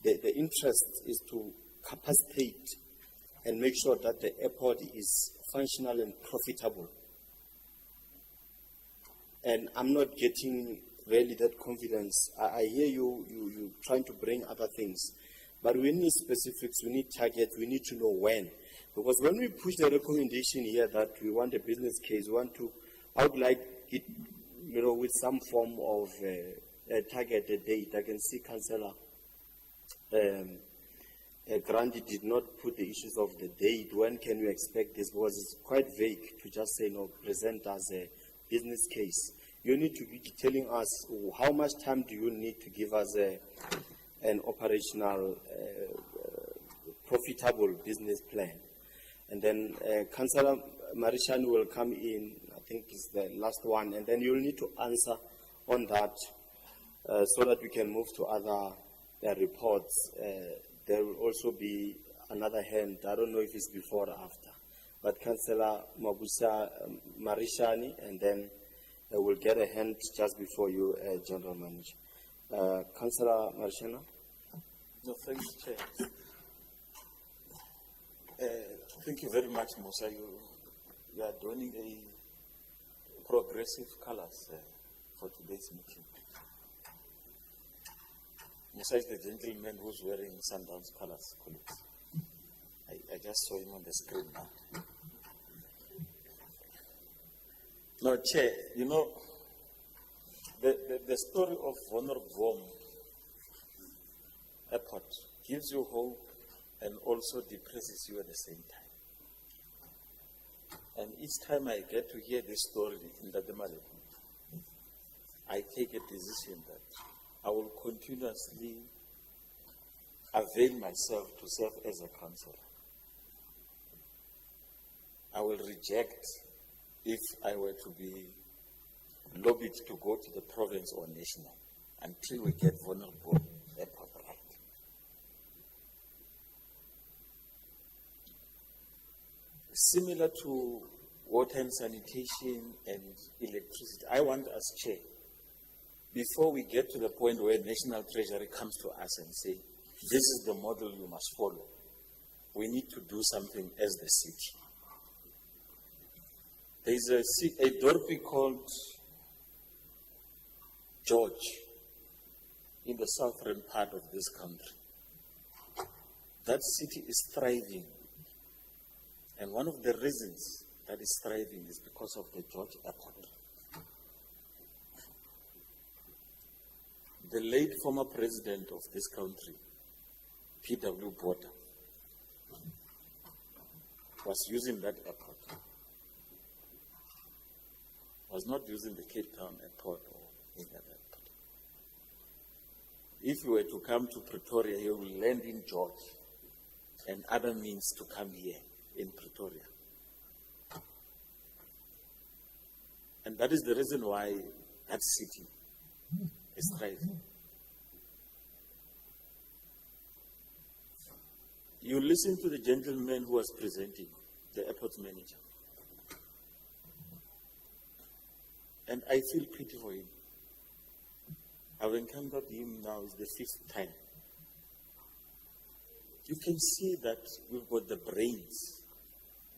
The interest is to capacitate and make sure that the airport is functional and profitable. And I'm not getting really that confidence. I hear you trying to bring other things, but we need specifics, we need targets, we need to know when. Because when we push the recommendation here that we want a business case, we want to, I would like it, with some form of a target, a date. I can see Councillor Grandi did not put the issues of the date. When can we expect this? Because it's quite vague to just say, present as a business case. You need to be telling us how much time do you need to give us an operational, profitable business plan. And then Councillor Marishani will come in, I think is the last one, and then you'll need to answer on that so that we can move to other reports. There will also be another hand. I don't know if it's before or after, but Councillor Mabusa Marishani, and then we'll get a hand just before you, General Manager. Councillor Marishana. No, thanks, Chair. Thank you very much, Musa. You are donning a progressive colors for today's meeting. Musa is the gentleman who's wearing Sundowns colors, colleagues. I just saw him on the screen now. No, Chair, you know, the story of Vulnerable Airport gives you hope and also depresses you at the same time. And each time I get to hear this story in Dademale, I take a decision that I will continuously avail myself to serve as a councillor. I will reject if I were to be lobbied to go to the province or national until we get Vulnerable Airport right. Similar to water and sanitation and electricity, I want us, Chair, before we get to the point where National Treasury comes to us and say, this is the model you must follow, we need to do something as the city. There is a dorpy called George in the southern part of this country. That city is thriving. And one of the reasons that is thriving is because of the George Airport. The late former president of this country, P.W. Botha, was using that airport. Was not using the Cape Town airport or any other airport. If you were to come to Pretoria, you will land in George and other means to come here in Pretoria. And that is the reason why that city is thriving. You listen to the gentleman who was presenting, the airport manager. And I feel pity for him. I've encountered him now, it's the 5th time. You can see that we've got the brains,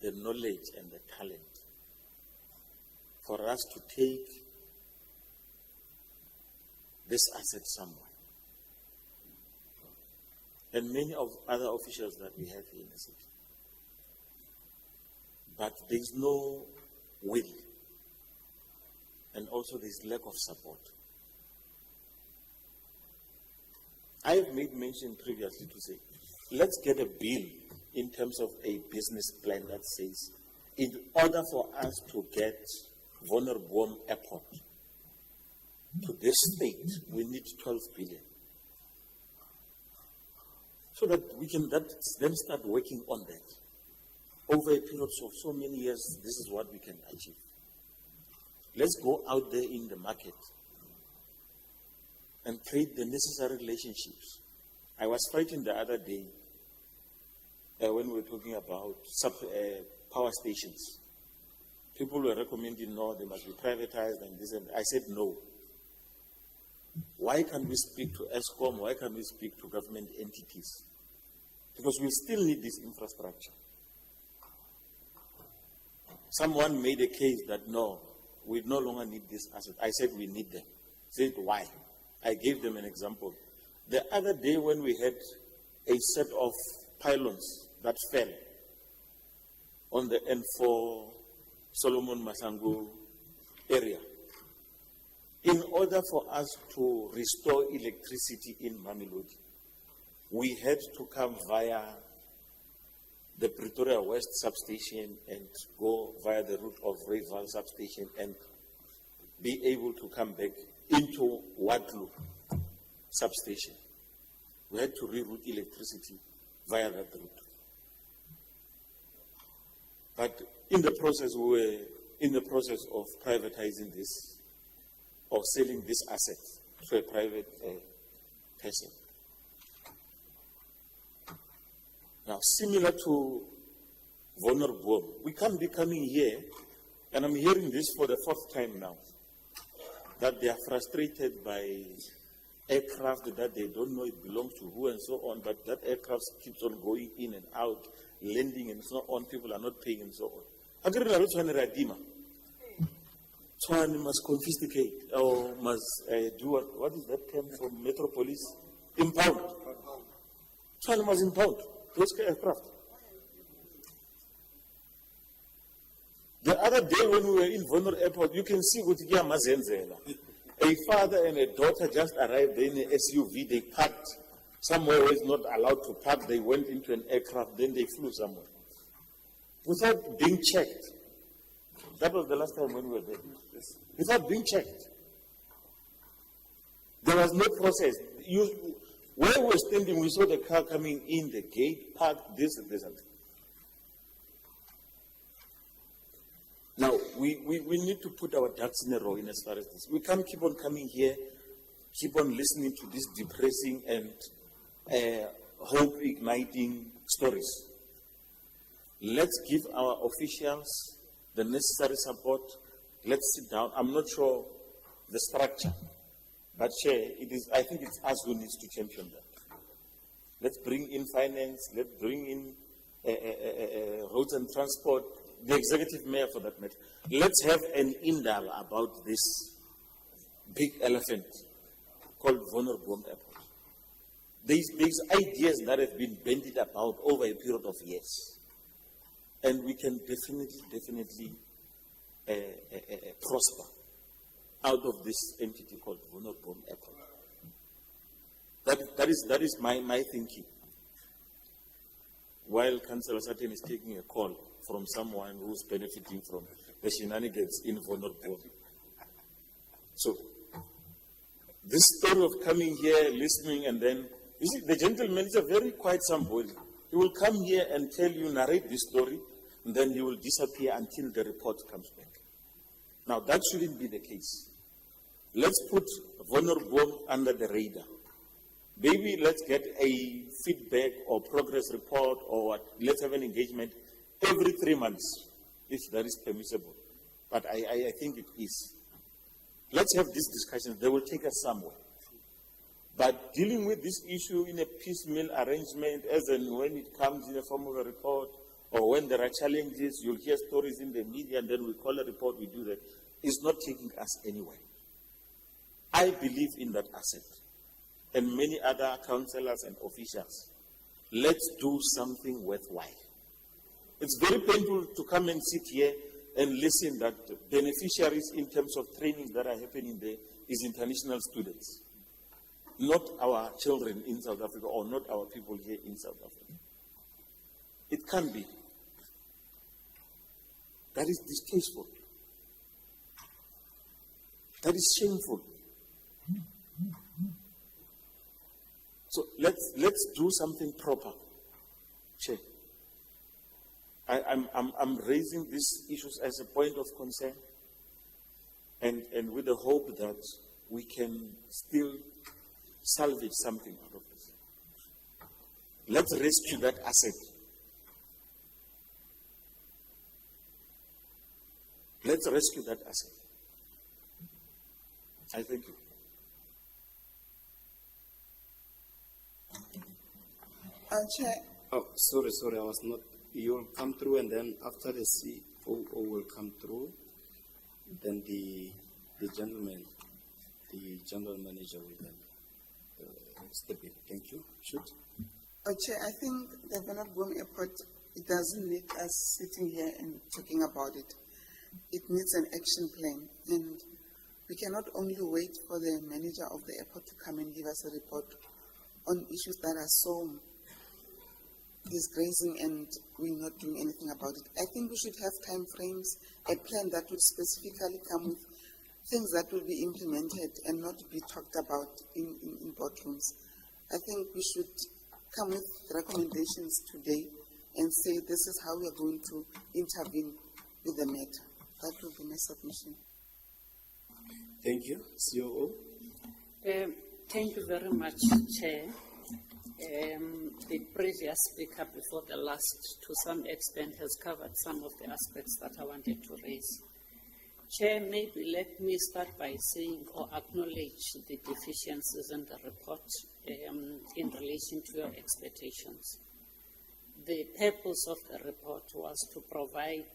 the knowledge, and the talent for us to take this asset somewhere. And many of other officials that we have here in the city. But there's no will. And also there's lack of support. I have made mention previously to say, let's get a bill in terms of a business plan that says, in order for us to get Vulnerable Airport to this state, we need 12 billion. So that we can then start working on that. Over a period of so many years, this is what we can achieve. Let's go out there in the market and create the necessary relationships. I was fighting the other day when we were talking about power stations. People were recommending, no, they must be privatized and this and I said no. Why can't we speak to ESCOM? Why can't we speak to government entities? Because we still need this infrastructure. Someone made a case that no, we no longer need this asset. I said we need them. Said why? I gave them an example. The other day when we had a set of pylons that fell on the N4 Solomon Masango area, in order for us to restore electricity in Mamelodi, we had to come via the Pretoria West substation and go via the route of Rayval substation and be able to come back into Wadlu substation. We had to reroute electricity via that route. But in the process, we were in the process of privatizing this or selling this asset to a private person. Now, similar to vulnerable, we can't be coming here, and I'm hearing this for the fourth time now, that they are frustrated by aircraft that they don't know it belongs to who and so on, but that aircraft keeps on going in and out, landing and so on, people are not paying and so on. Tshwane must confiscate or must do what is that term from Metropolis? Impound. Tshwane must impound those aircraft. The other day when we were in Vonor Airport, you can see what Mazenzela. A father and a daughter just arrived in an SUV. They parked somewhere where it's not allowed to park. They went into an aircraft, then they flew somewhere without being checked. That was the last time when we were there. Without being checked. There was no process. Where we were standing, we saw the car coming in, the gate, parked, this and this and that. Now, we need to put our ducks in a row in as far as this. We can't keep on coming here, keep on listening to these depressing and hope-igniting stories. Let's give our officials the necessary support. Let's sit down. I'm not sure the structure, but I think it's us who needs to champion that. Let's bring in finance, let's bring in roads and transport, the executive mayor for that matter. Let's have an indal about this big elephant called Vulnerable Airport. There's ideas that have been bandied about over a period of years. And we can definitely prosper out of this entity called Vulnerable Airport. That is my thinking. While Councillor Satin is taking a call from someone who's benefiting from the shenanigans in Vulnerable. So, this story of coming here, listening, and then, you see, the gentleman is a very quiet somebody. He will come here and tell you, narrate this story, and then he will disappear until the report comes back. Now, that shouldn't be the case. Let's put Vulnerable under the radar. Maybe let's get a feedback or progress report or what. Let's have an engagement every 3 months, if that is permissible. But I think it is. Let's have these discussions. They will take us somewhere. But dealing with this issue in a piecemeal arrangement, as and when it comes in the form of a report, or when there are challenges, you'll hear stories in the media, and then we call a report, we do that, is not taking us anywhere. I believe in that asset, and many other councillors and officials. Let's do something worthwhile. It's very painful to come and sit here and listen that beneficiaries in terms of training that are happening there is international students, not our children in South Africa or not our people here in South Africa. It can't be. That is distasteful. That is shameful. So let's do something proper. Chair. I'm raising these issues as a point of concern, and with the hope that we can still salvage something out of this. Let's rescue that asset. Let's rescue that asset. I thank you. Chair. Oh, sorry, I was not. You'll come through, and then after the COO will come through, then the gentleman, the general manager will then step in. Thank you. Shoot. Chair, I think the Vulnerable Airport, it doesn't need us sitting here and talking about it. It needs an action plan, and we cannot only wait for the manager of the airport to come and give us a report on issues that are so disgracing and we're not doing anything about it. I think we should have time frames, a plan that would specifically come with things that will be implemented and not be talked about in boardrooms. I think we should come with recommendations today and say this is how we are going to intervene with the matter. That will be my submission. Thank you. COO. Thank you very much, Chair. The previous speaker before the last, to some extent, has covered some of the aspects that I wanted to raise. Chair, maybe let me start by saying or acknowledge the deficiencies in the report in relation to your expectations. The purpose of the report was to provide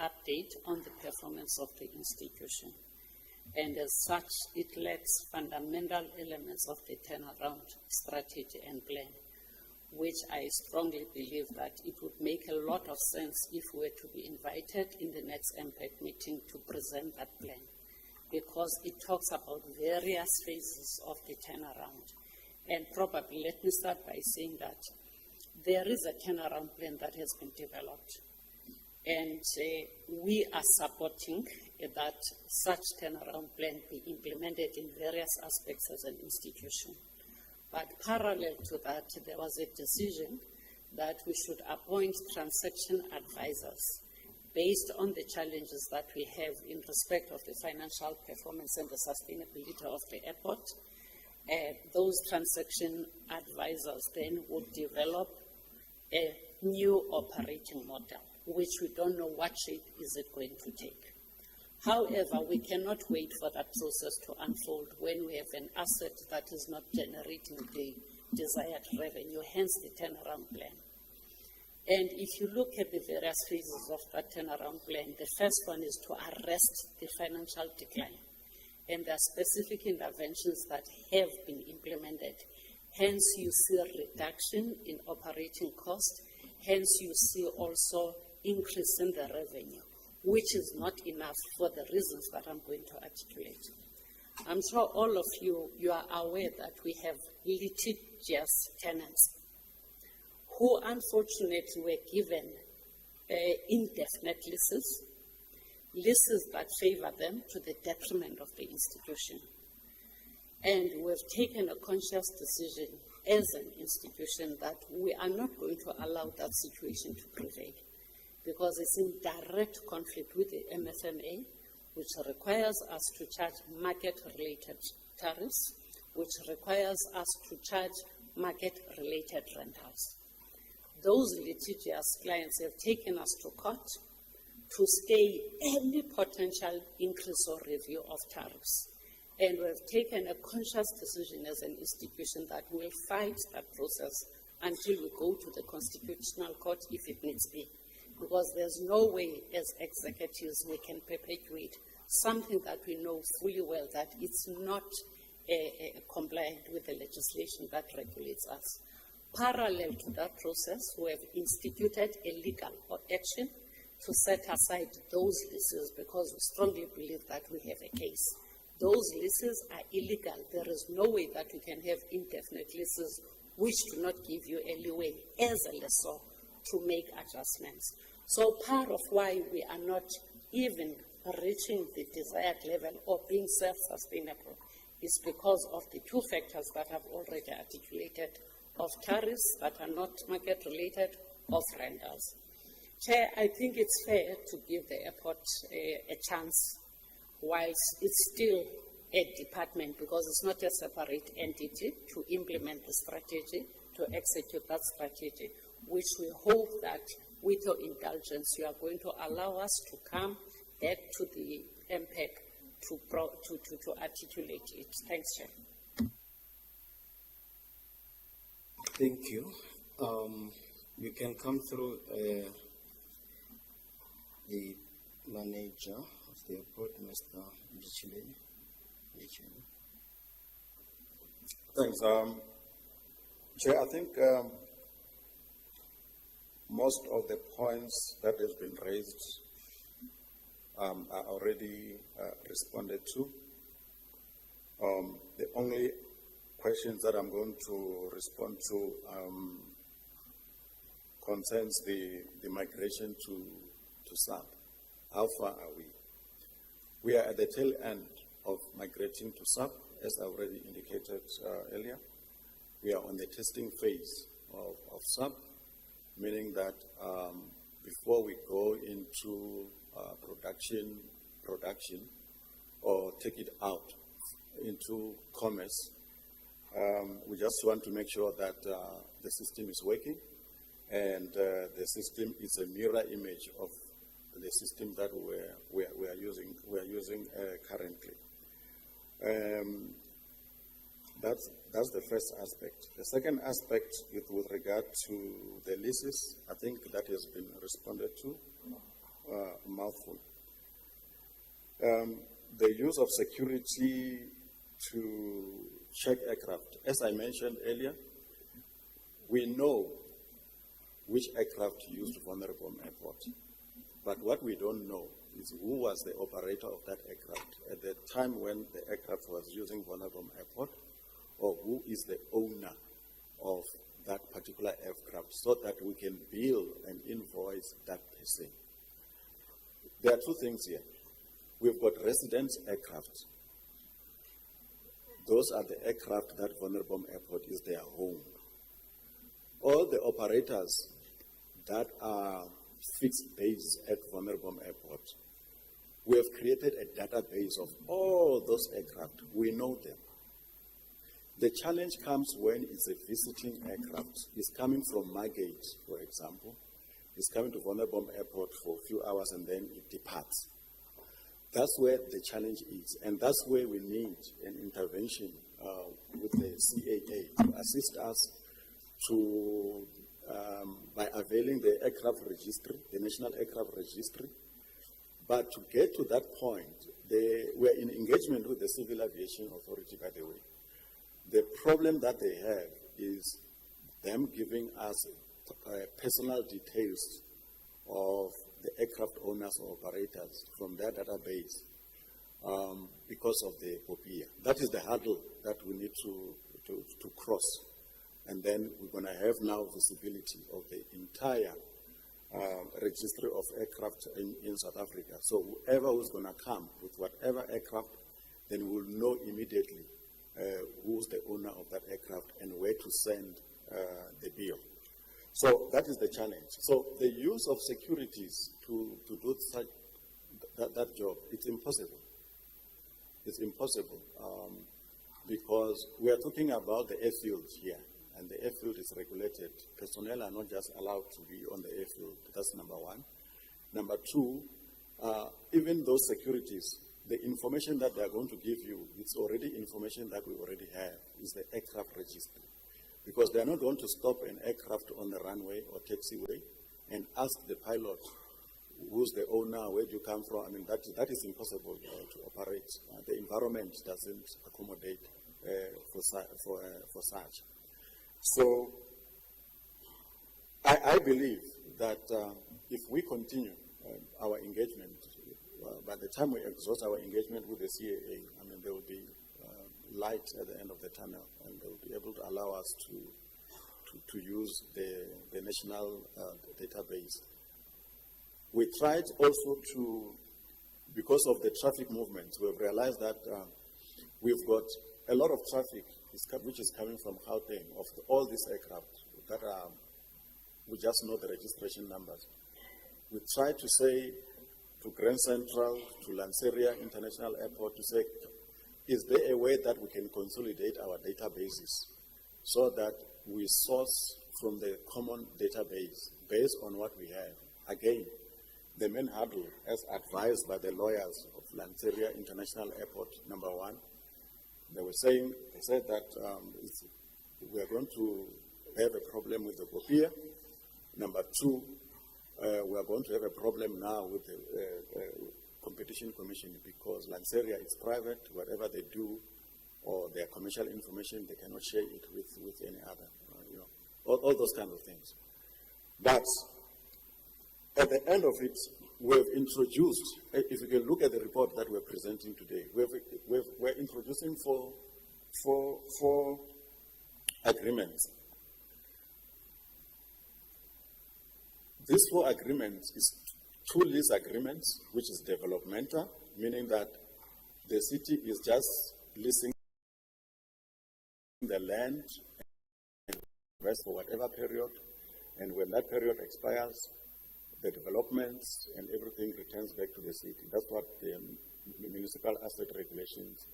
update on the performance of the institution. And as such, it lacks fundamental elements of the turnaround strategy and plan, which I strongly believe that it would make a lot of sense if we were to be invited in the next MPEC meeting to present that plan, because it talks about various phases of the turnaround. And probably let me start by saying that there is a turnaround plan that has been developed, and we are supporting that such turnaround plan be implemented in various aspects as an institution. But parallel to that, there was a decision that we should appoint transaction advisors based on the challenges that we have in respect of the financial performance and the sustainability of the airport. Those transaction advisors then would develop a new operating model, which we don't know what shape is it going to take. However, we cannot wait for that process to unfold when we have an asset that is not generating the desired revenue, hence the turnaround plan. And if you look at the various phases of that turnaround plan, the first one is to arrest the financial decline. And there are specific interventions that have been implemented. Hence, you see a reduction in operating cost. Hence, you see also increase in the revenue, which is not enough for the reasons that I'm going to articulate. I'm sure all of you are aware that we have litigious tenants who unfortunately were given indefinite leases that favor them to the detriment of the institution. And we've taken a conscious decision as an institution that we are not going to allow that situation to prevail, because it's in direct conflict with the MFMA, which requires us to charge market-related tariffs, which requires us to charge market-related rentals. Those litigious clients have taken us to court to stay any potential increase or review of tariffs. And we have taken a conscious decision as an institution that we'll fight that process until we go to the Constitutional Court if it needs be. Because there's no way as executives we can perpetuate something that we know fully well that it's not compliant with the legislation that regulates us. Parallel to that process, we have instituted a legal action to set aside those leases, because we strongly believe that we have a case. Those leases are illegal. There is no way that we can have indefinite leases which do not give you a leeway as a lessor to make adjustments. So part of why we are not even reaching the desired level or being self-sustainable is because of the two factors that I've already articulated, of tariffs that are not market-related, of rentals. Chair, I think it's fair to give the airport a chance, whilst it's still a department, because it's not a separate entity, to implement the strategy, to execute that strategy, which we hope that with your indulgence, you are going to allow us to come back to the MPEC to articulate it. Thanks, Chair. Thank you. You can come through the manager of the airport, Mr. Municipal. Thanks. Chair, I think most of the points that has been raised are already responded to. The only questions that I'm going to respond to concerns the migration to SAP. How far are we? We are at the tail end of migrating to SAP, as I already indicated earlier. We are on the testing phase of SAP, meaning that before we go into production production or take it out into commerce. We just want to make sure that the system is working, and the system is a mirror image of the system that we are using currently. That's the first aspect. The second aspect is with regard to the leases. I think that has been responded to. Mouthful. The use of security to check aircraft. As I mentioned earlier, we know which aircraft used Vulnerable Airport. But what we don't know is who was the operator of that aircraft at the time when the aircraft was using Vulnerable Airport, or who is the owner of that particular aircraft, so that we can bill and invoice that person. There are two things here. We've got residence aircraft. Those are the aircraft that Vulnerable Airport is their home. All the operators that are fixed base at Vulnerable Airport, we have created a database of all those aircraft. We know them. The challenge comes when it's a visiting aircraft. It's coming from Margate, for example. It's coming to Vulnerable Airport for a few hours and then it departs. That's where the challenge is, and that's where we need an intervention with the CAA to assist us to, by availing the aircraft registry, the National Aircraft Registry. But to get to that point, we're in engagement with the Civil Aviation Authority, by the way. The problem that they have is them giving us personal details of the aircraft owners or operators from their database because of the POPIA. That is the hurdle that we need to cross. And then we're going to have now visibility of the entire registry of aircraft in South Africa. So whoever who's going to come with whatever aircraft, then we'll know immediately who's the owner of that aircraft and where to send the bill. So that is the challenge. So the use of securities to do that job, it's impossible. It's impossible because we are talking about the airfield here, and the airfield is regulated. Personnel are not just allowed to be on the airfield. That's number one. Number two, even those securities, the information that they are going to give you, it's already information that we already have, is the aircraft registry. Because they are not going to stop an aircraft on the runway or taxiway and ask the pilot, who's the owner, where do you come from? I mean, that is impossible to operate. The environment doesn't accommodate for such. So I believe that if we continue our engagement, by the time we exhaust our engagement with the CAA, I mean, there will be light at the end of the tunnel, and they will be able to allow us to use the national database. We tried also to, because of the traffic movements, we've realized that we've got a lot of traffic which is coming from Gauteng, of all these aircraft that are, we just know the registration numbers. We tried to say to Grand Central, to Lanseria International Airport, to say, is there a way that we can consolidate our databases so that we source from the common database based on what we have? Again, the main hurdle, as advised by the lawyers of Lanseria International Airport, number one, they said that we are going to have a problem with the POPIA. Number two, we are going to have a problem now with the Competition Commission, because Lanseria is private. Whatever they do or their commercial information, they cannot share it with any other, all those kind of things. But at the end of it, we've introduced, if you can look at the report that we're presenting today, we're introducing four agreements. These four agreements is 2 lease agreements, which is developmental, meaning that the city is just leasing the land and invest for whatever period, and when that period expires, the developments and everything returns back to the city. That's what the municipal asset regulations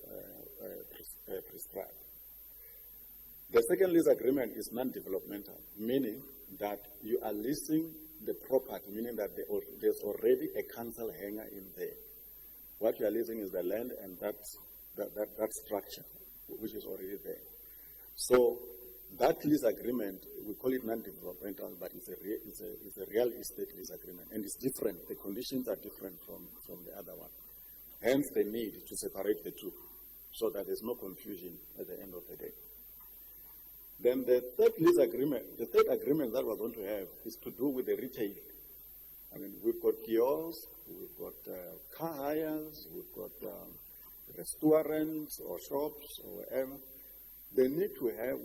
prescribe. The second lease agreement is non-developmental, meaning that you are leasing the property, meaning that there's already a council hanger in there. What you are leasing is the land and that structure, which is already there. So that lease agreement, we call it non-developmental, but it's a real estate lease agreement, and it's different. The conditions are different from the other one. Hence the need to separate the two, so that there's no confusion at the end of the day. Then the third lease agreement, the third agreement that we're going to have is to do with the retail. I mean, we've got kiosks, we've got car hires, we've got restaurants or shops or whatever. We need to have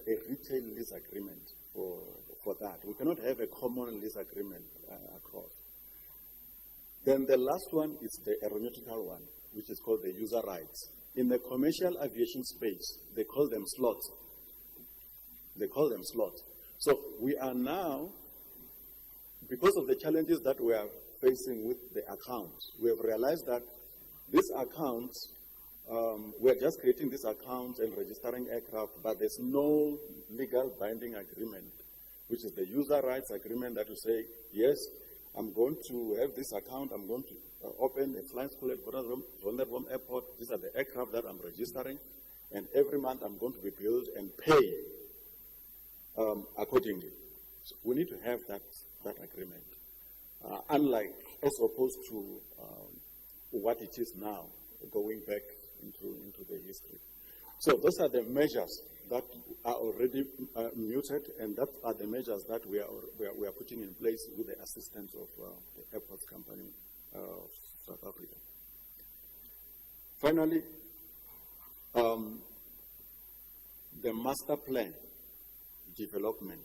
a retail lease agreement for that. We cannot have a common lease agreement across. Then the last one is the aeronautical one, which is called the user rights. In the commercial aviation space, they call them slots. So we are now, because of the challenges that we are facing with the accounts, we have realized that these accounts, we are just creating these accounts and registering aircraft, but there's no legal binding agreement, which is the user rights agreement that you say, yes, I'm going to have this account, I'm going to open a flying school at Vonderboom Airport, these are the aircraft that I'm registering, and every month I'm going to be billed and pay accordingly. So we need to have that agreement. Unlike, as opposed to what it is now, going back into the history. So those are the measures that are already muted, and that are the measures that we are putting in place with the assistance of the airport company of South Africa. Finally, the master plan development.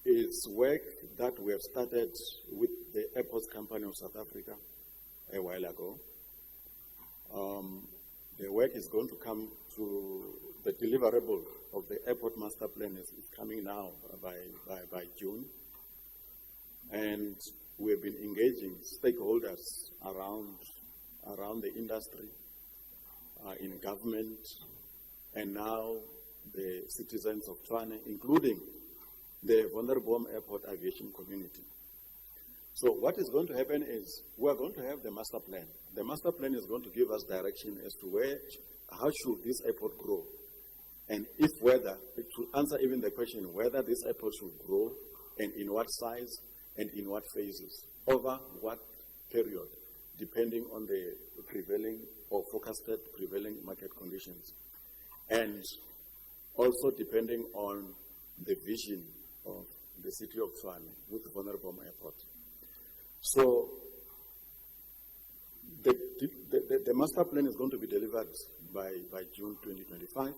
Is work that we have started with the Airports Company of South Africa a while ago. The work is going to come to the deliverable of the airport master plan is coming now by June. And we have been engaging stakeholders around the industry, in government, and now the citizens of Tshwane, including the Vonderboom Airport aviation community. So what is going to happen is we are going to have the master plan. The master plan is going to give us direction as to how should this airport grow, and to answer even the question whether this airport should grow, and in what size, and in what phases, over what period, depending on the prevailing or forecasted prevailing market conditions, and also depending on the vision of the city of Tshwane with Vonderboom Airport. So the master plan is going to be delivered by June 2025,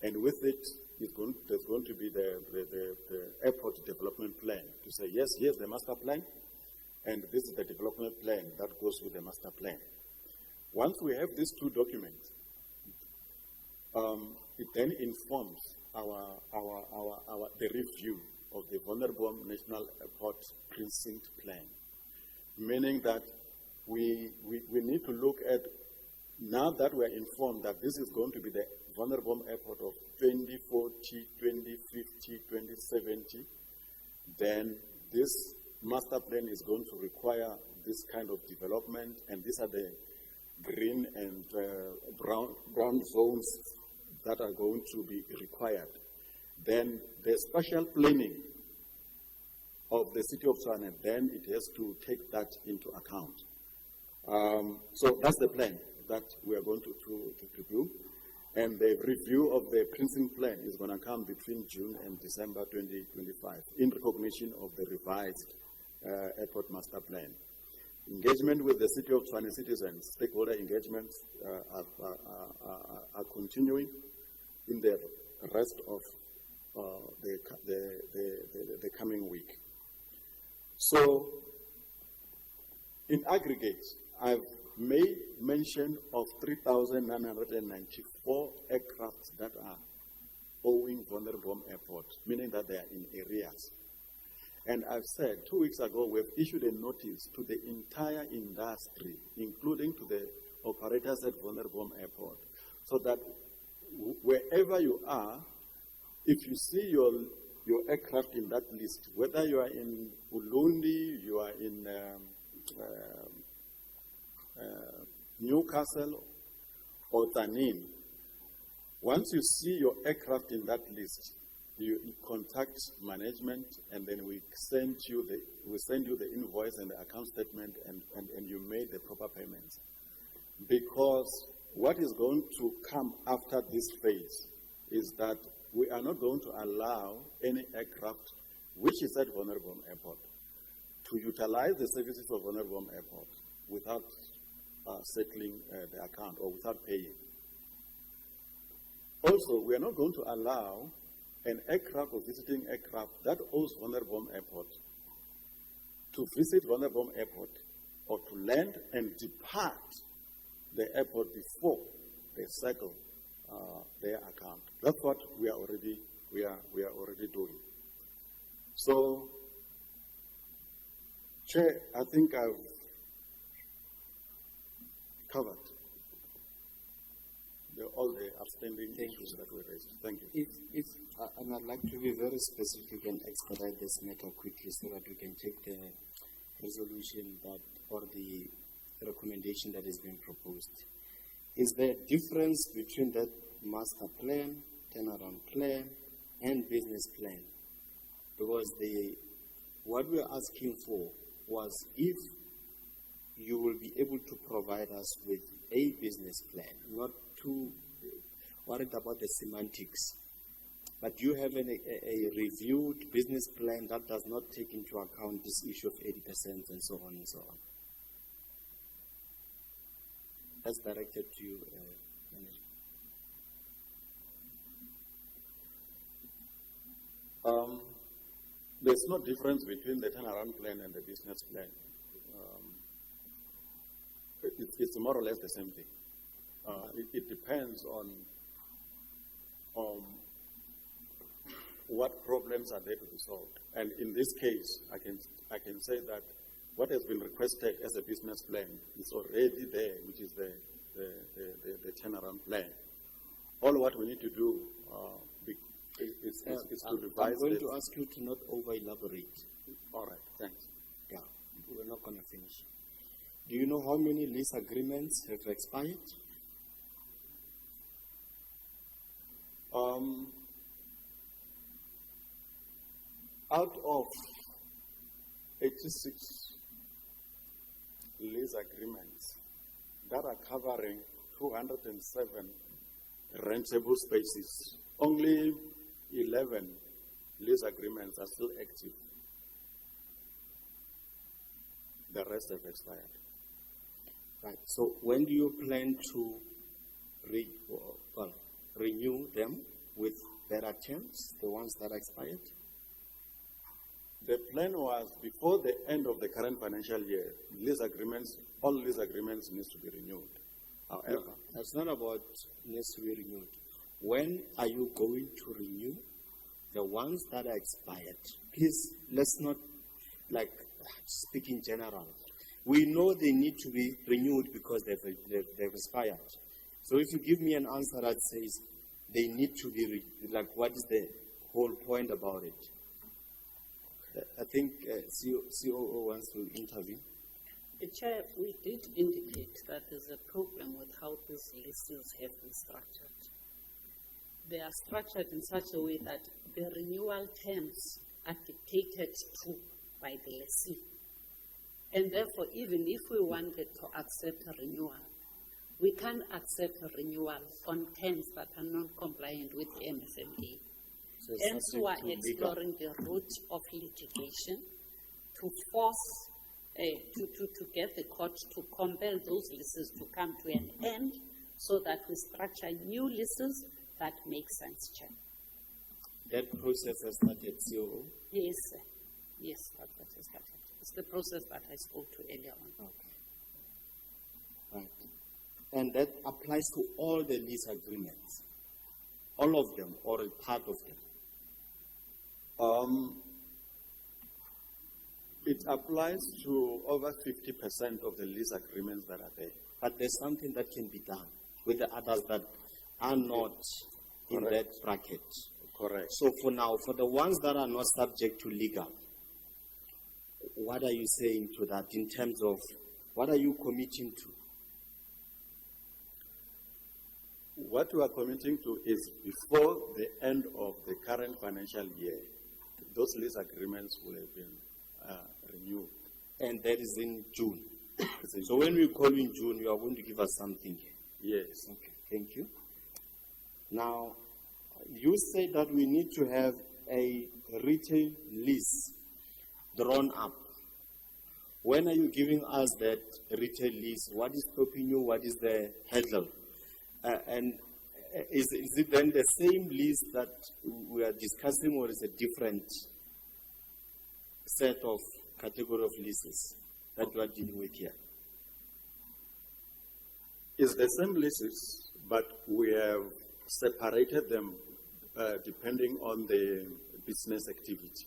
and with it, there's going to be the airport development plan to say, yes, here's the master plan, and this is the development plan that goes with the master plan. Once we have these two documents, it then informs the review of the Vonderboom National Airport Precinct Plan, meaning that we need to look at, now that we are informed that this is going to be the Vonderboom Airport of 2040, 2050, 2070, then this master plan is going to require this kind of development, and these are the green and brown zones that are going to be required. Then the spatial planning of the city of Tshwane, then it has to take that into account. So that's the plan that we are going to do. And the review of the precinct plan is going to come between June and December 2025 in recognition of the revised airport master plan. Engagement with the city of Tshwane citizens, stakeholder engagements are continuing in the rest of the coming week. So, in aggregate, I've made mention of 3,994 aircraft that are owing Vonderbom Airport, meaning that they are in arrears. And I've said 2 weeks ago, we've issued a notice to the entire industry, including to the operators at Vonderbom Airport, so that wherever you are, if you see your aircraft in that list, whether you are in Ulundi, you are in Newcastle or Tanin, once you see your aircraft in that list, you contact management, and then we send you the invoice and the account statement, and you made the proper payments. Because what is going to come after this phase is that we are not going to allow any aircraft which is at Vonderbom Airport to utilize the services of Vonderbom Airport without settling the account or without paying. Also, we are not going to allow an aircraft or visiting aircraft that owes Vonderbom Airport to visit Vonderbom Airport or to land and depart the airport before they settle their account. That's what we are already doing. So, Chair, I think I've covered all the outstanding issues that were raised. Thank you. And I'd like to be very specific and expedite this matter quickly so that we can take the resolution or the recommendation that is being proposed. Is there a difference between that master plan, turnaround plan, and business plan? Because what we're asking for was if you will be able to provide us with a business plan, not too worried about the semantics, but you have a reviewed business plan that does not take into account this issue of 80% and so on and so on. That's directed to you, Manager. There's no difference between the turnaround plan and the business plan. It's more or less the same thing. It depends on what problems are there to be solved. And in this case, I can say that what has been requested as a business plan is already there, which is the turnaround plan. All what we need to do is to revise. I'm going to ask you to not over-elaborate. All right, thanks. Yeah, we're not going to finish. Do you know how many lease agreements have expired? Out of 86 lease agreements that are covering 207 rentable spaces, only 11 lease agreements are still active. The rest have expired. Right. So when do you plan to renew them with better terms, the ones that expired? The plan was before the end of the current financial year, all lease agreements need to be renewed. However, no, that's not about needs to be renewed. When are you going to renew the ones that are expired? Please, let's not speak in general. We know they need to be renewed because they've expired. So if you give me an answer that says they need to be, what is the whole point about it? I think COO wants to intervene. Chair, we did indicate that there's a problem with how these leases have been structured. They are structured in such a way that the renewal terms are dictated to by the lessee. And therefore, even if we wanted to accept a renewal, we can't accept a renewal on terms that are non-compliant with the MFMA. So hence, we are exploring the route of litigation to force, to get the court to compel those leases to come to an end so that we structure new leases that make sense, Chair. That process has started, COO? Yes, sir. Yes, that has started. It's the process that I spoke to earlier on. Okay. Right. And that applies to all the lease agreements? all of them or a part of them? It applies to over 50% of the lease agreements that are there. But there's something that can be done with the others that are not in Correct. that bracket. Correct. So for now, for the ones that are not subject to legal, what are you saying to that in terms of what are you committing to? What we are committing to is before the end of the current financial year, those lease agreements will have been renewed. And that is in June. So when we call you in June, you are going to give us something. Yes. Okay, thank you. Now, you say that we need to have a retail lease drawn up. When are you giving us that retail lease? What is stopping you? What is the hurdle? And is it then the same lease that we are discussing, or is it a different set of category of leases that we are dealing with here? It's the same leases, but we have separated them depending on the business activity.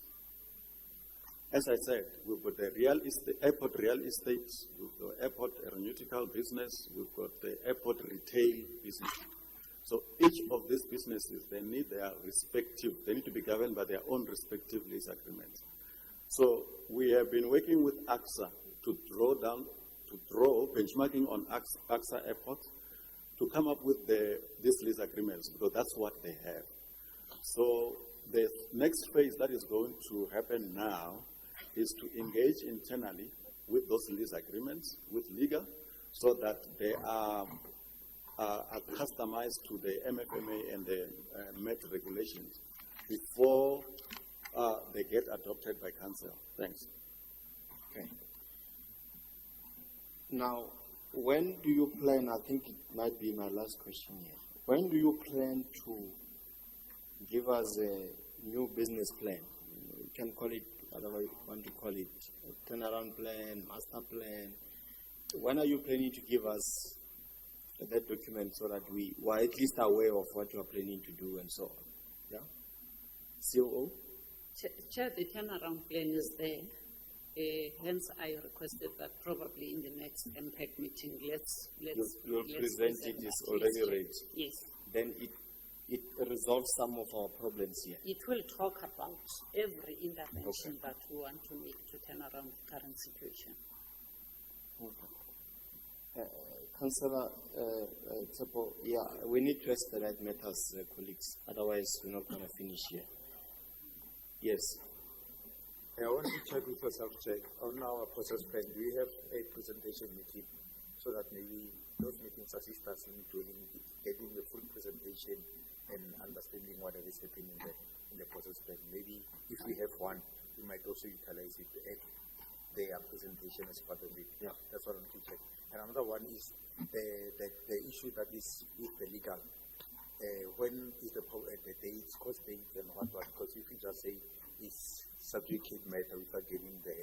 As I said, we've got the airport real estate, we've got airport aeronautical business, we've got the airport retail business. So each of these businesses, they need to be governed by their own respective lease agreements. So we have been working with AXA to draw benchmarking on AXA Airport to come up with these lease agreements, because that's what they have. So the next phase that is going to happen now is to engage internally with those lease agreements, with legal, so that they are customized to the MFMA and the MET regulations before they get adopted by council. Thanks. Okay. Now, when do you plan, I think it might be my last question here, when do you plan to give us a new business plan? You can call it whatever you want to call it, a turnaround plan, master plan. When are you planning to give us that document so that we are at least aware of what you are planning to do and so on? Yeah? COO? Chair, the turnaround plan is there. Hence, I requested that probably in the next MPEC meeting, You'll present it, it's already ready. Yes. Then it resolves some of our problems here. It will talk about every intervention that we want to make to turn around the current situation. Okay. Councillor Tsepo, yeah, we need to expedite matters, colleagues. Otherwise, we're not going to finish here. Yes. I want to check with yourself, Chair, on our process plan. Do we have a presentation meeting so that maybe those meetings assist us in getting the full presentation and understanding whatever is happening in the process plan? Maybe if we have one, we might also utilize it to add their presentation as part of it. Yeah. That's what I want to check. And another one is the issue that is with the legal. When is the dates, cost dates, and what? Because if you just say it's subjugate matter without giving the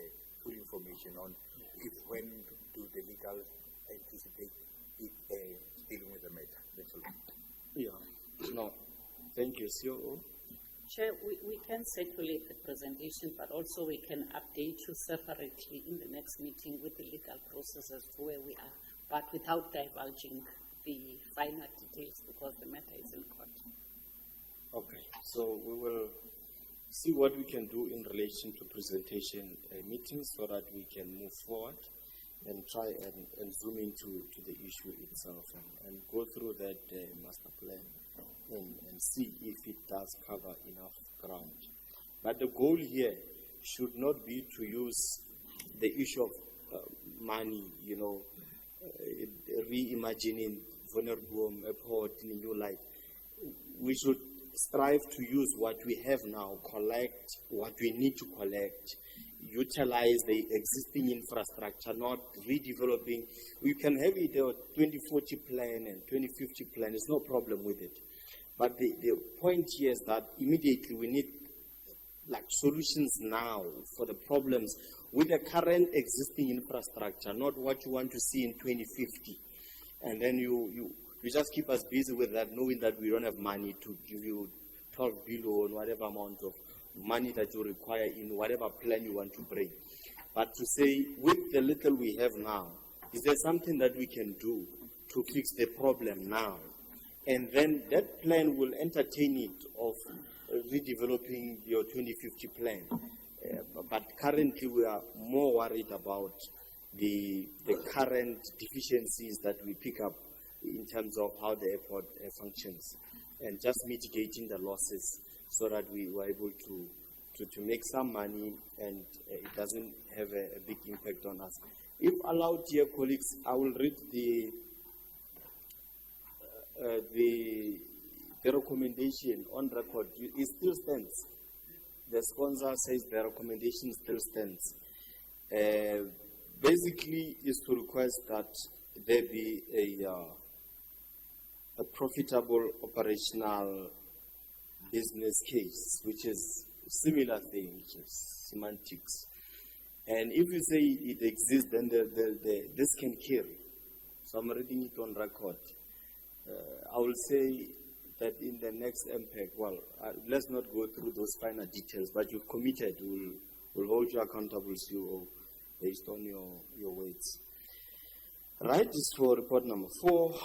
full information on when do the legal anticipate it dealing with the matter. That's all. Yeah. No. Thank you, COO. Chair, we can circulate the presentation, but also we can update you separately in the next meeting with the legal process as to where we are, but without divulging the finer details because the matter is in court. Okay. So we will see what we can do in relation to presentation meetings so that we can move forward and try and zoom into the issue itself and go through that master plan and see if it does cover enough ground. But the goal here should not be to use the issue of money, reimagining vulnerable airport in a new light. We should strive to use what we have now, collect what we need to collect, utilize the existing infrastructure, not redeveloping. We can have it a 2040 plan and 2050 plan. There's no problem with it. But the point here is that immediately we need solutions now for the problems with the current existing infrastructure, not what you want to see in 2050. And then you you just keep us busy with that, knowing that we don't have money to give you 12 billion, whatever amount of money that you require in whatever plan you want to bring. But to say, with the little we have now, is there something that we can do to fix the problem now? And then that plan will entertain it of redeveloping your 2050 plan. But currently we are more worried about the current deficiencies that we pick up in terms of how the airport functions, and just mitigating the losses so that we were able to make some money and it doesn't have a big impact on us. If allowed, dear colleagues, I will read the recommendation on record. It still stands. The sponsor says the recommendation still stands. Basically, is to request that there be a profitable operational business case, which is similar thing, which is semantics. And if you say it exists, then this can carry. So I'm reading it on record. I will say that in the next MPEC, well, let's not go through those finer details, but you've committed, we'll hold you accountable, CEO, based on your weights. Right, is for report number 4,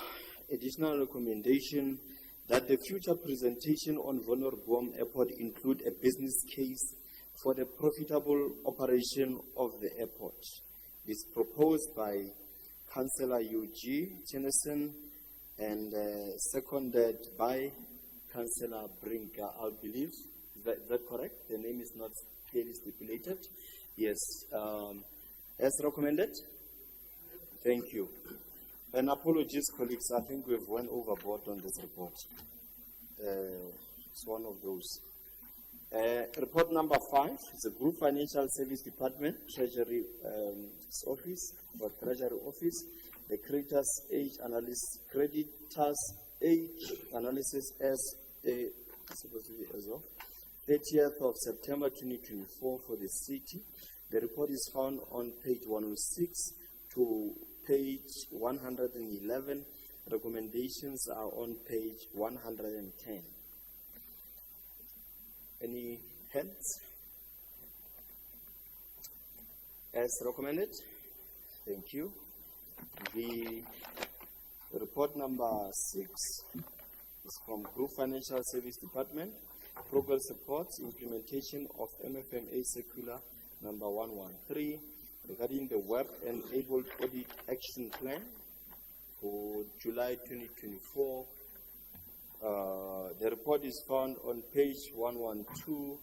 additional recommendation that the future presentation on Vulnerable Airport include a business case for the profitable operation of the airport. It is proposed by Councillor U.G. Tennyson and seconded by Councillor Brinker, I believe. Is that correct? The name is not clearly stipulated. Yes. As recommended? Thank you. And apologies, colleagues, I think we've went overboard on this report. It's one of those. Report number 5 is the Group Financial Service Department, Treasury Office, or Treasury Office, the Creditors Age Analysis, Creditors Age Analysis as supposed to be as of 30th of September 2024 for the city. The report is found on page 106 to page 111. Recommendations are on page 110. Any hands? As recommended? Thank you. The report number 6 is from Group Financial Service Department. Progress reports, implementation of MFMA Circular number 113 regarding the Work and Able Audit Action Plan for July 2024. The report is found on page 112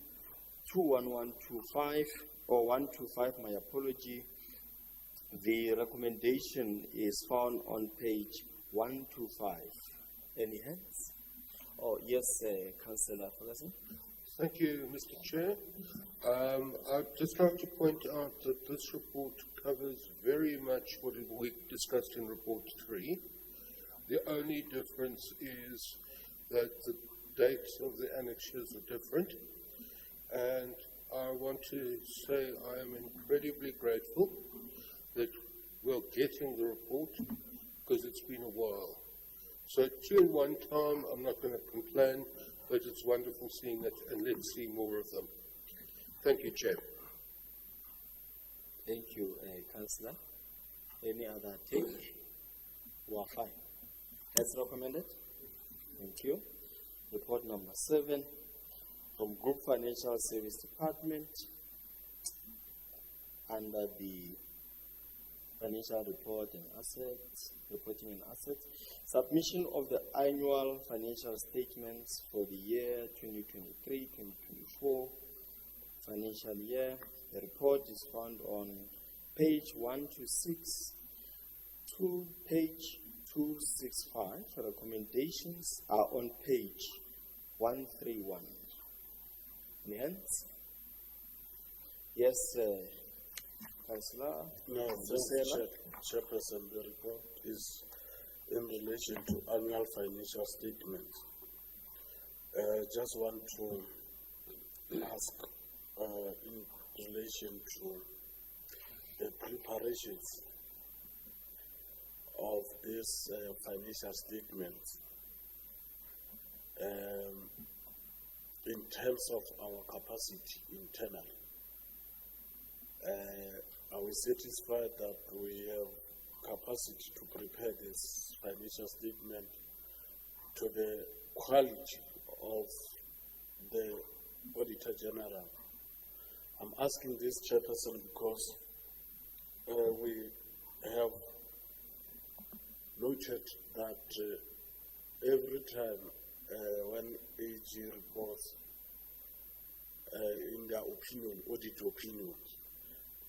to 1125, or 125, my apology. The recommendation is found on page 125. Any hands? Oh, yes, Councillor Ferguson. Thank you, Mr. Chair. I'd just like to point out that this report covers very much what we discussed in Report 3. The only difference is that the dates of the annexures are different. And I want to say I am incredibly grateful that we're getting the report, because it's been a while. So 2 in 1 time, I'm not going to complain, but it's wonderful seeing it, and let's see more of them. Thank you, Chair. Thank you, Councillor. Any other take? We are fine. As recommended? Thank you. Report number 7 from Group Financial Service Department under the Financial Report and Assets, Reporting and Assets. Submission of the annual financial statements for the year 2023-2024 financial year. The report is found on page 126 to page 265. Recommendations are on page 131. Any hands? Yes, Councillor. No, Chairperson, the report is in relation to annual financial statements. Just want to ask in relation to the preparations of this financial statement in terms of our capacity internally. Are we satisfied that we have capacity to prepare this financial statement to the quality of the Auditor General? I'm asking this, Chairperson, because we have noted that every time when AG reports in their opinion, audit opinion,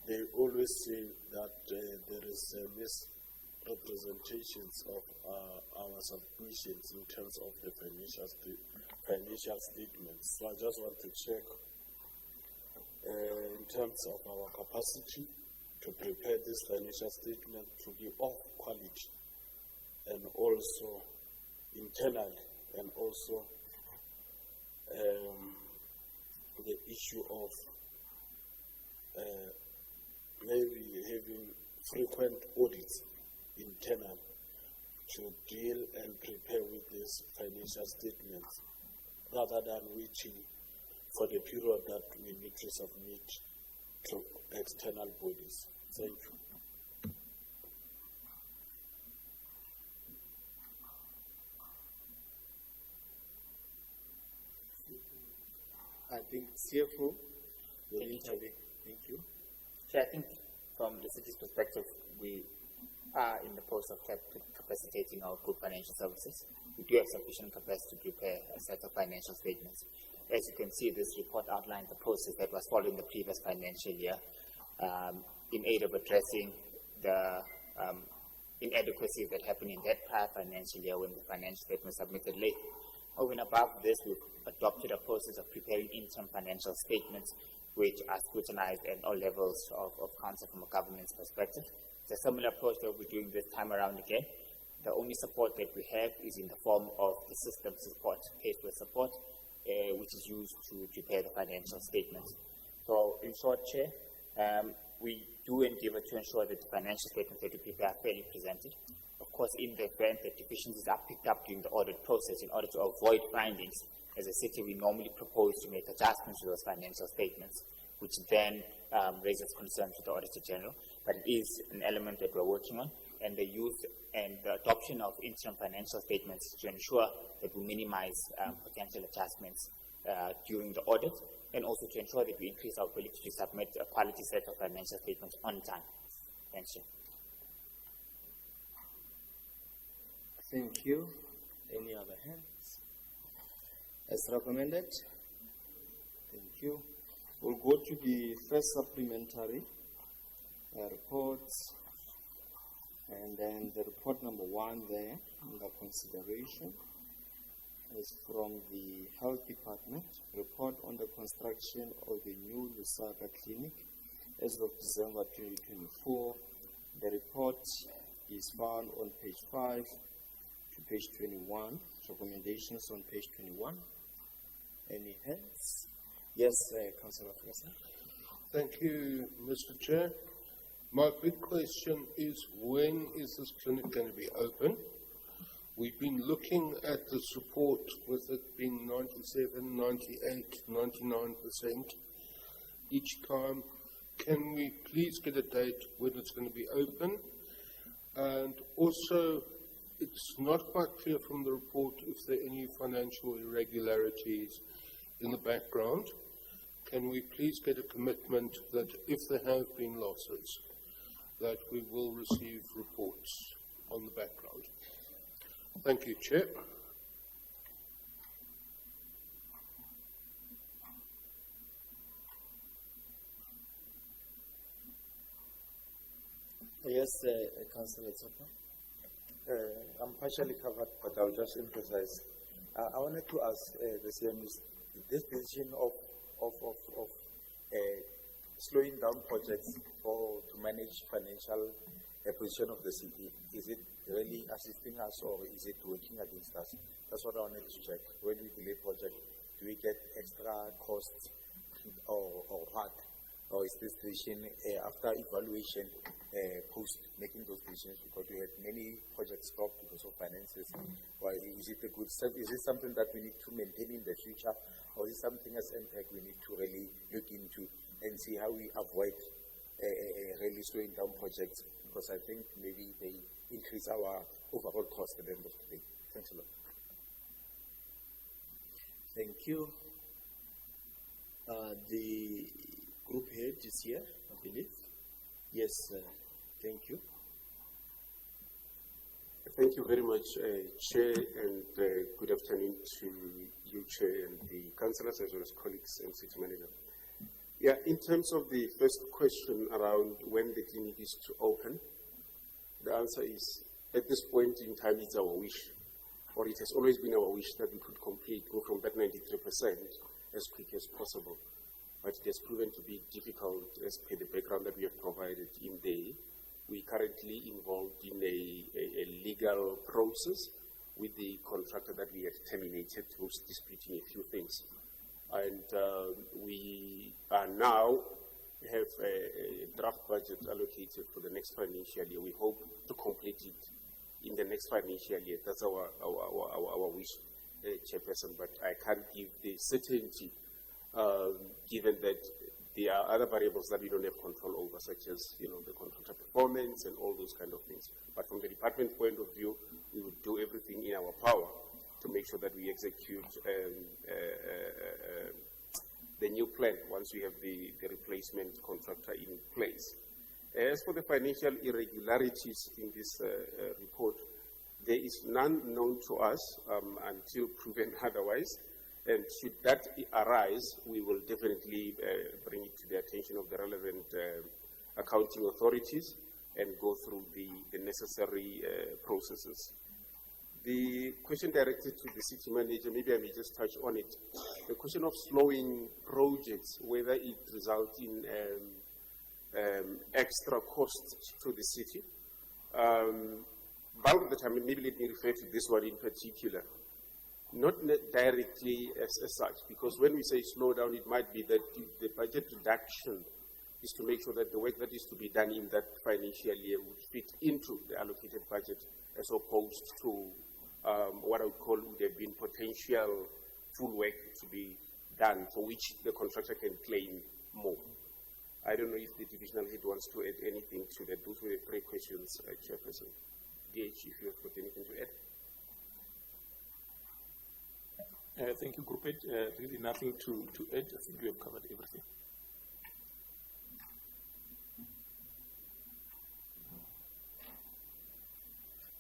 they always say that there is misrepresentations of our submissions in terms of the financial statements. So I just want to check in terms of our capacity to prepare this financial statement to be of quality, and also internally, and also the issue of maybe having frequent audits internal to deal and prepare with these financial statements rather than waiting for the period that we need to submit to external bodies. Thank you. I think CFO will intervene. Thank you. So I think from the city's perspective, we are in the process of capacitating our group financial services. We do have sufficient capacity to prepare a set of financial statements. As you can see, this report outlines the process that was followed in the previous financial year in aid of addressing the inadequacies that happened in that prior financial year when the financial statement was submitted late. Over and above this, we've adopted a process of preparing interim financial statements which are scrutinized at all levels of council from a governance perspective. It's a similar approach that we're doing this time around again. The only support that we have is in the form of the system support, paid-for support, which is used to prepare the financial statements. So, in short, Chair, we do endeavor to ensure that the financial statements that we prepare are fairly presented. Of course, in the event that deficiencies are picked up during the audit process, in order to avoid findings, as a city, we normally propose to make adjustments to those financial statements, which then raises concerns with the Auditor General. But it is an element that we're working on, and the use and the adoption of interim financial statements to ensure that we minimize potential adjustments during the audit, and also to ensure that we increase our ability to submit a quality set of financial statements on time. Thanks, Chair. Thank you. Any other hands? As recommended. Thank you. We'll go to the first supplementary reports, and then the report number 1 there under consideration is from the Health Department, report on the construction of the new Lusaka Clinic as of December 2024. The report is found on page 5 to page 21, recommendations on page 21. Any hands? Yes, Councillor Fraser. Thank you, Mr. Chair. My big question is, when is this clinic going to be open? We've been looking at the support with it being 97, 98, 99% each time. Can we please get a date when it's going to be open? And also, it's not quite clear from the report if there are any financial irregularities in the background. Can we please get a commitment that if there have been losses, that we will receive reports on the background? Thank you, Chair. Yes, Councillor Tsopa. I'm partially covered, but I'll just emphasize. I wanted to ask the CM, this decision of slowing down projects to manage financial position of the city, is it really assisting us or is it working against us? That's what I wanted to check. When we delay project, do we get extra costs or what? or is this decision after evaluation post making those decisions, because we had many projects stopped because of finances? Why is it a good step? Is it something that we need to maintain in the future, or is it something as MPEC we need to really look into and see how we avoid really slowing down projects, because I think maybe they increase our overall cost at the end of the day. Thanks a lot. Thank you. The group head is here, I believe. Yes, thank you. Thank you very much, Chair, and good afternoon to you, Chair, and the councillors as well as colleagues and City Manager. Yeah, in terms of the first question around when the clinic is to open, the answer is, at this point in time, it's our wish, or it has always been our wish that we could go from that 93% as quick as possible. But it has proven to be difficult as per the background that we have provided in there. We currently involved in a legal process with the contractor that we had terminated, who's disputing a few things. And we are now have a draft budget allocated for the next financial year. We hope to complete it in the next financial year. That's our wish, Chairperson, but I can't give the certainty given that there are other variables that we don't have control over, such as, the contractor performance and all those kind of things. But from the department point of view, we would do everything in our power to make sure that we execute the new plan once we have the replacement contractor in place. As for the financial irregularities in this report, there is none known to us until proven otherwise. And should that arise, we will definitely bring it to the attention of the relevant accounting authorities and go through the necessary processes. The question directed to the City Manager, maybe I may just touch on it. The question of slowing projects, whether it results in extra costs to the city. Bulk of the time, maybe let me refer to this one in particular. Not directly as such, because when we say slow down, it might be that the budget reduction is to make sure that the work that is to be done in that financial year would fit into the allocated budget, as opposed to what I would call would have been potential full work to be done, for which the contractor can claim more. I don't know if the divisional head wants to add anything to that. Those were the three questions, Chairperson. DH, if you have got anything to add. Thank you, Group Head. Really nothing to add. I think we have covered everything.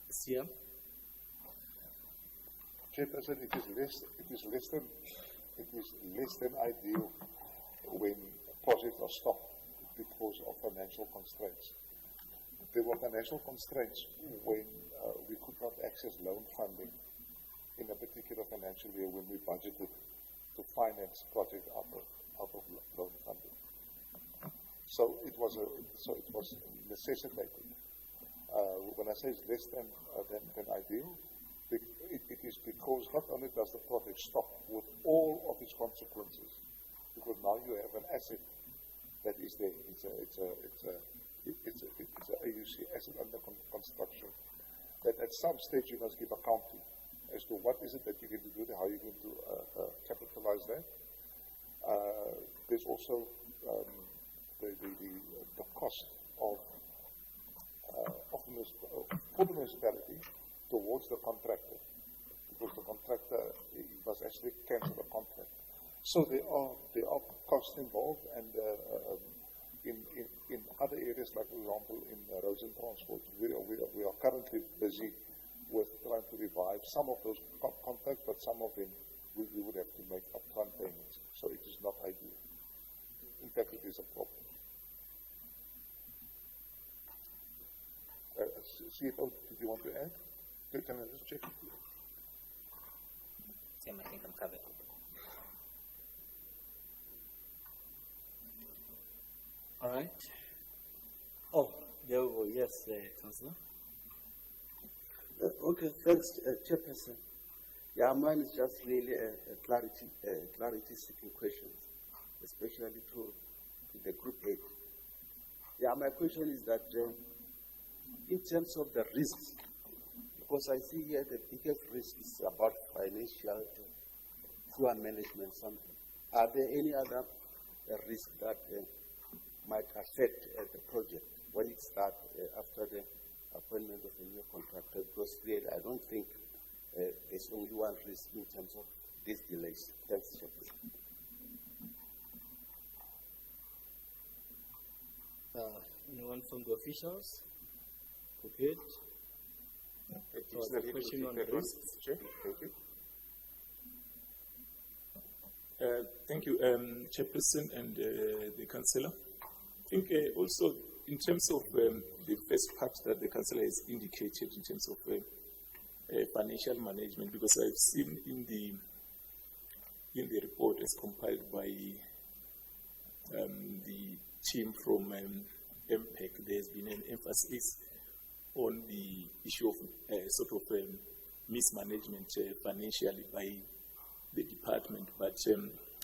Siam? Chairperson, it is less than ideal when projects are stopped because of financial constraints. There were financial constraints when we could not access loan funding in a particular financial year when we budgeted to finance project out of loan funding. So it was necessitated. When I say it's less than ideal, it is because not only does the project stop with all of its consequences, because now you have an asset that is there. It's a AUC asset under construction that at some stage you must give account to as to what is it that you're going to do there, how you're going to capitalize that. There's also the cost of for the municipality towards the contractor, because the contractor must actually cancel the contract. So there are costs involved, and in other areas, like for example in roads and transport, we are currently busy with trying to revive some of those contracts, but some of them we would have to make upfront payments. So it is not ideal. In fact, it is a problem. CFO, did you want to add? Can I just check? Sam, I think I'm covered. All right. Oh, there we go. Yes, Councillor. Okay, thanks, Chairperson. Yeah, mine is just really a clarity-seeking question, especially to the group head. Yeah, my question is that in terms of the risks, because I see here the biggest risk is about financial poor management, something. Are there any other risks that might affect the project when it starts after the appointment of a new contractor? Because really, I don't think there's only one risk in terms of these delays. Thanks, Chairperson. Anyone from the officials? Prepared? Additionally, question on that one, risk. Mr. Chair. Thank you. Thank you, Chairperson and the Councillor. I think also in terms of the first part that the Councillor has indicated in terms of financial management, because I've seen in the report as compiled by the team from MPEC, there's been an emphasis on the issue of mismanagement financially by the department. But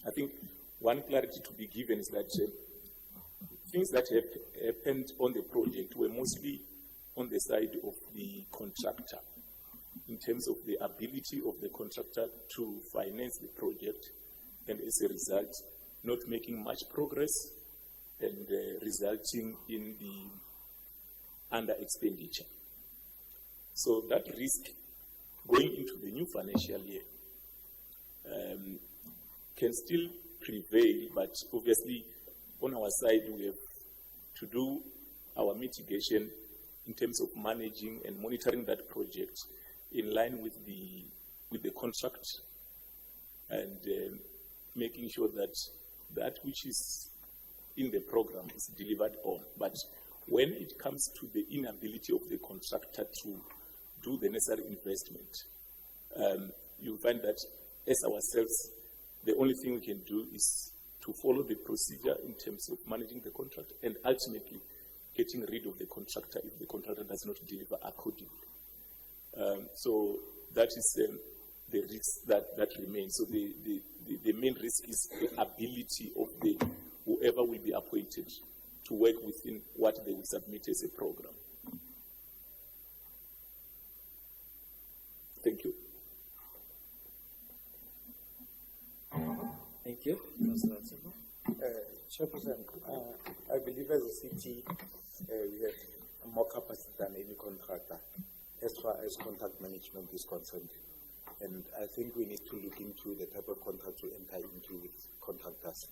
I think one clarity to be given is that things that have happened on the project were mostly on the side of the contractor, in terms of the ability of the contractor to finance the project, and as a result, not making much progress and resulting in the under expenditure. So that risk going into the new financial year can still prevail, but obviously on our side we have to do our mitigation in terms of managing and monitoring that project in line with the contract and making sure that that which is in the program is delivered on. But when it comes to the inability of the contractor to do the necessary investment, you'll find that as ourselves, the only thing we can do is to follow the procedure in terms of managing the contract and ultimately getting rid of the contractor if the contractor does not deliver accordingly. So that is the risk that remains. So the main risk is the ability of whoever will be appointed to work within what they will submit as a program. Thank you. Thank you. Chairperson, I believe as a city, we have more capacity than any contractor as far as contract management is concerned. And I think we need to look into the type of contract we enter into with contractors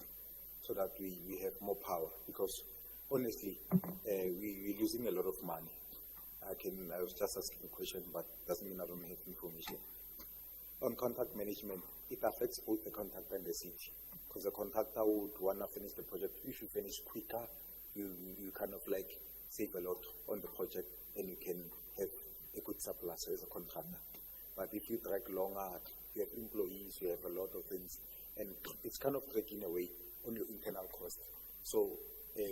so that we have more power. Because honestly, we're losing a lot of money. I was just asking a question, but doesn't mean I don't have information. On contract management, it affects both the contractor and the city. Because the contractor would want to finish the project. If you finish quicker, you kind of like save a lot on the project and you can have a good surplus as a contractor. But if you drag longer, you have employees, you have a lot of things, and it's kind of dragging away on your internal cost. So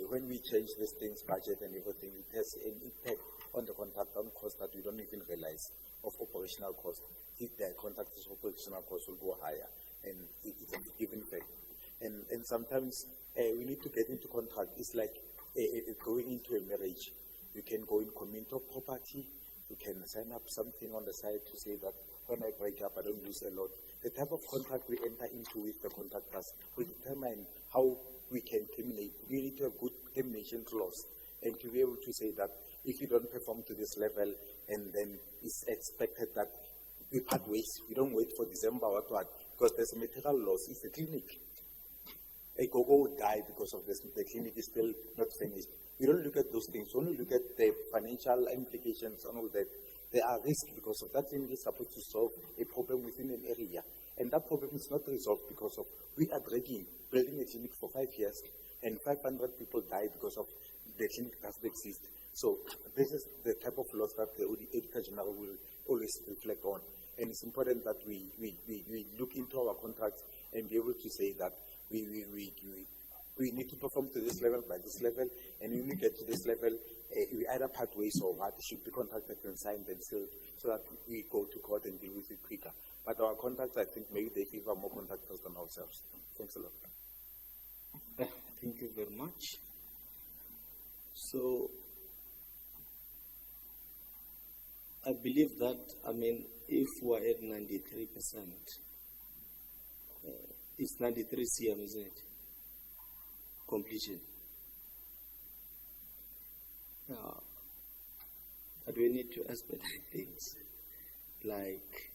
when we change these things, budget and everything, it has an impact on the contractor on cost that we don't even realize of operational cost. If the contractor's operational cost will go higher, and it's a given fact. And sometimes we need to get into contract. It's like going into a marriage. You can go in communal property. You can sign up something on the side to say that when I break up, I don't lose a lot. The type of contract we enter into with the contractors will determine how we can terminate. We need to have good termination clause and to be able to say that if you don't perform to this level and then it's expected that we part ways, we don't wait for December or what, because there's a material loss. It's the clinic. A go-go would die because of this. The clinic is still not finished. We don't look at those things. We only look at the financial implications and all that. There are risks because of that clinic is supposed to solve a problem within an area. And that problem is not resolved because of we are building a clinic for 5 years and 500 people die because of the clinic doesn't exist. So this is the type of loss that the Auditor General will always reflect on. And it's important that we look into our contracts and be able to say that we need to perform to this level by this level, and when we get to this level, we either part ways or what should be contracted and signed and sealed so that we go to court and deal with it quicker. But our contracts, I think maybe they favor more contractors than ourselves. Thanks a lot. Thank you very much. So, I believe that, if we're at 93%, it's 93 CM, isn't it? Completion. But we need to expedite things. Like,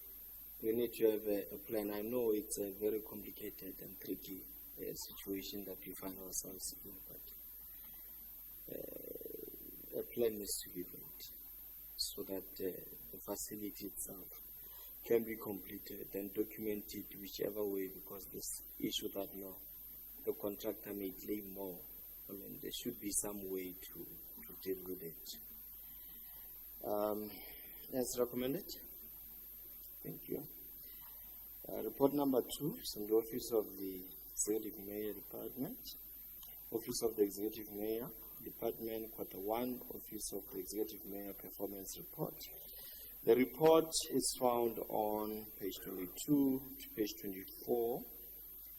we need to have a plan. I know it's a very complicated and tricky situation that we find ourselves in, but a plan needs to be made so that the facility itself can be completed and documented whichever way, because this issue that now the contractor may claim more. There should be some way to deal with it. As recommended. Thank you. Report number 2 is from the Office of the Executive Mayor Department. Office of the Executive Mayor Department, Quarter 1, Office of the Executive Mayor Performance Report. The report is found on page 22 to page 24.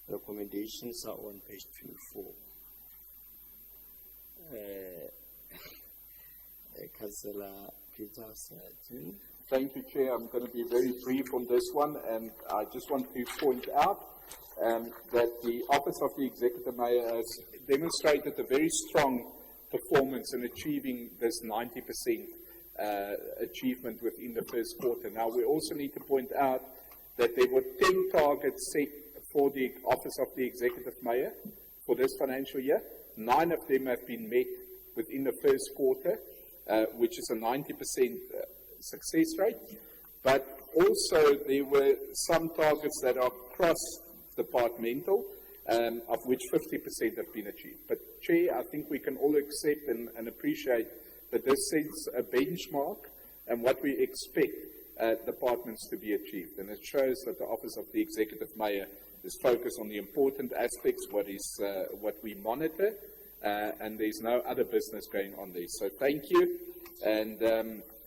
Recommendations are on page 24. Councillor Peterson. Thank you, Chair. I'm going to be very brief on this one, and I just want to point out that the Office of the Executive Mayor has demonstrated a very strong performance in achieving this 90% achievement within the first quarter. Now, we also need to point out that there were 10 targets set for the Office of the Executive Mayor for this financial year. 9 of them have been met within the first quarter, which is a 90% success rate. But also there were some targets that are cross-departmental, of which 50% have been achieved. But Chair, I think we can all accept and appreciate that this sets a benchmark and what we expect departments to be achieved. And it shows that the Office of the Executive Mayor is focused on the important aspects, what we monitor, and there's no other business going on there. So thank you, and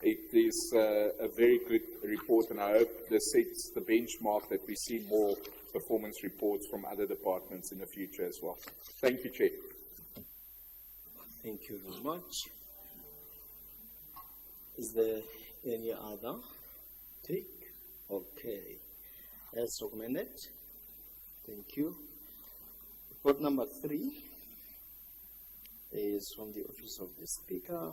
it is a very good report, and I hope this sets the benchmark that we see more performance reports from other departments in the future as well. Thank you, Chair. Thank you very much. Is there any other take? Okay. As recommended. Thank you. Report number 3 is from the Office of the Speaker.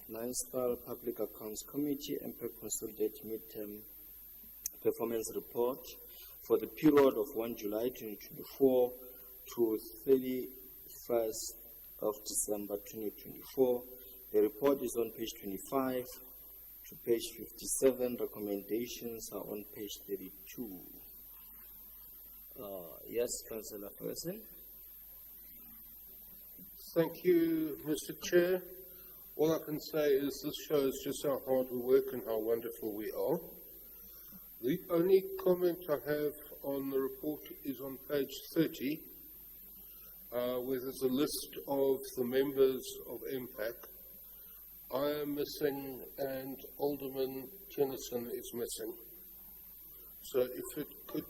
Municipal Public Accounts Committee MPEC Consolidated Midterm Performance Report for the period of 1 July 2024 to 31st of December 2024. The report is on page 25 to page 57. Recommendations are on page 32. Yes, Councillor Ferguson. Thank you, Mr. Chair. All I can say is this shows just how hard we work and how wonderful we are. The only comment I have on the report is on page 30, where there's a list of the members of MPAC. I am missing, and Alderman Tennyson is missing. So if it could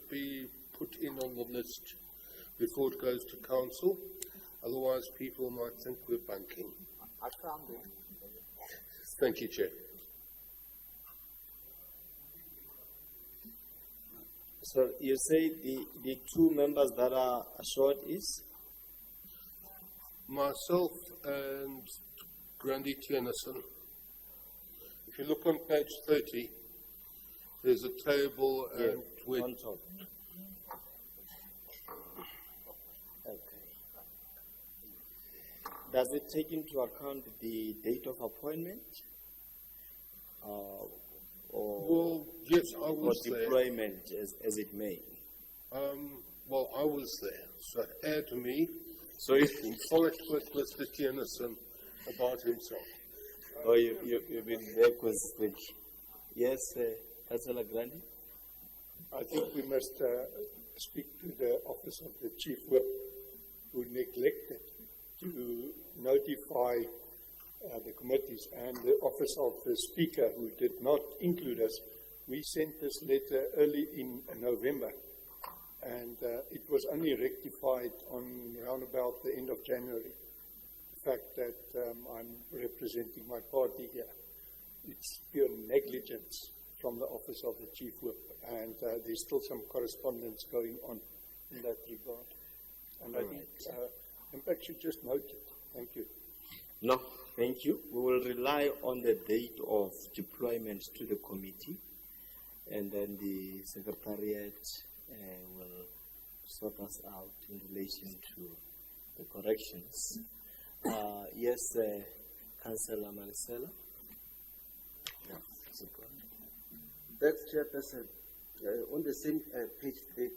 be put in on the list before it goes to council, otherwise people might think we're bunking. I found it. Thank you, Chair. So you say the 2 members that are short is? Myself and Grandy Tennyson. If you look on page 30, there's a table and on top. Okay. Does it take into account the date of appointment? Well, yes, I was or deployment, as it may? Well, I was there, so add to me. So you followed with Mr. Tennyson about himself. Oh, you've been there constantly. Yes, Councillor Grandi? I think we must speak to the Office of the Chief Whip, who neglected to notify the committees, and the Office of the Speaker, who did not include us we sent this letter early in November, and it was only rectified on around about the end of January. The fact that I'm representing my party here, it's pure negligence from the Office of the Chief Whip, and there's still some correspondence going on in that regard. And I think MPAC should just note it. Thank you. No, thank you. We will rely on the date of deployment to the committee, and then the Secretariat will sort us out in relation to the corrections. Yes, Councillor Marisela. Yeah, Thanks, Chairperson. On the same page 30,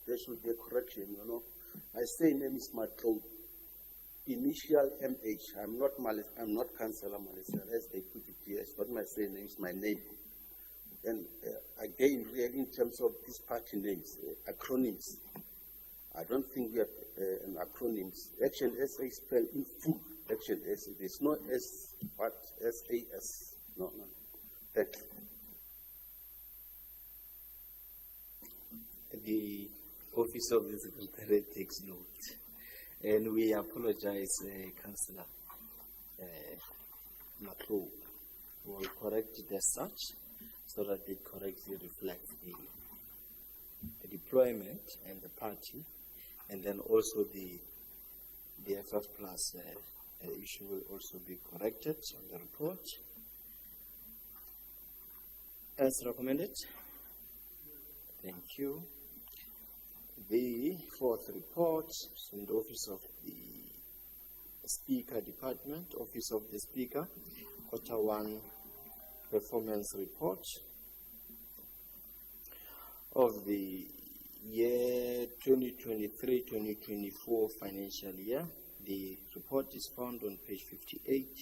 there should be a correction, you know. I say name is Matlo. Initial MH. I'm not Councillor Marisela, as they put it here. It's not my surname, it's my name. And again, really, in terms of these party names, acronyms, I don't think we have an acronyms. Action SA spelled in full. Action SA. There's no S, but SAS. No. Thank you. The Office of the Secretary takes note, and we apologize, Councillor Maklo. We will correct it as such so that it correctly reflects the deployment and the party, and then also the FF plus issue will also be corrected on the report. As recommended. Thank you. The fourth report from the Office of the Speaker Department, Office of the Speaker, Q1 Performance Report of the year 2023-2024 financial year. The report is found on page 58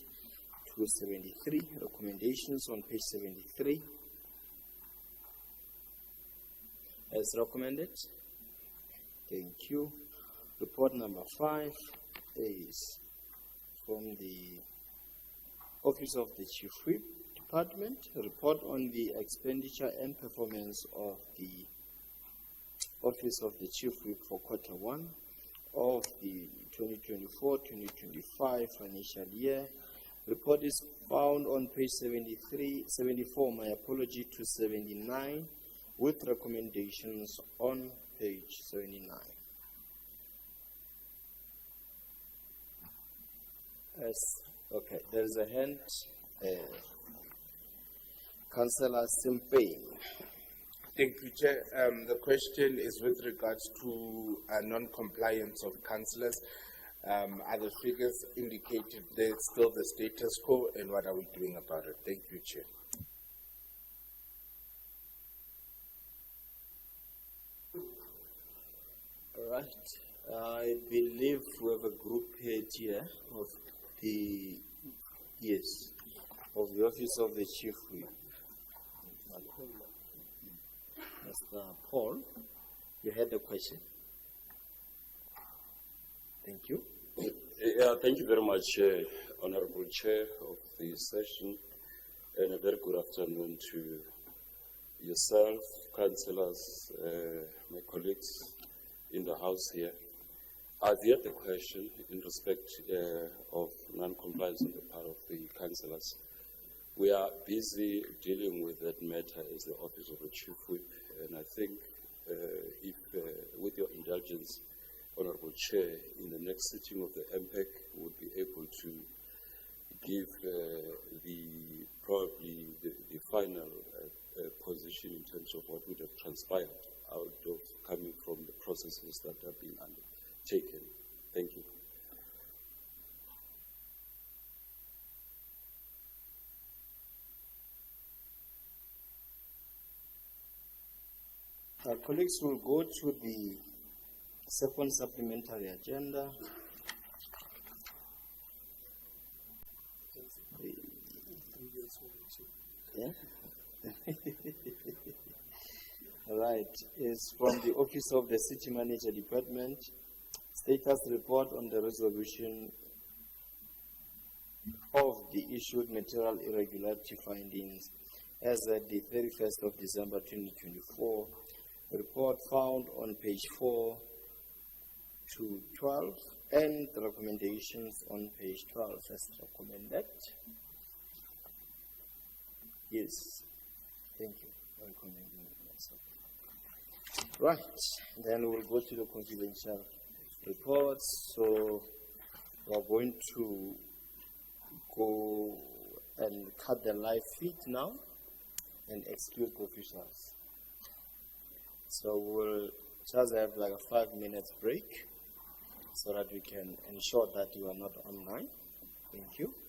to 73, recommendations on page 73. As recommended. Thank you. Report number 5 is from the Office of the Chief Whip Department, a report on the expenditure and performance of the Office of the Chief Whip for Q1 of the 2024-2025 financial year. Report is found on page 74, my apology, to 79, with recommendations on page 79. Okay, there is a hand. Councillor Simpane. Thank you, Chair. The question is with regards to non-compliance of councillors. Are the figures indicated there still the status quo, and what are we doing about it? Thank you, Chair. All right. I believe we have a group head here of the Office of the Chief Whip. Mr. Paul, you had a question. Thank you. Yeah, thank you very much, Honorable Chair of the session, and a very good afternoon to yourself, councillors, my colleagues in the House here. I've heard the question in respect of non-compliance on the part of the councillors. We are busy dealing with that matter as the Office of the Chief Whip, and I think if, with your indulgence, Honorable Chair, in the next sitting of the MPEC, we'll be able to give probably the final position in terms of what would have transpired out of coming from the processes that have been undertaken. Thank you. Our colleagues will go to the second supplementary agenda. Yeah? All right. It's from the Office of the City Manager Department. Status report on the resolution of the issued material irregularity findings as at the 31st of December 2024. Report found on page 4 to 12 and the recommendations on page 12 as recommended. Yes, thank you for recommending myself. Right, then we'll go to the confidential reports. So we are going to go and cut the live feed now and exclude officials. So we'll just have like a 5 minutes break so that we can ensure that you are not online. Thank you.